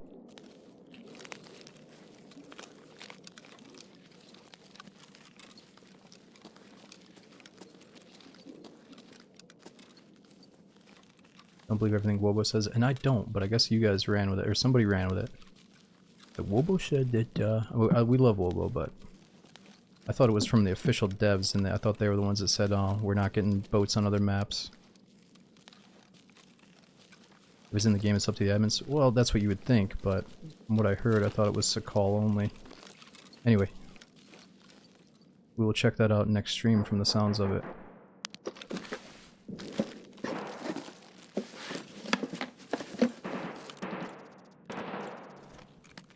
Don't believe everything Wobo says, and I don't, but I guess you guys ran with it, or somebody ran with it. But Wobo said that, we love Wobo, but I thought it was from the official devs, and I thought they were the ones that said, oh, we're not getting boats on other maps. It was in the game, it's up to the admins. Well, that's what you would think, but from what I heard, I thought it was Sakal only. Anyway. We will check that out next stream from the sounds of it.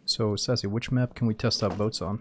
So, Sassy, which map can we test out boats on?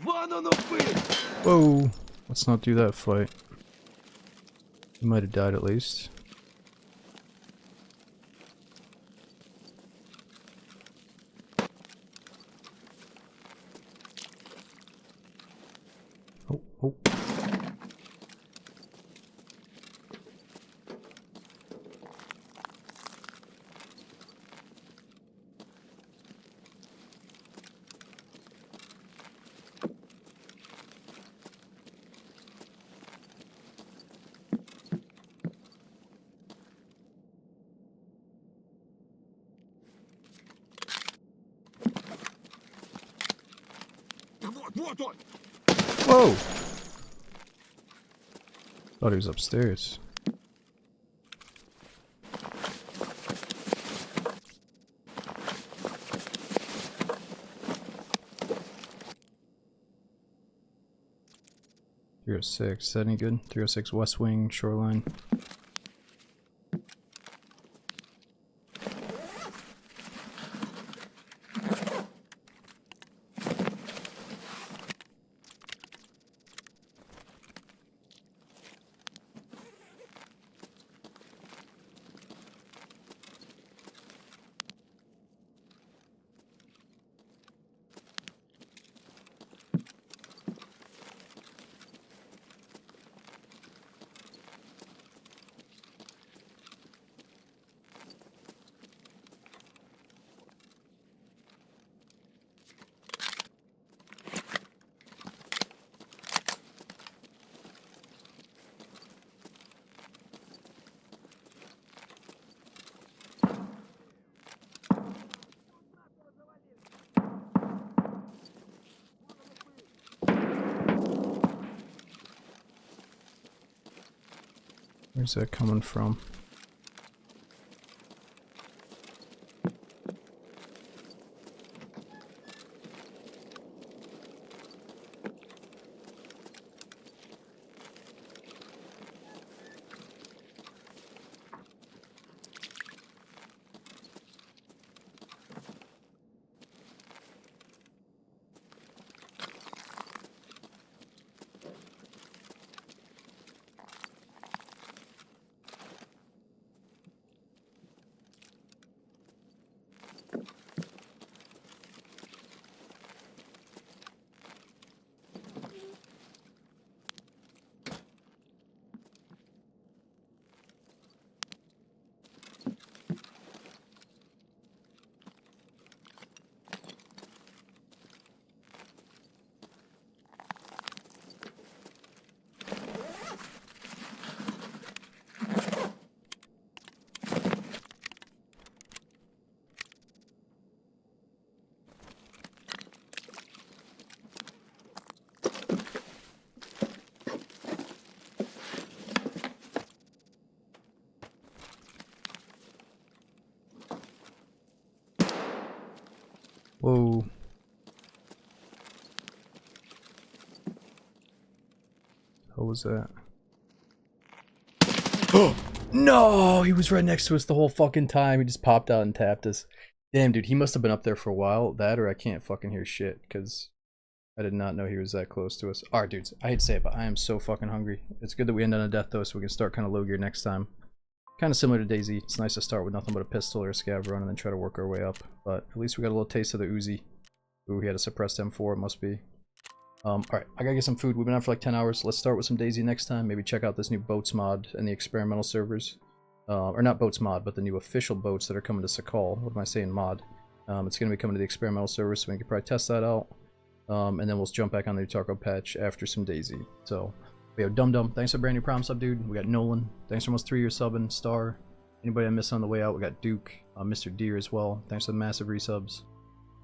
Вон оно быть! Whoa! Let's not do that fight. He might have died at least. Oh, oh. Вот он! Whoa! Thought he was upstairs. .306, is that any good? 306 West Wing, Shoreline. Where's that coming from? Whoa. What was that? No! He was right next to us the whole fucking time. He just popped out and tapped us. Damn, dude, he must have been up there for a while. That or I can't fucking hear shit, because I did not know he was that close to us. Alright, dudes, I hate to say it, but I am so fucking hungry. It's good that we end on a death, though, so we can start kind of low gear next time. Kind of similar to DayZ. It's nice to start with nothing but a pistol or a scav run and then try to work our way up. But at least we got a little taste of the Uzi. Ooh, he had a suppressed M4, it must be. Alright, I gotta get some food. We've been out for like 10 hours. Let's start with some DayZ next time. Maybe check out this new boats mod and the experimental servers. Or not boats mod, but the new official boats that are coming to Sakal. What am I saying, mod? It's gonna be coming to the experimental servers, so we can probably test that out. And then we'll just jump back on the Tarkov patch after some DayZ. So, we have Dum Dum. Thanks for brand new Prime sub, dude. We got Nolan. Thanks for almost 3 years subbing. Star. Anybody I missed on the way out? We got Duke. Mr. Deer as well. Thanks for the massive resubs.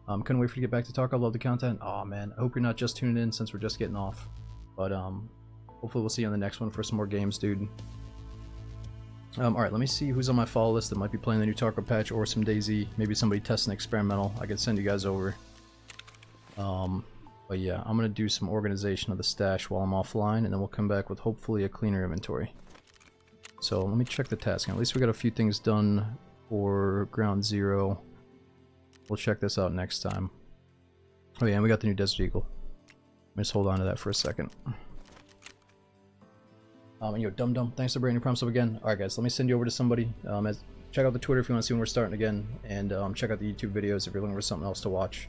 Couldn't wait for you to get back to Tarkov. Love the content. Aw, man. I hope you're not just tuning in since we're just getting off. But, hopefully we'll see you on the next one for some more games, dude. Alright, let me see who's on my follow list that might be playing the new Tarkov patch or some DayZ. Maybe somebody testing experimental. I could send you guys over. But yeah, I'm gonna do some organization of the stash while I'm offline, and then we'll come back with hopefully a cleaner inventory. So let me check the tasking. At least we got a few things done for Ground Zero. We'll check this out next time. Oh yeah, and we got the new Desert Eagle. Let me just hold on to that for a second. And yo, Dum Dum, thanks for bringing your prompts up again. Alright guys, let me send you over to somebody. Check out the Twitter if you want to see when we're starting again, and check out the YouTube videos if you're looking for something else to watch.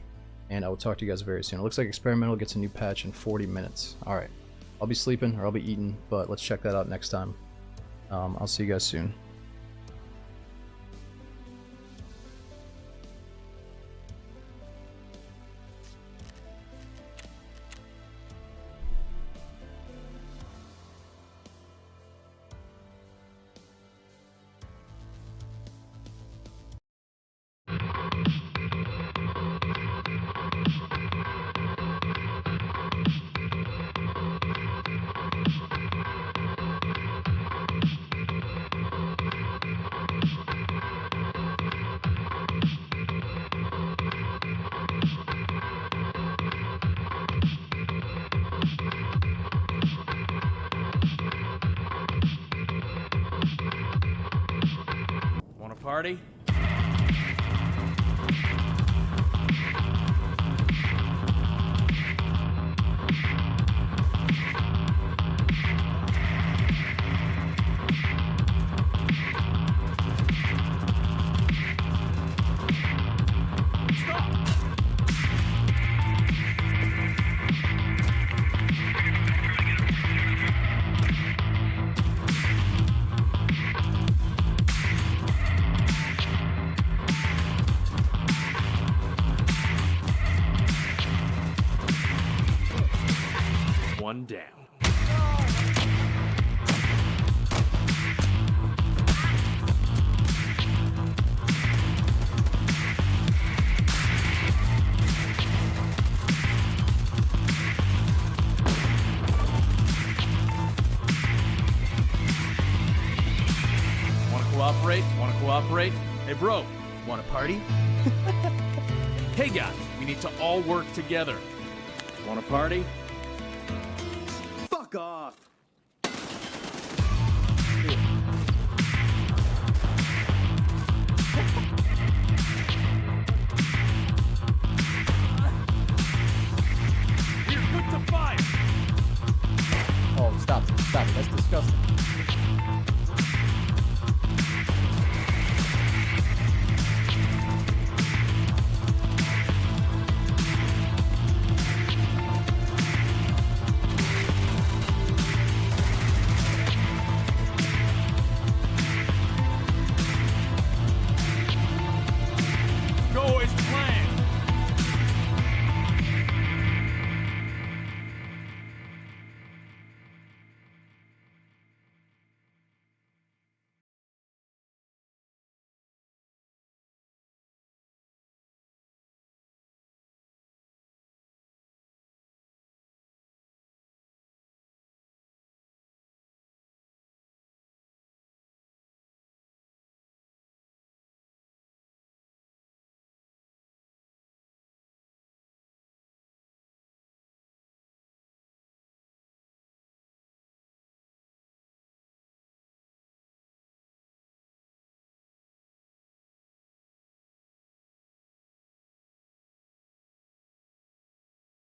And I will talk to you guys very soon. It looks like Experimental gets a new patch in 40 minutes. Alright, I'll be sleeping or I'll be eating, but let's check that out next time. I'll see you guys soon. Party? One down. Wanna cooperate? Wanna cooperate? Hey bro, wanna party? Hey guys, we need to all work together. Wanna party? Fuck off! You're good to fire! Oh, stop it. Stop it. That's disgusting.